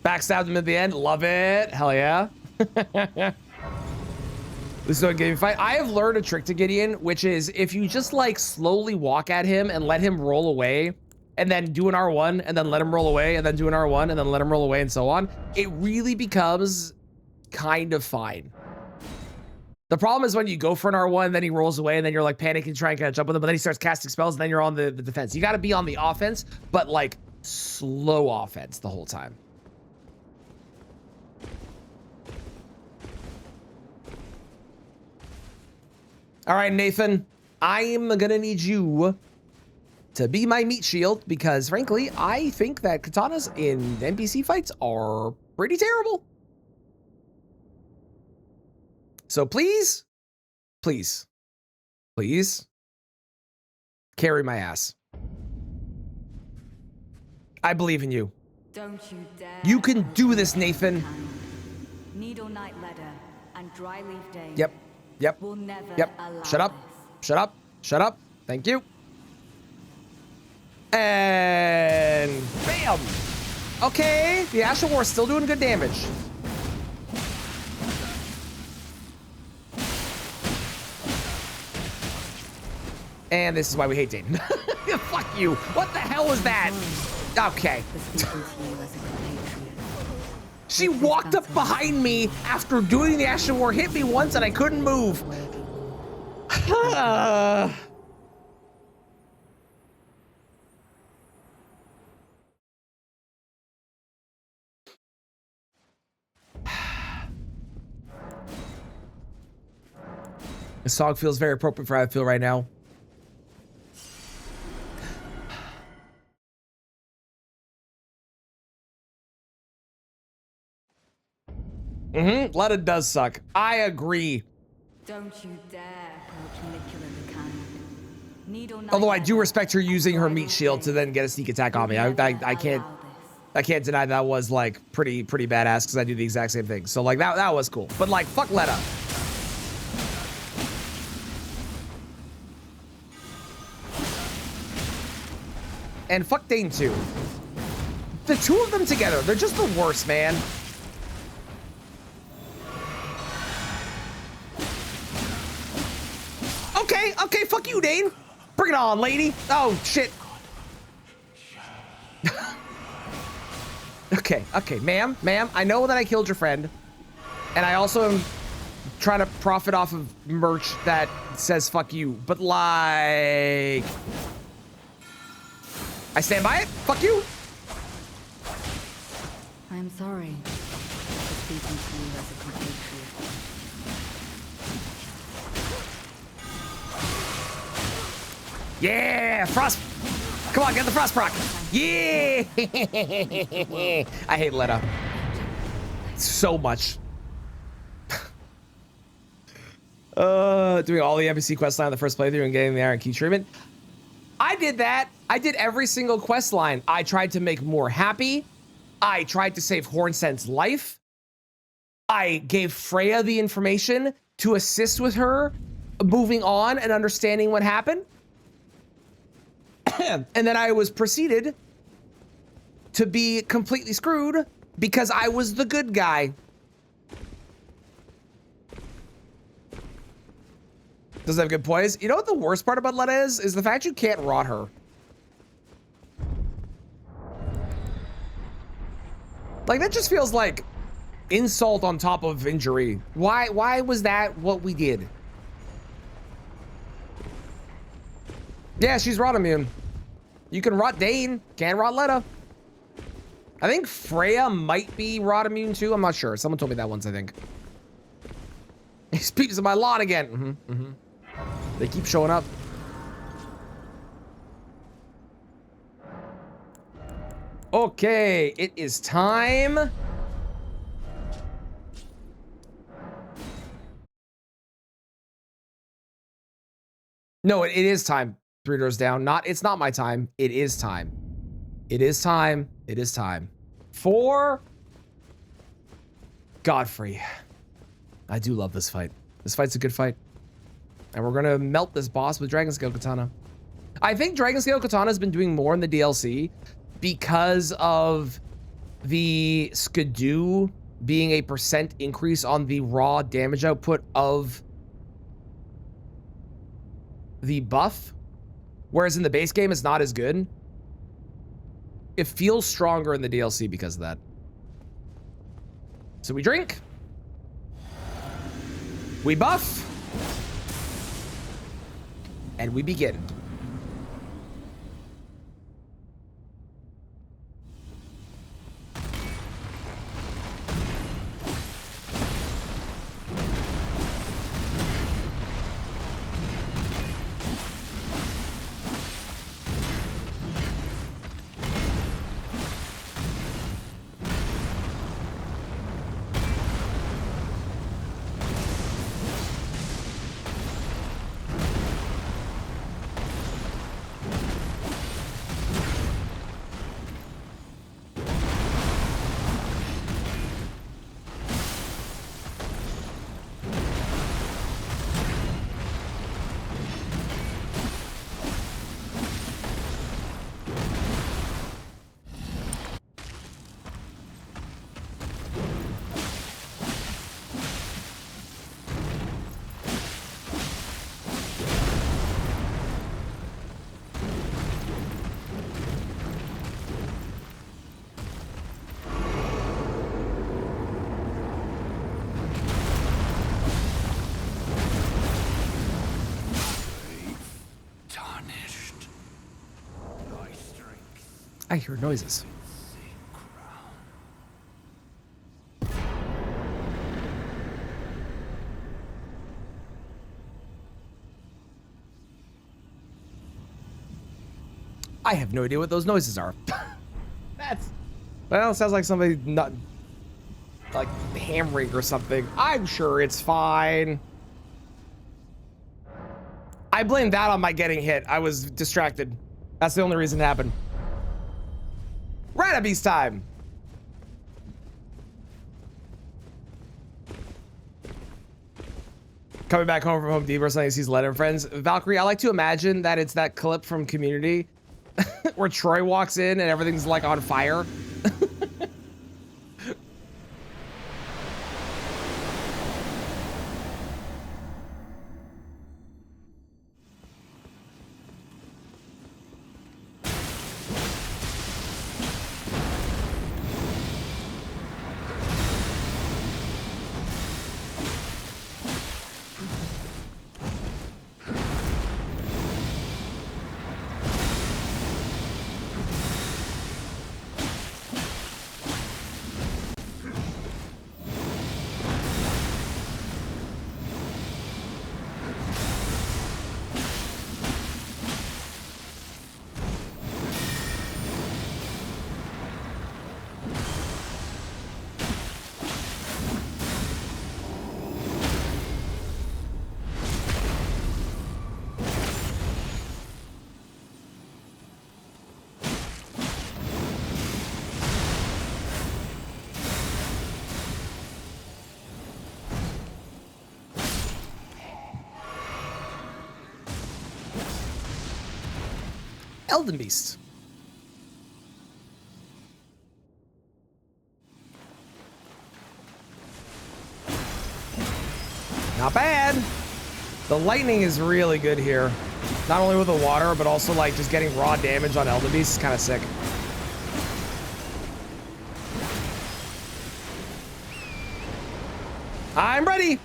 Speaker 1: Backstabbed him at the end. Love it. Hell yeah. This is a Gideon fight. I have learned a trick to Gideon, which is if you just like slowly walk at him and let him roll away, and then do an R1 and then let him roll away and then do an R1 and then let him roll away and so on, it really becomes kind of fine. The problem is when you go for an R1, then he rolls away, and then you're like panicking, trying to catch up with him, but then he starts casting spells, and then you're on the defense. You got to be on the offense, but like slow offense the whole time. All right, Nathan, I'm gonna need you to be my meat shield because, frankly, I think that katanas in NPC fights are pretty terrible. So please, please, please carry my ass. I believe in you.
Speaker 6: Don't you dare.
Speaker 1: You can do this, Nathan.
Speaker 6: Needle Night Ladder and Dryleaf Day.
Speaker 1: Yep. Yep.
Speaker 6: Will never
Speaker 1: Yep.
Speaker 6: allow
Speaker 1: Shut up.
Speaker 6: this.
Speaker 1: Shut up. Shut up. Thank you. And bam. Okay. The Asher War is still doing good damage. And this is why we hate Dayton. Fuck you. What the hell was that? Okay. She walked up behind me after doing the Ashen War, hit me once, and I couldn't move. This song feels very appropriate for how I feel right now. Letta does suck. I agree.
Speaker 6: Don't you dare approach Nicola the Kind. Needle Night
Speaker 1: Although I do
Speaker 6: Ladder
Speaker 1: respect her using her
Speaker 6: and
Speaker 1: meat shield to then get a sneak attack on me. I can't deny that was like pretty badass because I do the exact same thing. So like that was cool. But like fuck Letta. And fuck Dane too. The two of them together, they're just the worst, man. Okay, fuck you, Dane. Bring it on, lady. Oh, shit. Okay, ma'am, I know that I killed your friend. And I also am trying to profit off of merch that says fuck you. But like... I stand by it. Fuck you.
Speaker 6: I'm sorry for speaking to you as a compatriot.
Speaker 1: Yeah, frost. Come on, get the frost proc. Yeah. I hate Letta so much. Doing all the NPC quest line on the first playthrough and getting the Iron Key treatment. I did that. I did every single quest line. I tried to make Moore happy. I tried to save Hornsent's life. I gave Freya the information to assist with her moving on and understanding what happened. And then I was proceeded to be completely screwed because I was the good guy. Does it have good poise? You know what the worst part about Letta is the fact you can't rot her. Like, that just feels like insult on top of injury. Why was that what we did? Yeah, she's rot immune. You can rot Dane, can't rot Letta. I think Freya might be rot immune too. I'm not sure. Someone told me that once, I think. These peeps in my lawn again. They keep showing up. Okay, it is time. No, it is time. 3 doors down. It's not my time. It is time. It is time. It is time. For Godfrey. I do love this fight. This fight's a good fight. And we're gonna melt this boss with Dragonscale Katana. I think Dragonscale Katana has been doing more in the DLC because of the Skidoo being a % increase on the raw damage output of the buff. Whereas in the base game, it's not as good. It feels stronger in the DLC because of that. So we drink. We buff. And we begin.
Speaker 2: Tarnished. Thy strength.
Speaker 1: I hear noises. I have no idea what those noises are. That's, well, it sounds like somebody not like hammering or something. I'm sure it's fine. I blame that on my getting hit. I was distracted. That's the only reason it happened. Ranabeast time. Coming back home from Home Depot or something, he sees Leonard and friends. Valkyrie, I like to imagine that it's that clip from Community where Troy walks in and everything's like on fire. Elden Beast. Not bad. The lightning is really good here. Not only with the water, but also like just getting raw damage on Elden Beast is kind of sick. I'm ready.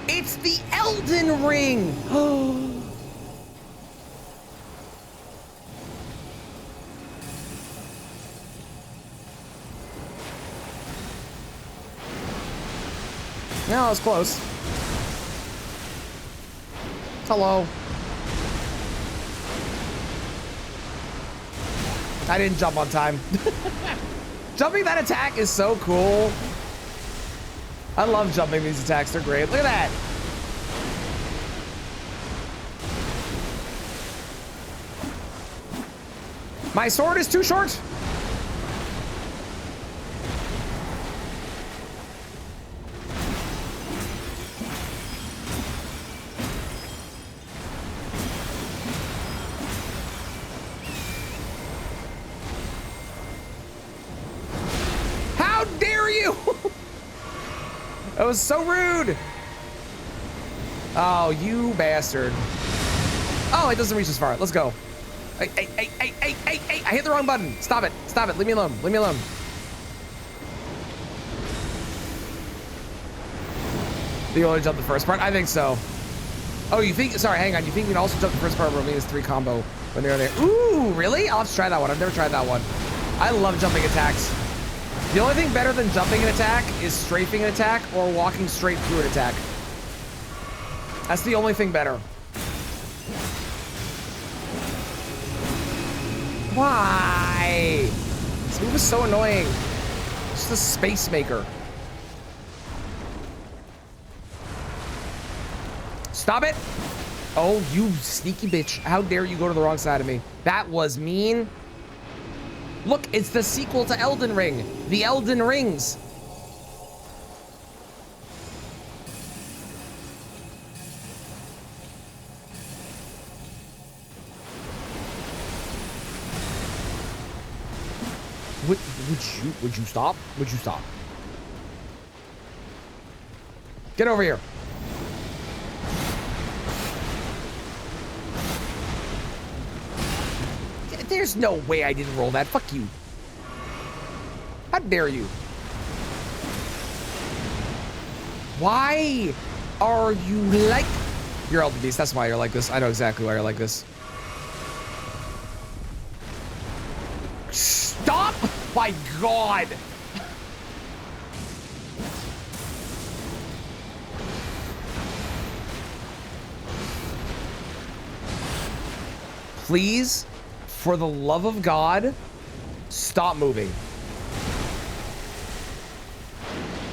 Speaker 1: It's the Elden Ring. Oh. No, it's close. Hello. I didn't jump on time. Jumping that attack is so cool. I love jumping these attacks. They're great. Look at that. My sword is too short. That was so rude. Oh, you bastard. Oh, it doesn't reach as far. Let's go. Hey, I hit the wrong button. Stop it. Stop it. Leave me alone. Leave me alone. Do you only jump the first part? I think so. Oh, you think, sorry, hang on. You think you can also jump the first part where Romeo's 3 combo when they're there? Ooh, really? I'll have to try that one. I've never tried that one. I love jumping attacks. The only thing better than jumping an attack is strafing an attack or walking straight through an attack. That's the only thing better. Why? This move is so annoying. It's just a space maker. Stop it. Oh, you sneaky bitch. How dare you go to the wrong side of me? That was mean. Look, it's the sequel to Elden Ring. The Elden Rings. Would you stop? Would you stop? Get over here. There's no way I didn't roll that. Fuck you. How dare you? Why are you like... You're Elder Beast. That's why you're like this. I know exactly why you're like this. Stop! My God! Please, for the love of God, stop moving.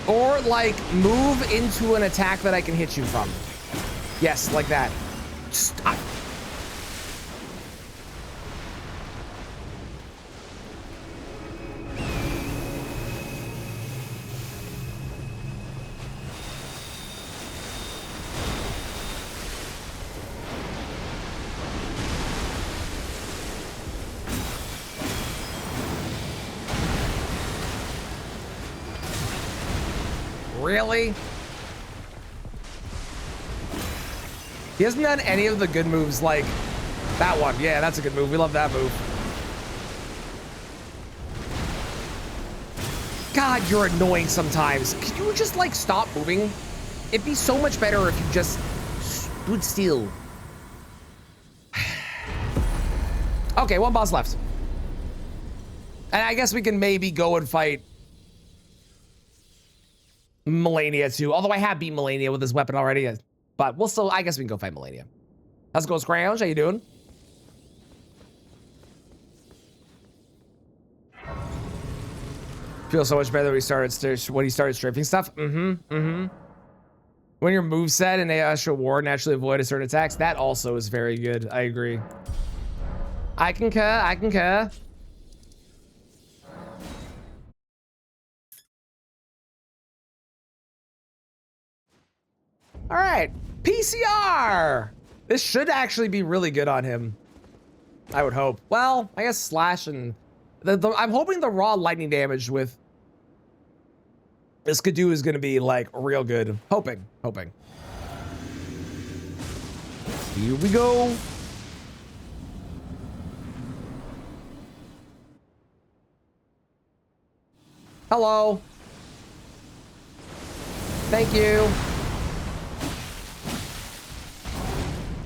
Speaker 1: Or, like, move into an attack that I can hit you from. Yes, like that. Stop. Really? He hasn't done any of the good moves like that one. Yeah, that's a good move. We love that move. God, you're annoying sometimes. Can you just like stop moving? It'd be so much better if you just stood still. Okay, one boss left. And I guess we can maybe go and fight Melania too. Although I have beat Melania with this weapon already. But we'll still, I guess we can go fight Melania. How's it going, Scrounge? How you doing? Feels so much better when he started strafing stuff. When your moveset and Astral War naturally avoid certain attacks, that also is very good. I agree. I concur. I concur. All right, PCR. This should actually be really good on him. I would hope. Well, I guess slash and I'm hoping the raw lightning damage with this Skidoo is going to be like real good. Hoping. Here we go. Hello. Thank you.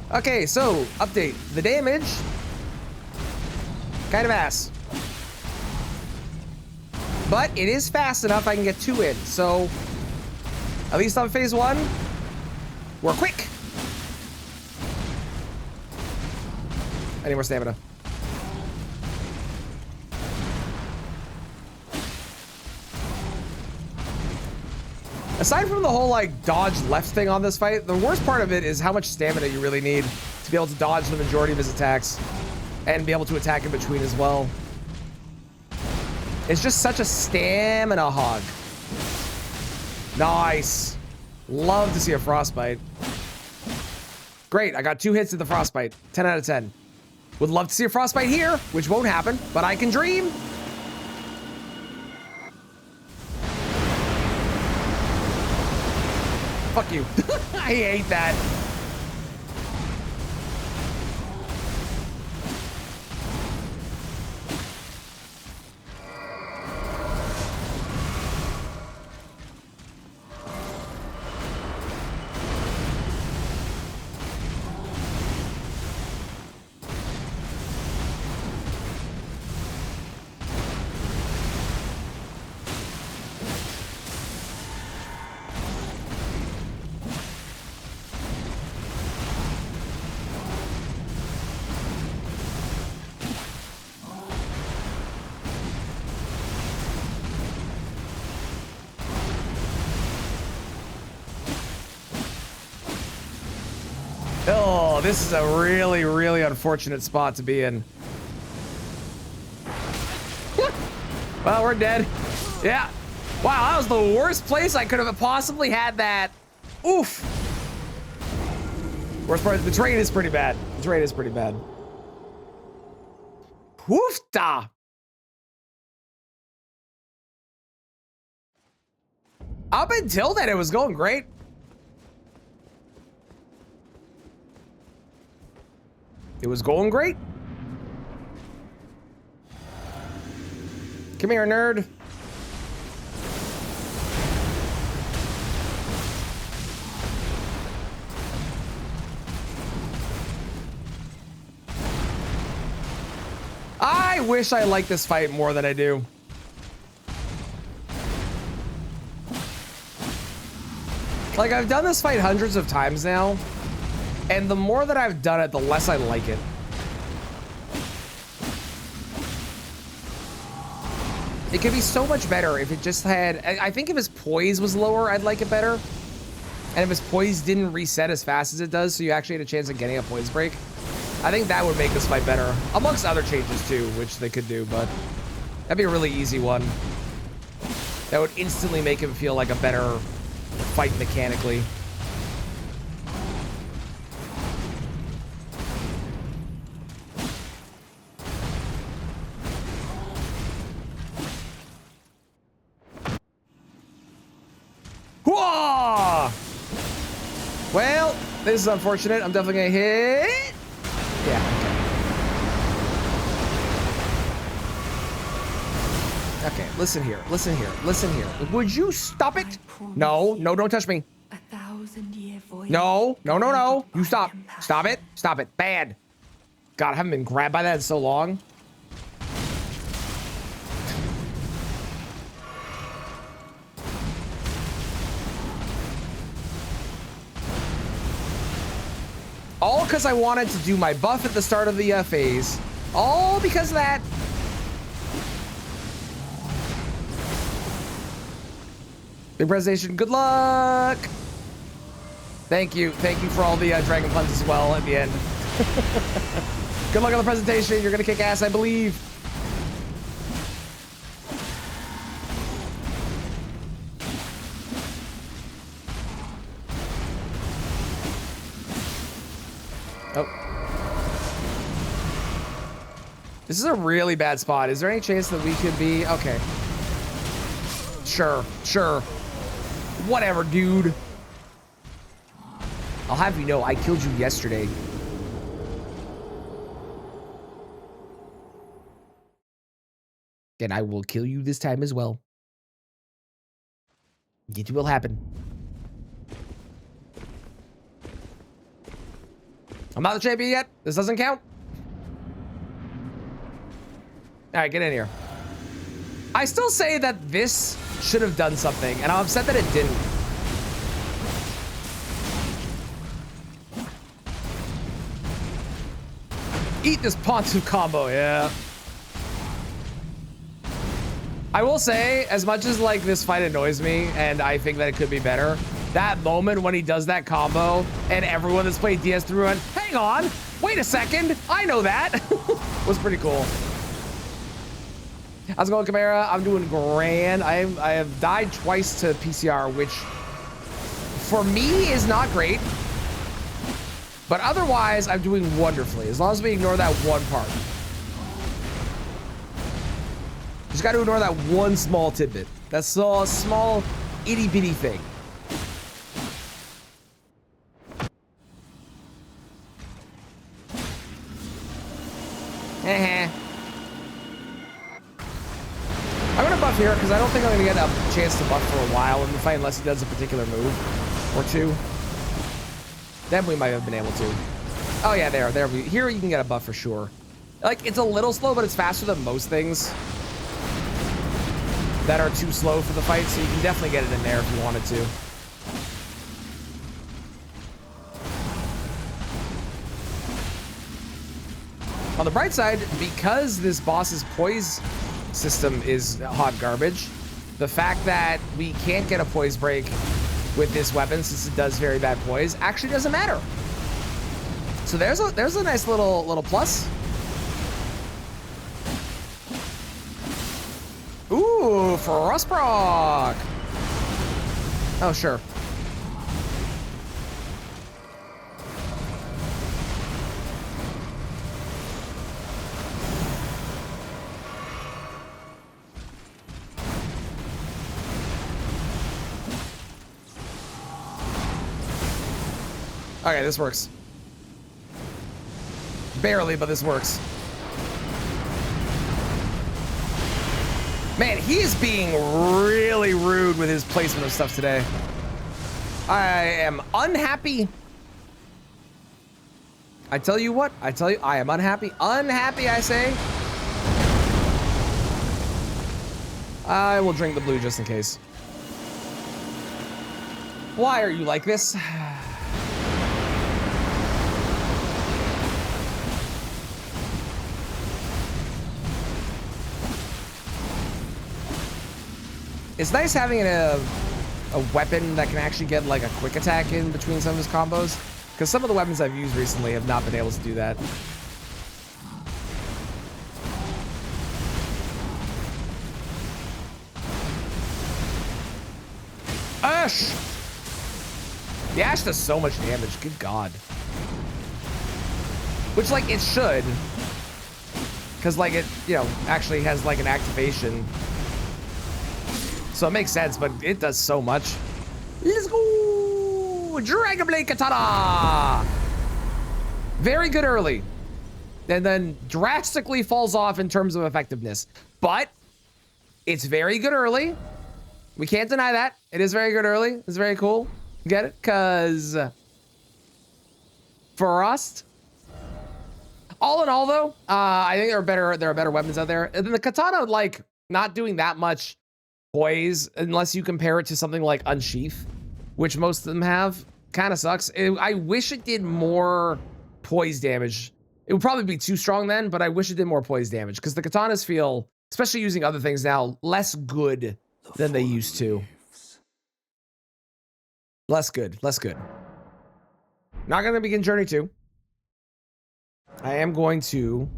Speaker 1: Okay, so update. The damage, kind of ass. But it is fast enough I can get 2 in. So at least on phase 1, we're quick. I need more stamina. Aside from the whole like dodge left thing on this fight, the worst part of it is how much stamina you really need to be able to dodge the majority of his attacks and be able to attack in between as well. It's just such a stamina hog. Nice. Love to see a frostbite. Great, I got 2 hits at the frostbite. 10 out of 10. Would love to see a frostbite here, which won't happen, but I can dream. Fuck you. I hate that. Oh, this is a really, really unfortunate spot to be in. Well, we're dead. Yeah. Wow, that was the worst place I could have possibly had that. Oof. Worst part, the terrain is pretty bad. The terrain is pretty bad. Woofta. Up until then, it was going great. It was going great. Come here, nerd. I wish I liked this fight more than I do. Like, I've done this fight hundreds of times now, and the more that I've done it, the less I like it. It could be so much better if it just had, I think if his poise was lower, I'd like it better. And if his poise didn't reset as fast as it does, so you actually had a chance of getting a poise break, I think that would make this fight better. Amongst other changes too, which they could do, but that'd be a really easy one. That would instantly make him feel like a better fight mechanically. Whoa! Well, this is unfortunate. I'm definitely gonna hit. Yeah, okay. Okay, listen here, listen here, listen here. Would you stop it? No, no, don't touch me. No, no, no, no. You stop. Stop it. Stop it. Bad. God, I haven't been grabbed by that in so long. All because I wanted to do my buff at the start of the phase. All because of that. Big presentation. Good luck. Thank you. Thank you for all the dragon puns as well at the end. Good luck on the presentation. You're going to kick ass, I believe. Oh. This is a really bad spot. Is there any chance that we could be... Okay. Sure, sure. Whatever, dude. I'll have you know, I killed you yesterday. And I will kill you this time as well. It will happen. I'm not the champion yet. This doesn't count. All right, get in here. I still say that this should have done something, and I'm upset that it didn't. Eat this Pontu combo, yeah. I will say, as much as like this fight annoys me, and I think that it could be better, that moment when he does that combo, and everyone that's played DS through went, hang on, wait a second, I know that, was pretty cool. How's it going, Chimera? I'm doing grand. I have died twice to PCR, which for me is not great. But otherwise, I'm doing wonderfully, as long as we ignore that one part. Just got to ignore that one small tidbit. That's a small, itty-bitty thing. I'm gonna buff here because I don't think I'm gonna get a chance to buff for a while in the fight unless he does a particular move or two. Then we might have been able to. Oh yeah, there. Here you can get a buff for sure. Like, it's a little slow, but it's faster than most things that are too slow for the fight, so you can definitely get it in there if you wanted to. On the bright side, because this boss's poise system is hot garbage, the fact that we can't get a poise break with this weapon, since it does very bad poise, actually doesn't matter. So there's a nice little plus. Ooh, Frost proc. Oh, sure. Okay, this works. Barely, but this works. Man, he is being really rude with his placement of stuff today. I am unhappy. I tell you what, I am unhappy. Unhappy, I say. I will drink the blue just in case. Why are you like this? It's nice having a weapon that can actually get like a quick attack in between some of his combos, because some of the weapons I've used recently have not been able to do that. Ash! The Ash does so much damage, good God. Which, like, it should. Because, like, it, you know, actually has, like, an activation. So it makes sense, but it does so much. Let's go! Dragon Blade Katana! Very good early. And then drastically falls off in terms of effectiveness. But it's very good early. We can't deny that. It is very good early. It's very cool. Get it? Because Frost. All in all, though, I think there are better weapons out there. And then the katana, like, not doing that much poise, unless you compare it to something like Unsheath, which most of them have, kind of sucks. I wish it did more poise damage. It would probably be too strong then, but I wish it did more poise damage, because the katanas feel, especially using other things now, less good than they used to. Less good, less good. Not gonna begin Journey 2. I am going to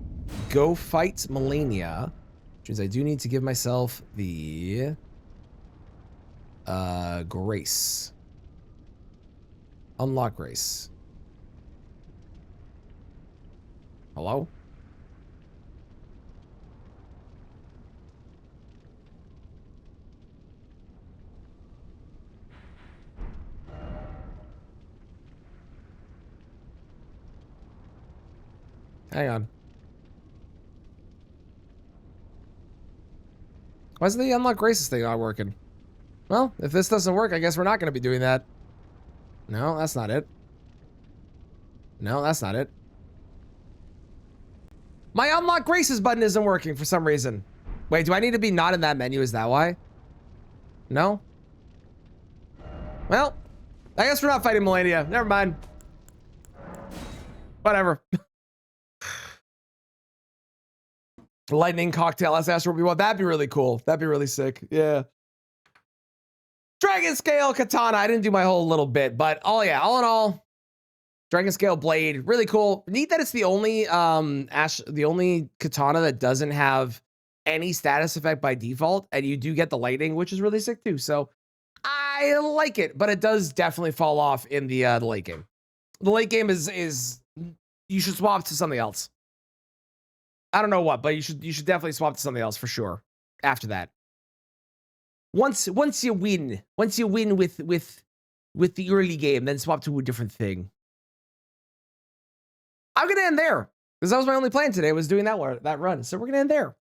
Speaker 1: go fight Melania, which means I do need to give myself the Grace. Unlock Grace. Hello? Hang on. Why is the Unlock Graces thing not working? Well, if this doesn't work, I guess we're not going to be doing that. No, that's not it. No, that's not it. My Unlock Graces button isn't working for some reason. Wait, do I need to be not in that menu? Is that why? No? Well, I guess we're not fighting Melania. Never mind. Whatever. Lightning cocktail as Astro be. Well, that'd be really cool. That'd be really sick. Yeah. Dragonscale katana. I didn't do my whole little bit, but all in all, Dragonscale blade, really cool. Neat that it's the only the only katana that doesn't have any status effect by default, and you do get the lightning, which is really sick too. So I like it, but it does definitely fall off in the late game. The late game is you should swap to something else. I don't know what, but you should definitely swap to something else for sure. After that, once you win with the early game, then swap to a different thing. I'm gonna end there because that was my only plan today, was doing that run. So we're gonna end there.